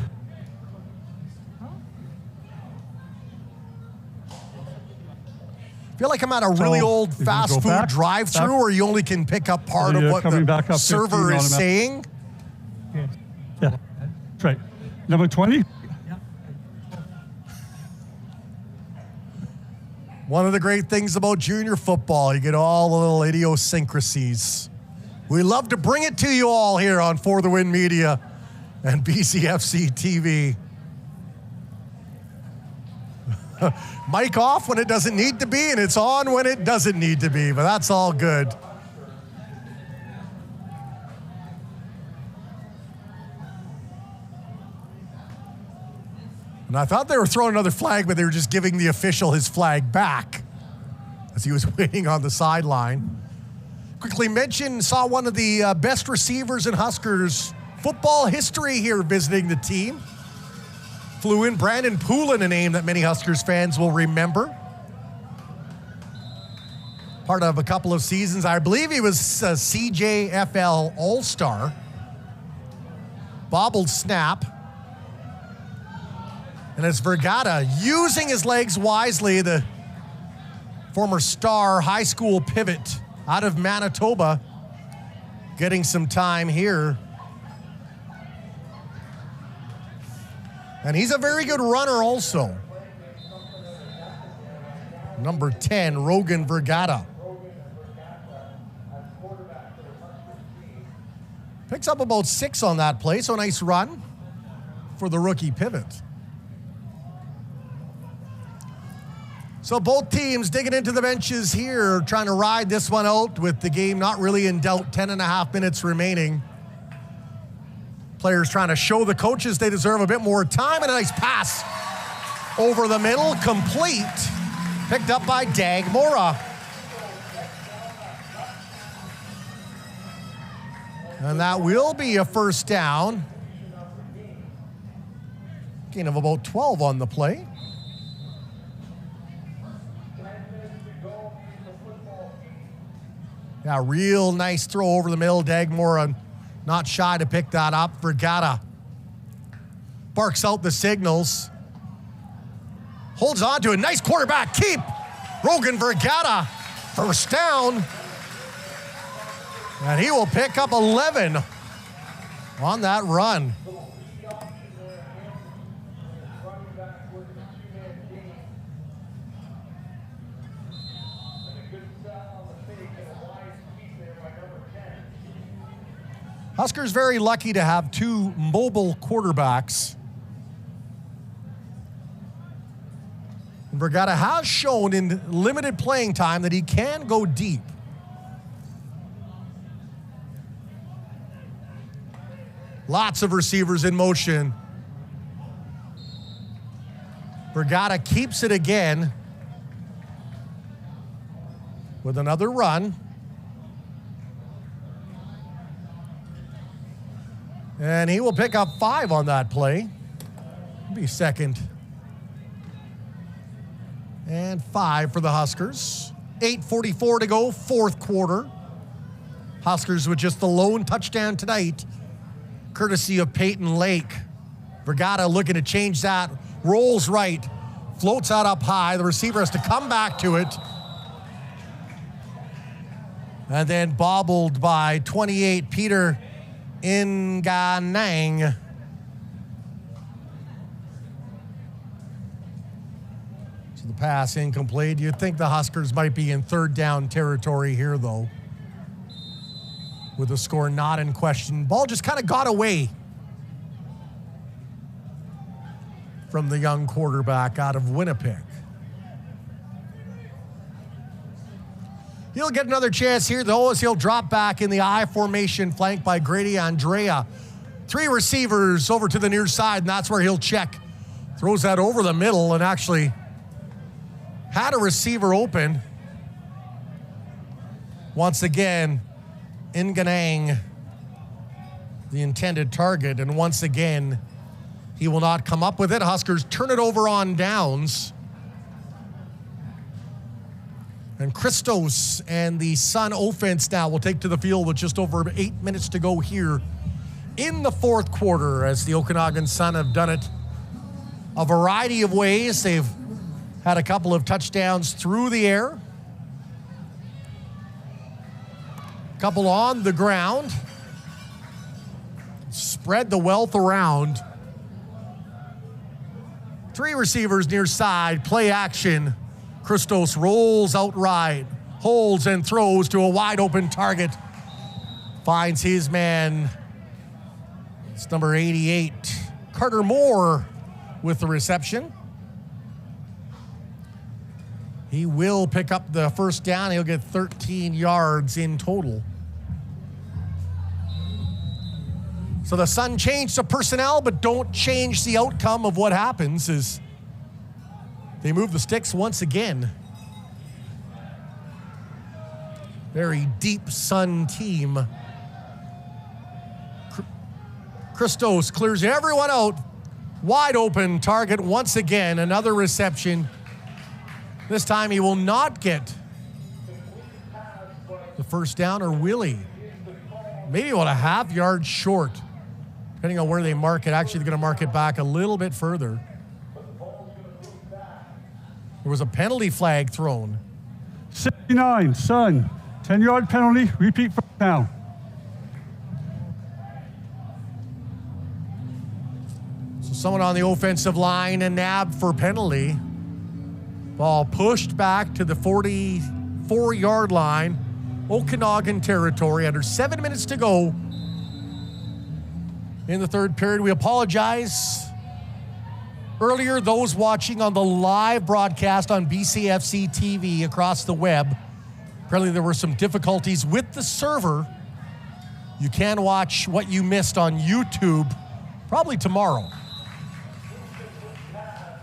I feel like I'm at a really old fast food drive-through where you only can pick up part of what the server is saying. Yeah, that's right. Number 20. One of the great things about junior football, you get all the little idiosyncrasies. We love to bring it to you all here on For the Win Media and BCFC TV. Mic off when it doesn't need to be, and it's on when it doesn't need to be, but that's all good. And I thought they were throwing another flag, but they were just giving the official his flag back as he was waiting on the sideline. Quickly mention, saw one of the best receivers in Huskers football history here visiting the team. Flew in Brandon Poulin, a name that many Huskers fans will remember. Part of a couple of seasons. I believe he was a CJFL All-Star. Bobbled snap. And it's Vergata using his legs wisely, the former star high school pivot out of Manitoba, getting some time here. And he's a very good runner also. Number 10, Rogan Vergata. Picks up about 6 on that play, so a nice run for the rookie pivot. So both teams digging into the benches here, trying to ride this one out with the game not really in doubt, 10.5 minutes remaining. Players trying to show the coaches they deserve a bit more time, and a nice pass over the middle, complete. Picked up by Dag Mora. And that will be a first down. Gain of about 12 on the play. Yeah, real nice throw over the middle. Dag Mora not shy to pick that up. Vergata barks out the signals. Holds on to a nice quarterback keep. Rogan Vergata, first down. And he will pick up 11 on that run. Huskers very lucky to have 2 mobile quarterbacks. And Vergata has shown in limited playing time that he can go deep. Lots of receivers in motion. Vergata keeps it again with another run. And he will pick up 5 on that play. Be second. And 5 for the Huskers. 8:44 to go, fourth quarter. Huskers with just the lone touchdown tonight, courtesy of Peyton Lake. Vergata looking to change that. Rolls right. Floats out up high. The receiver has to come back to it. And then bobbled by 28, Peter Nganang. So the pass incomplete. You'd think the Huskers might be in third down territory here, though, with the score not in question. Ball just kind of got away from the young quarterback out of Winnipeg. He'll get another chance here, though, as he'll drop back in the I formation, flanked by Grady Andrea. 3 receivers over to the near side, and that's where he'll check. Throws that over the middle, and actually had a receiver open. Once again, Nganang, the intended target, and once again, he will not come up with it. Huskers turn it over on downs. And Christos and the Sun offense now will take to the field with just over 8 minutes to go here in the fourth quarter, as the Okanagan Sun have done it a variety of ways. They've had a couple of touchdowns through the air, a couple on the ground, spread the wealth around. 3 receivers near side, play action. Christos rolls outright, holds and throws to a wide open target. Finds his man. It's number 88, Carter Moore, with the reception. He will pick up the first down. He'll get 13 yards in total. So the Sun changed the personnel, but don't change the outcome of what happens as they move the sticks once again. Very deep Sun team. Christos clears everyone out. Wide open target once again. Another reception. This time he will not get the first down, or will he? Maybe about a half yard short. Depending on where they mark it. Actually, they're going to mark it back a little bit further. There was a penalty flag thrown. 69, Sun. 10-yard penalty, repeat first down. So someone on the offensive line and nabbed for penalty. Ball pushed back to the 44-yard line. Okanagan territory, under 7 minutes to go in the third period. We apologize. Earlier, those watching on the live broadcast on BCFC TV across the web, apparently there were some difficulties with the server. You can watch what you missed on YouTube probably tomorrow,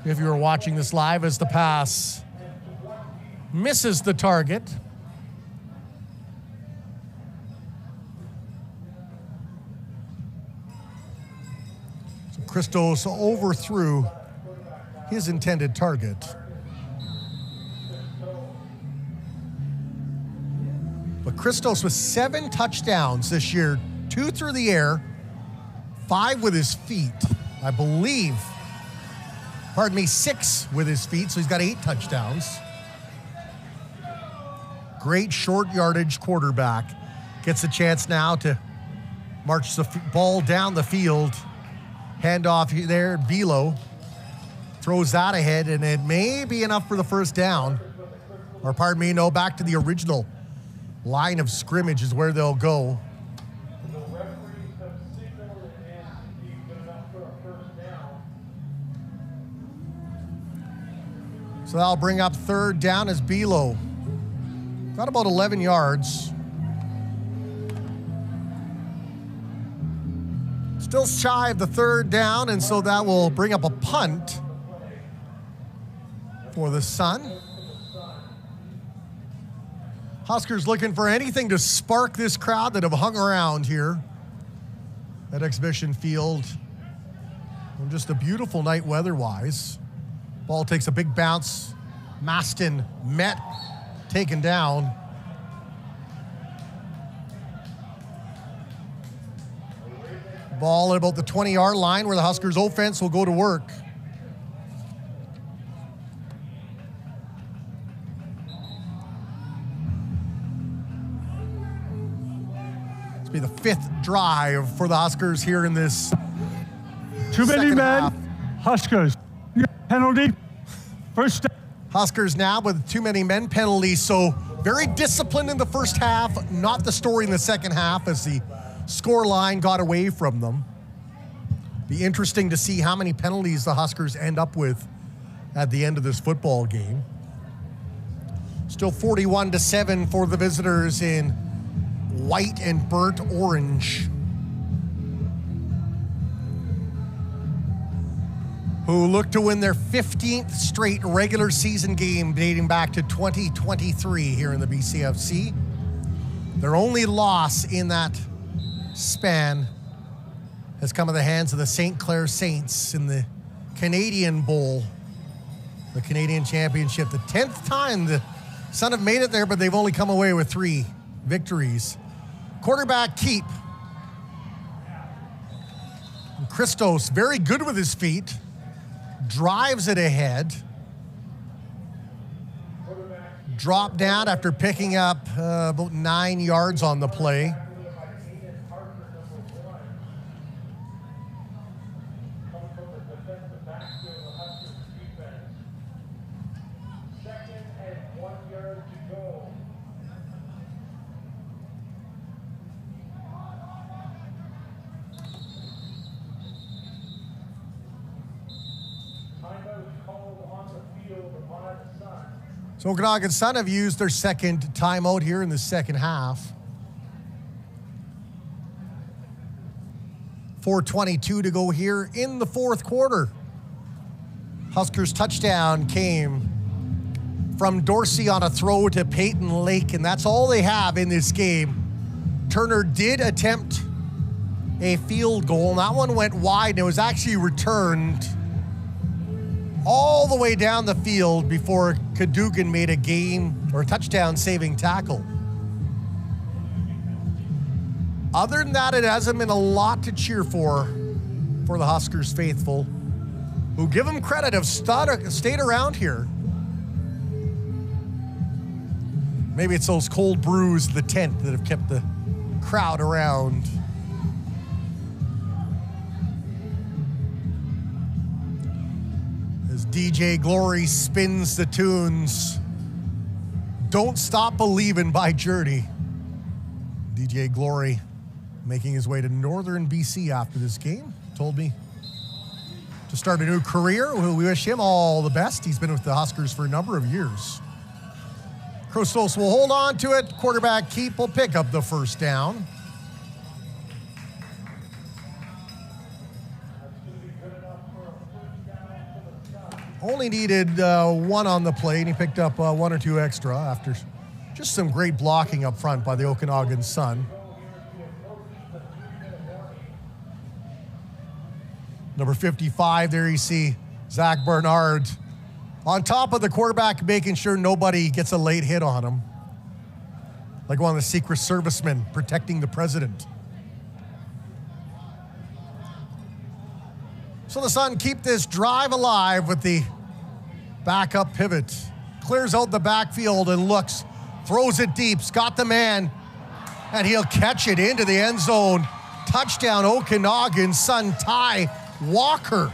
if you were watching this live, as the pass misses the target. So Christos overthrew his intended target. But Christos with 7 touchdowns this year, 2 through the air, 5 with his feet, I believe. 6 with his feet, so he's got 8 touchdowns. Great short yardage quarterback. Gets a chance now to march the ball down the field. Handoff there, Bilo. Throws that ahead, and it may be enough for the first down. Or pardon me, no, back to the original line of scrimmage is where they'll go. The referees have signaled and he's good enough for a first down. So that'll bring up third down as Bilo. Got about 11 yards. Still shy of the third down, and so that will bring up a punt for the Sun. Huskers looking for anything to spark this crowd that have hung around here at Exhibition Field. And just a beautiful night weather-wise. Ball takes a big bounce. Maston met, taken down. Ball at about the 20-yard line where the Huskers offense will go to work. This will be the 5th drive for the Huskers here in this Too many second men. half. Huskers. Penalty. First down. Huskers now with too many men penalties, so very disciplined in the first half, not the story in the second half as the score line got away from them. Be interesting to see how many penalties the Huskers end up with at the end of this football game. Still 41-7 for the visitors in white and burnt orange. who look to win their 15th straight regular season game dating back to 2023 here in the BCFC. Their only loss in that span has come at the hands of the St. Clair Saints in the Canadian Bowl, the Canadian Championship. The 10th time the Sun have made it there, but they've only come away with 3 victories. Quarterback keep. Christos, very good with his feet, drives it ahead. Drop down after picking up about 9 yards on the play. So Okanagan Sun have used their second timeout here in the second half. 4:22 to go here in the fourth quarter. Huskers touchdown came from Dorsey on a throw to Peyton Lake, and that's all they have in this game. Turner did attempt a field goal, and that one went wide, and it was actually returned all the way down the field before Cadogan made a game or a touchdown-saving tackle. Other than that, it hasn't been a lot to cheer for the Huskers faithful, who give them credit, have stayed around here. Maybe it's those cold brews, the tent, that have kept the crowd around. As DJ Glory spins the tunes, Don't Stop Believin' by Journey. DJ Glory making his way to northern BC after this game. Told me to start a new career. We wish him all the best. He's been with the Huskers for a number of years. Christos will hold on to it. Quarterback keep will pick up the first down. Only needed 1 on the play, and he picked up 1 or 2 extra after just some great blocking up front by the Okanagan Sun. Number 55, there you see Zach Bernard on top of the quarterback, making sure nobody gets a late hit on him. Like one of the Secret Servicemen protecting the president. So the Sun keep this drive alive with the backup pivot. Clears out the backfield and looks, throws it deep, got the man, and he'll catch it into the end zone. Touchdown Okanagan Sun. Ty Walker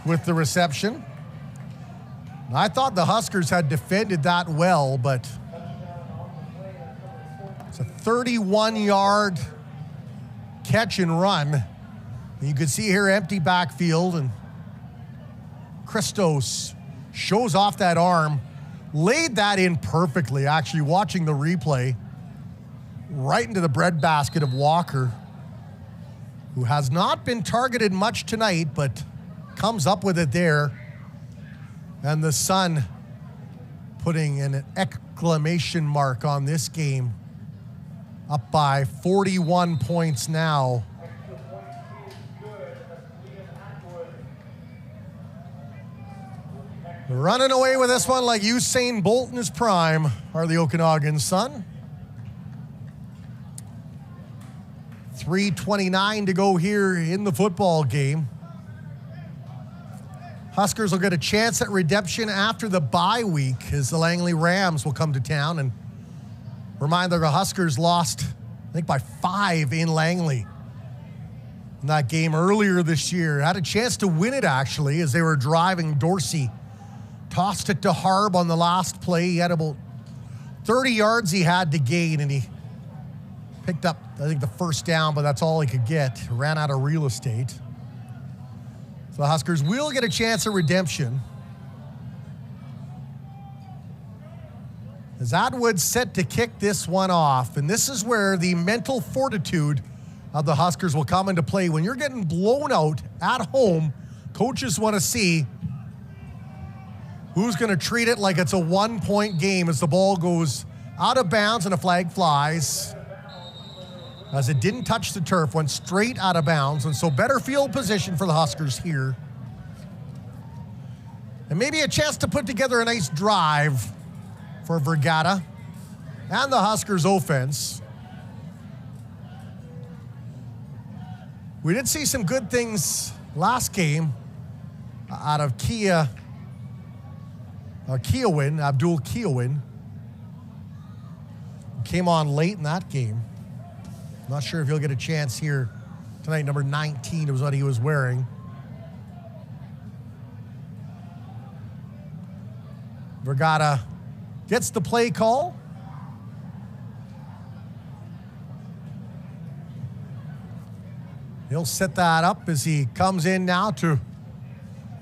with the reception. I thought the Huskers had defended that well, but it's a 31-yard catch and run. You can see here empty backfield, and Christos shows off that arm, laid that in perfectly, actually watching the replay, right into the breadbasket of Walker, who has not been targeted much tonight, but comes up with it there. And the Sun putting an exclamation mark on this game, up by 41 points now. Running away with this one like Usain Bolt in his prime are the Okanagan Sun. 3:29 to go here in the football game. Huskers will get a chance at redemption after the bye week as the Langley Rams will come to town. And reminder, the Huskers lost, I think, by 5 in Langley in that game earlier this year. Had a chance to win it, actually, as they were driving. Dorsey tossed it to Harb on the last play. He had about 30 yards he had to gain, and he picked up, I think, the first down, but that's all he could get. Ran out of real estate. So the Huskers will get a chance at redemption. As Atwood's set to kick this one off, and this is where the mental fortitude of the Huskers will come into play. When you're getting blown out at home, coaches want to see who's going to treat it like it's a one-point game as the ball goes out of bounds and a flag flies. As it didn't touch the turf, went straight out of bounds, and so better field position for the Huskers here. And maybe a chance to put together a nice drive for Vergata and the Huskers offense. We did see some good things last game out of Abdul Kiowin. Came on late in that game. Not sure if he'll get a chance here tonight. Number 19 was what he was wearing. Vergata gets the play call. He'll set that up as he comes in now to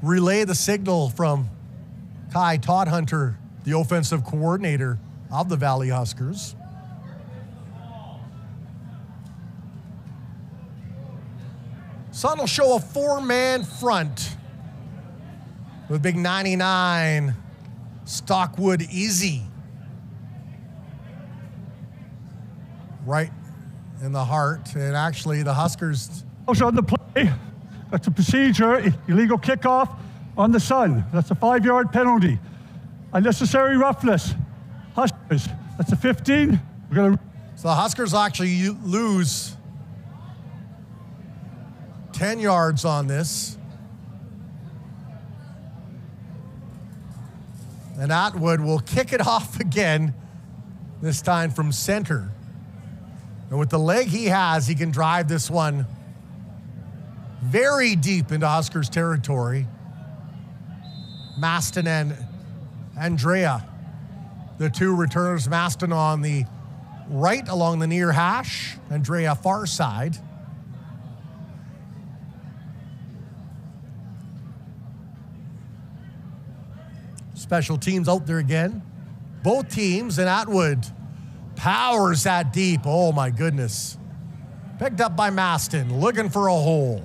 relay the signal from Kai Todhunter, the offensive coordinator of the Valley Huskers. Sun will show a four-man front with big 99 Stockwood Easy right in the heart. And actually the Huskers... On the play, that's a procedure, illegal kickoff on the Sun. That's a 5-yard penalty. Unnecessary roughness. Huskers, that's a 15. We're gonna... So the Huskers actually lose 10 yards on this. And Atwood will kick it off again, this time from center. And with the leg he has, he can drive this one very deep into Huskers territory. Maston and Andrea, the two returners. Maston on the right along the near hash, Andrea far side. Special teams out there again. Both teams, and Atwood powers that deep. Oh my goodness. Picked up by Maston, looking for a hole.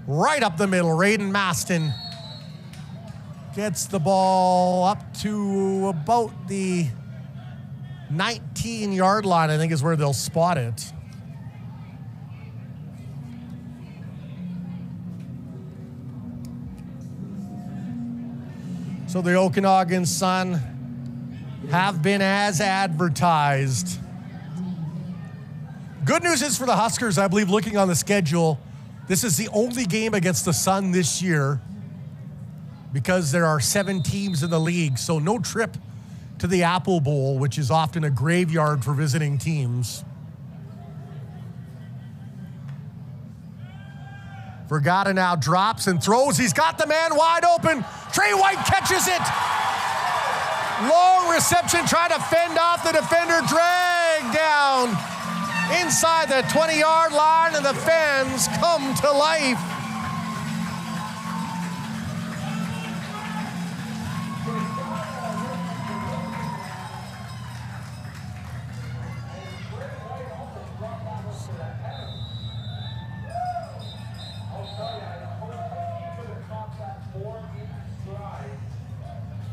Right up the middle, Raiden Maston gets the ball up to about the 19-yard line, I think is where they'll spot it. So the Okanagan Sun have been as advertised. Good news is for the Huskers, I believe, looking on the schedule, this is the only game against the Sun this year because there are 7 teams in the league, so no trip to the Apple Bowl, which is often a graveyard for visiting teams. Vergata now drops and throws. He's got the man wide open. Trey White catches it. Long reception, trying to fend off the defender, dragged down inside the 20-yard line, and the fans come to life.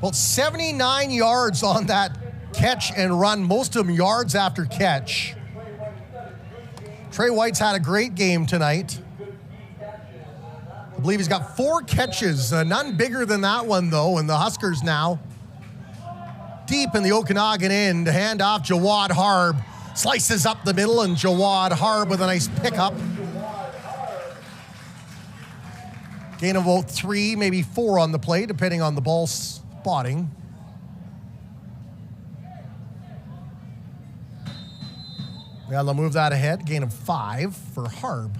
Well, 79 yards on that catch and run, most of them yards after catch. Trey White's had a great game tonight. I believe he's got 4 catches, none bigger than that one though, and the Huskers now deep in the Okanagan end. Hand off, Jawad Harb slices up the middle, and Jawad Harb with a nice pickup. Gain of about 3, maybe 4 on the play, depending on the ball spotting. Yeah, they'll move that ahead. Gain of 5 for Harb.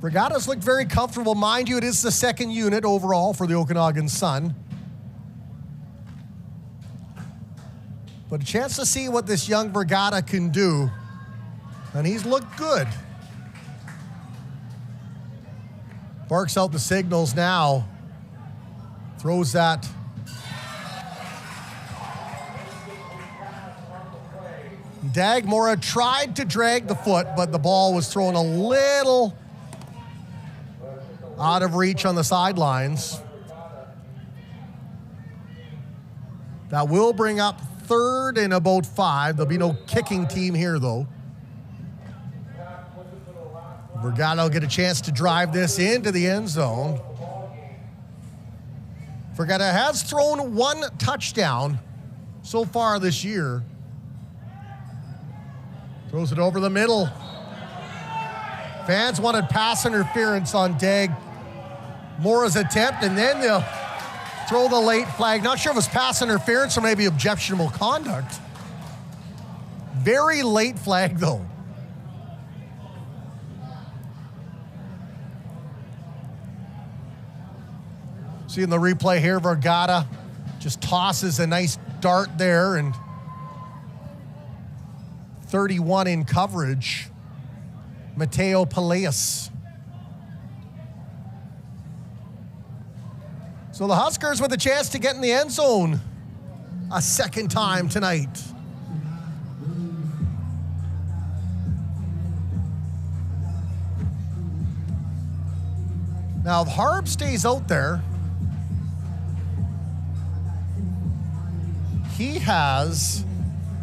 Vergata's looked very comfortable. Mind you, it is the second unit overall for the Okanagan Sun. But a chance to see what this young Vergata can do. And he's looked good. Barks out the signals now. Throws that Dagmora tried to drag the foot, but the ball was thrown a little out of reach on the sidelines. That will bring up third and about 5. There'll be no kicking team here, though. Vergata will get a chance to drive this into the end zone. Vergata has thrown 1 touchdown so far this year. Throws it over the middle. Fans wanted pass interference on Dagmora's attempt, and then they'll throw the late flag. Not sure if it's pass interference or maybe objectionable conduct. Very late flag, though. See in the replay here, Vergata just tosses a nice dart there, and 31 in coverage. Mateo Peleas. So the Huskers with a chance to get in the end zone a second time tonight. Now, if Harb stays out there, he has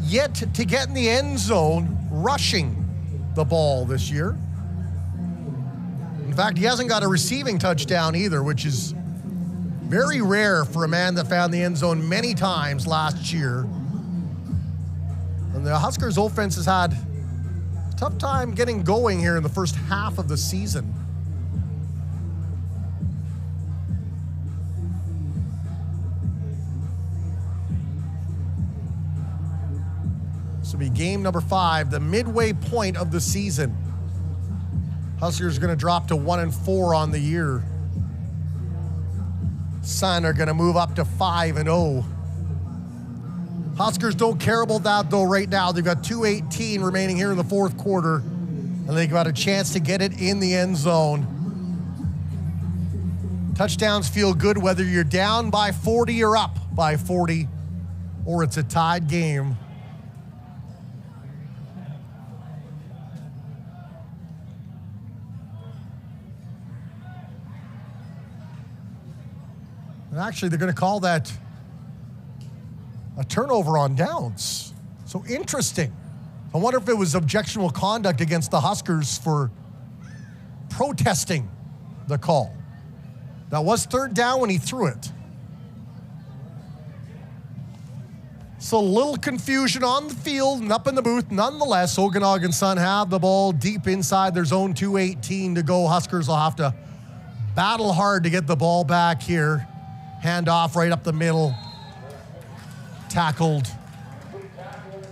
yet to get in the end zone rushing the ball this year. In fact, he hasn't got a receiving touchdown either, which is very rare for a man that found the end zone many times last year. And the Huskers offense has had a tough time getting going here in the first half of the season. This will be game number 5, the midway point of the season. Huskers are going to drop to 1-4 on the year. Sun are going to move up to 5-0. Huskers don't care about that though right now. They've got 2:18 remaining here in the fourth quarter, and they've got a chance to get it in the end zone. Touchdowns feel good whether you're down by 40 or up by 40, or it's a tied game. And actually, they're going to call that a turnover on downs. So interesting. I wonder if it was objectionable conduct against the Huskers for protesting the call. That was third down when he threw it. So a little confusion on the field and up in the booth. Nonetheless, Okanagan Sun have the ball deep inside their zone, 2:18 to go. Huskers will have to battle hard to get the ball back here. Hand off right up the middle. Tackled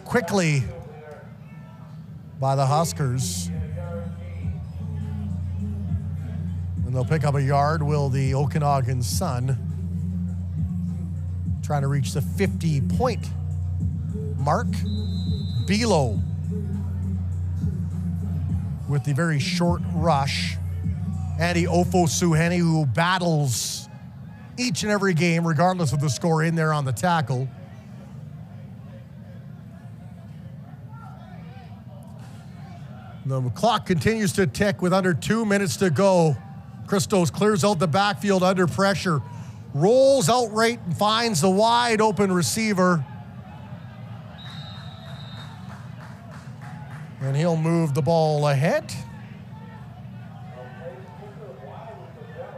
quickly by the Huskers. And they'll pick up a yard, will the Okanagan Sun. Trying to reach the 50-point mark. Bilo with the very short rush. Andy Ofosuhene, who battles each and every game, regardless of the score, in there on the tackle. The clock continues to tick with under 2 minutes to go. Christos clears out the backfield under pressure, rolls out right and finds the wide open receiver. And he'll move the ball ahead.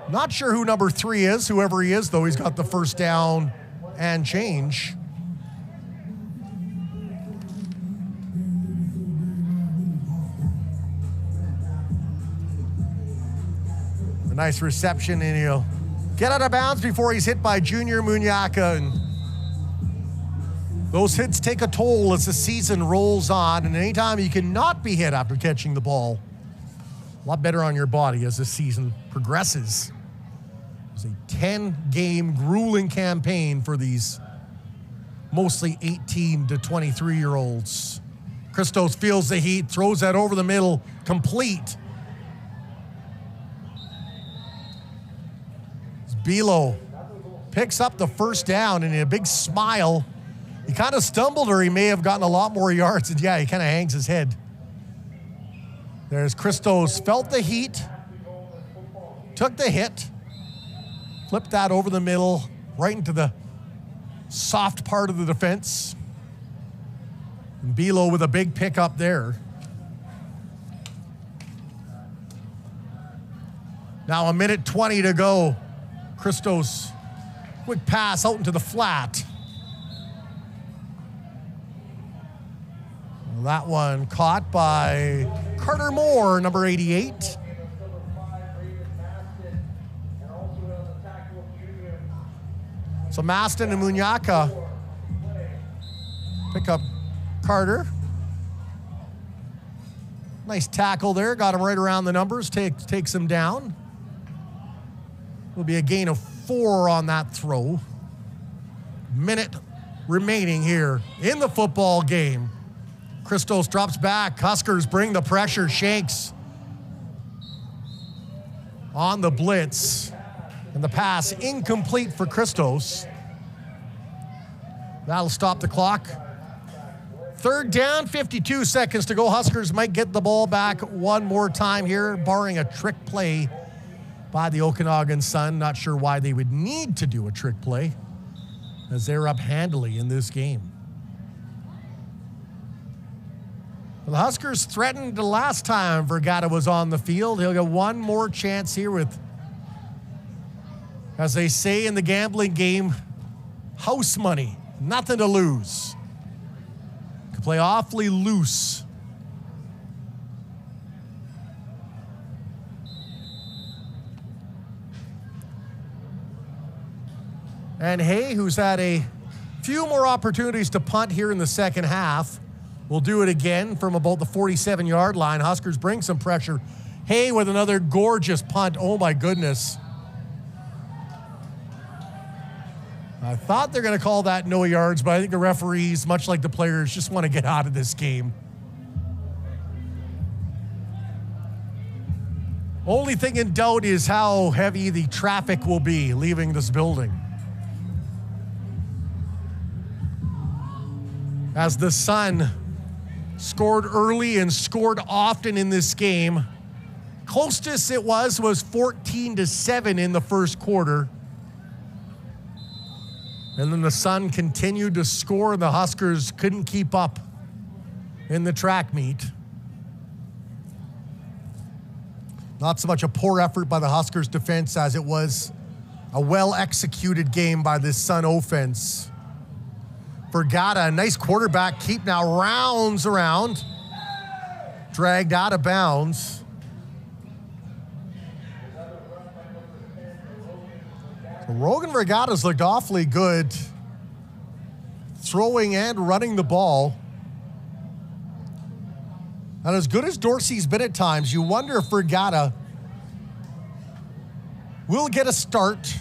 Not sure who number 3 is. Whoever he is, though, he's got the first down and change. A nice reception, and he'll get out of bounds before he's hit by Junior Munyaka. And those hits take a toll as the season rolls on, and anytime you cannot be hit after catching the ball, a lot better on your body as the season progresses. It's a 10-game grueling campaign for these mostly 18 to 23-year-olds. Christos feels the heat, throws that over the middle, complete. Bilo picks up the first down, and a big smile He kind of stumbled, or he may have gotten a lot more yards. And yeah, he kind of hangs his head. There's Christos, felt the heat, took the hit, flipped that over the middle, right into the soft part of the defense. And Bilo with a big pickup there. Now 1:20 to go. Christos, quick pass out into the flat. Well, that one caught by Carter Moore, number 88. So Maston and Munyaka pick up Carter. Nice tackle there, got him right around the numbers, takes him down. Will be a gain of 4 on that throw. Minute remaining here in the football game. Christos drops back. Huskers bring the pressure. Shanks on the blitz. And the pass incomplete for Christos. That'll stop the clock. 3rd down, 52 seconds to go. Huskers might get the ball back one more time here, barring a trick play by the Okanagan Sun. Not sure why they would need to do a trick play, as they're up handily in this game. Well, the Huskers threatened the last time Vergata was on the field. He'll get one more chance here with, as they say in the gambling game, house money, nothing to lose. Can play awfully loose. And Hay, who's had a few more opportunities to punt here in the second half, will do it again from about the 47-yard line. Huskers bring some pressure. Hay with another gorgeous punt. Oh my goodness. I thought they're going to call that no yards, but I think the referees, much like the players, just want to get out of this game. Only thing in doubt is how heavy the traffic will be leaving this building. As the Sun scored early and scored often in this game, closest it was 14-7 in the first quarter. And then the Sun continued to score, and the Huskers couldn't keep up in the track meet. Not so much a poor effort by the Huskers defense as it was a well-executed game by this Sun offense. Vergata, a nice quarterback keep now, rounds around, dragged out of bounds. So Rogan Vergata's looked awfully good throwing and running the ball. And as good as Dorsey's been at times, you wonder if Vergata will get a start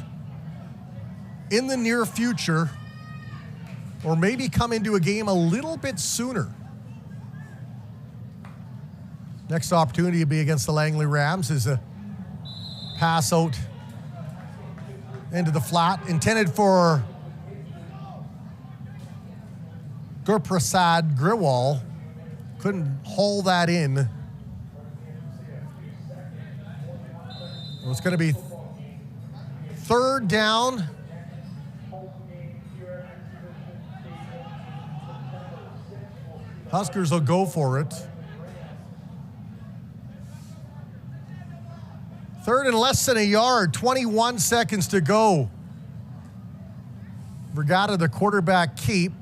in the near future, or maybe come into a game a little bit sooner. Next opportunity to be against the Langley Rams is a pass out into the flat, intended for Gurprasad Griwal. Couldn't haul that in. It's going to be 3rd down. Huskers will go for it. 3rd and less than a yard, 21 seconds to go. Vergata, the quarterback keep,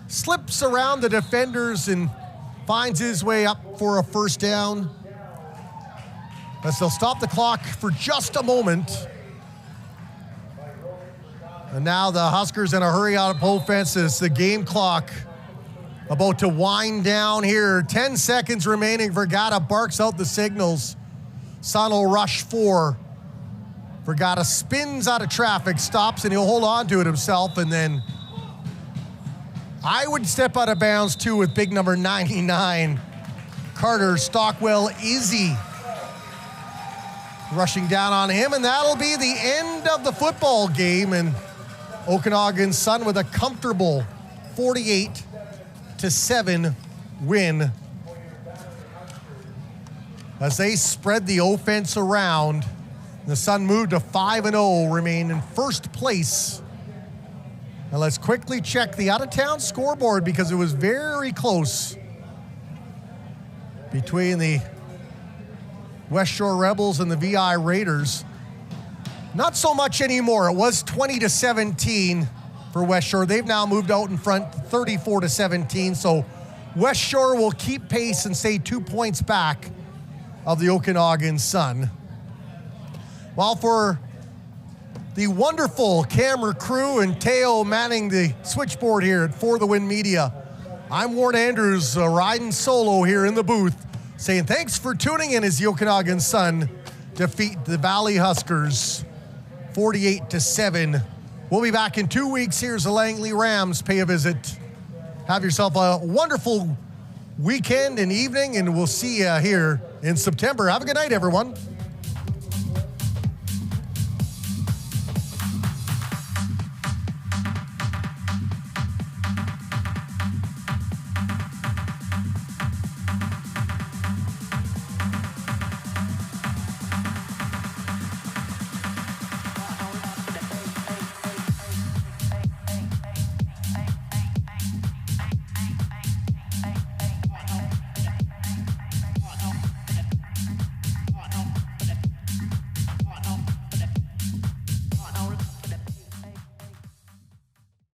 slips around the defenders and finds his way up for a 1st down. As they'll stop the clock for just a moment. And now the Huskers in a hurry out of offense as the game clock about to wind down here. 10 seconds remaining. Vergata barks out the signals. Sun will rush 4. Vergata spins out of traffic, stops, and he'll hold on to it himself. And then I would step out of bounds too with big number 99. Carter Stockwell Izzy rushing down on him. And that'll be the end of the football game. And Okanagan Sun with a comfortable 48-7 win as they spread the offense around. The Sun moved to 5-0, remain in first place. And let's quickly check the out-of-town scoreboard because it was very close between the West Shore Rebels and the VI Raiders. Not so much anymore. It was 20-17 for West Shore. They've now moved out in front 34-17. So West Shore will keep pace and stay 2 points back of the Okanagan Sun. While for the wonderful camera crew and Teo manning the switchboard here at For the Win Media, I'm Warren Andrews, riding solo here in the booth, saying thanks for tuning in as the Okanagan Sun defeat the Valley Huskers 48-7. We'll be back in 2 weeks. Here's the Langley Rams pay a visit. Have yourself a wonderful weekend and evening, and we'll see you here in September. Have a good night, everyone.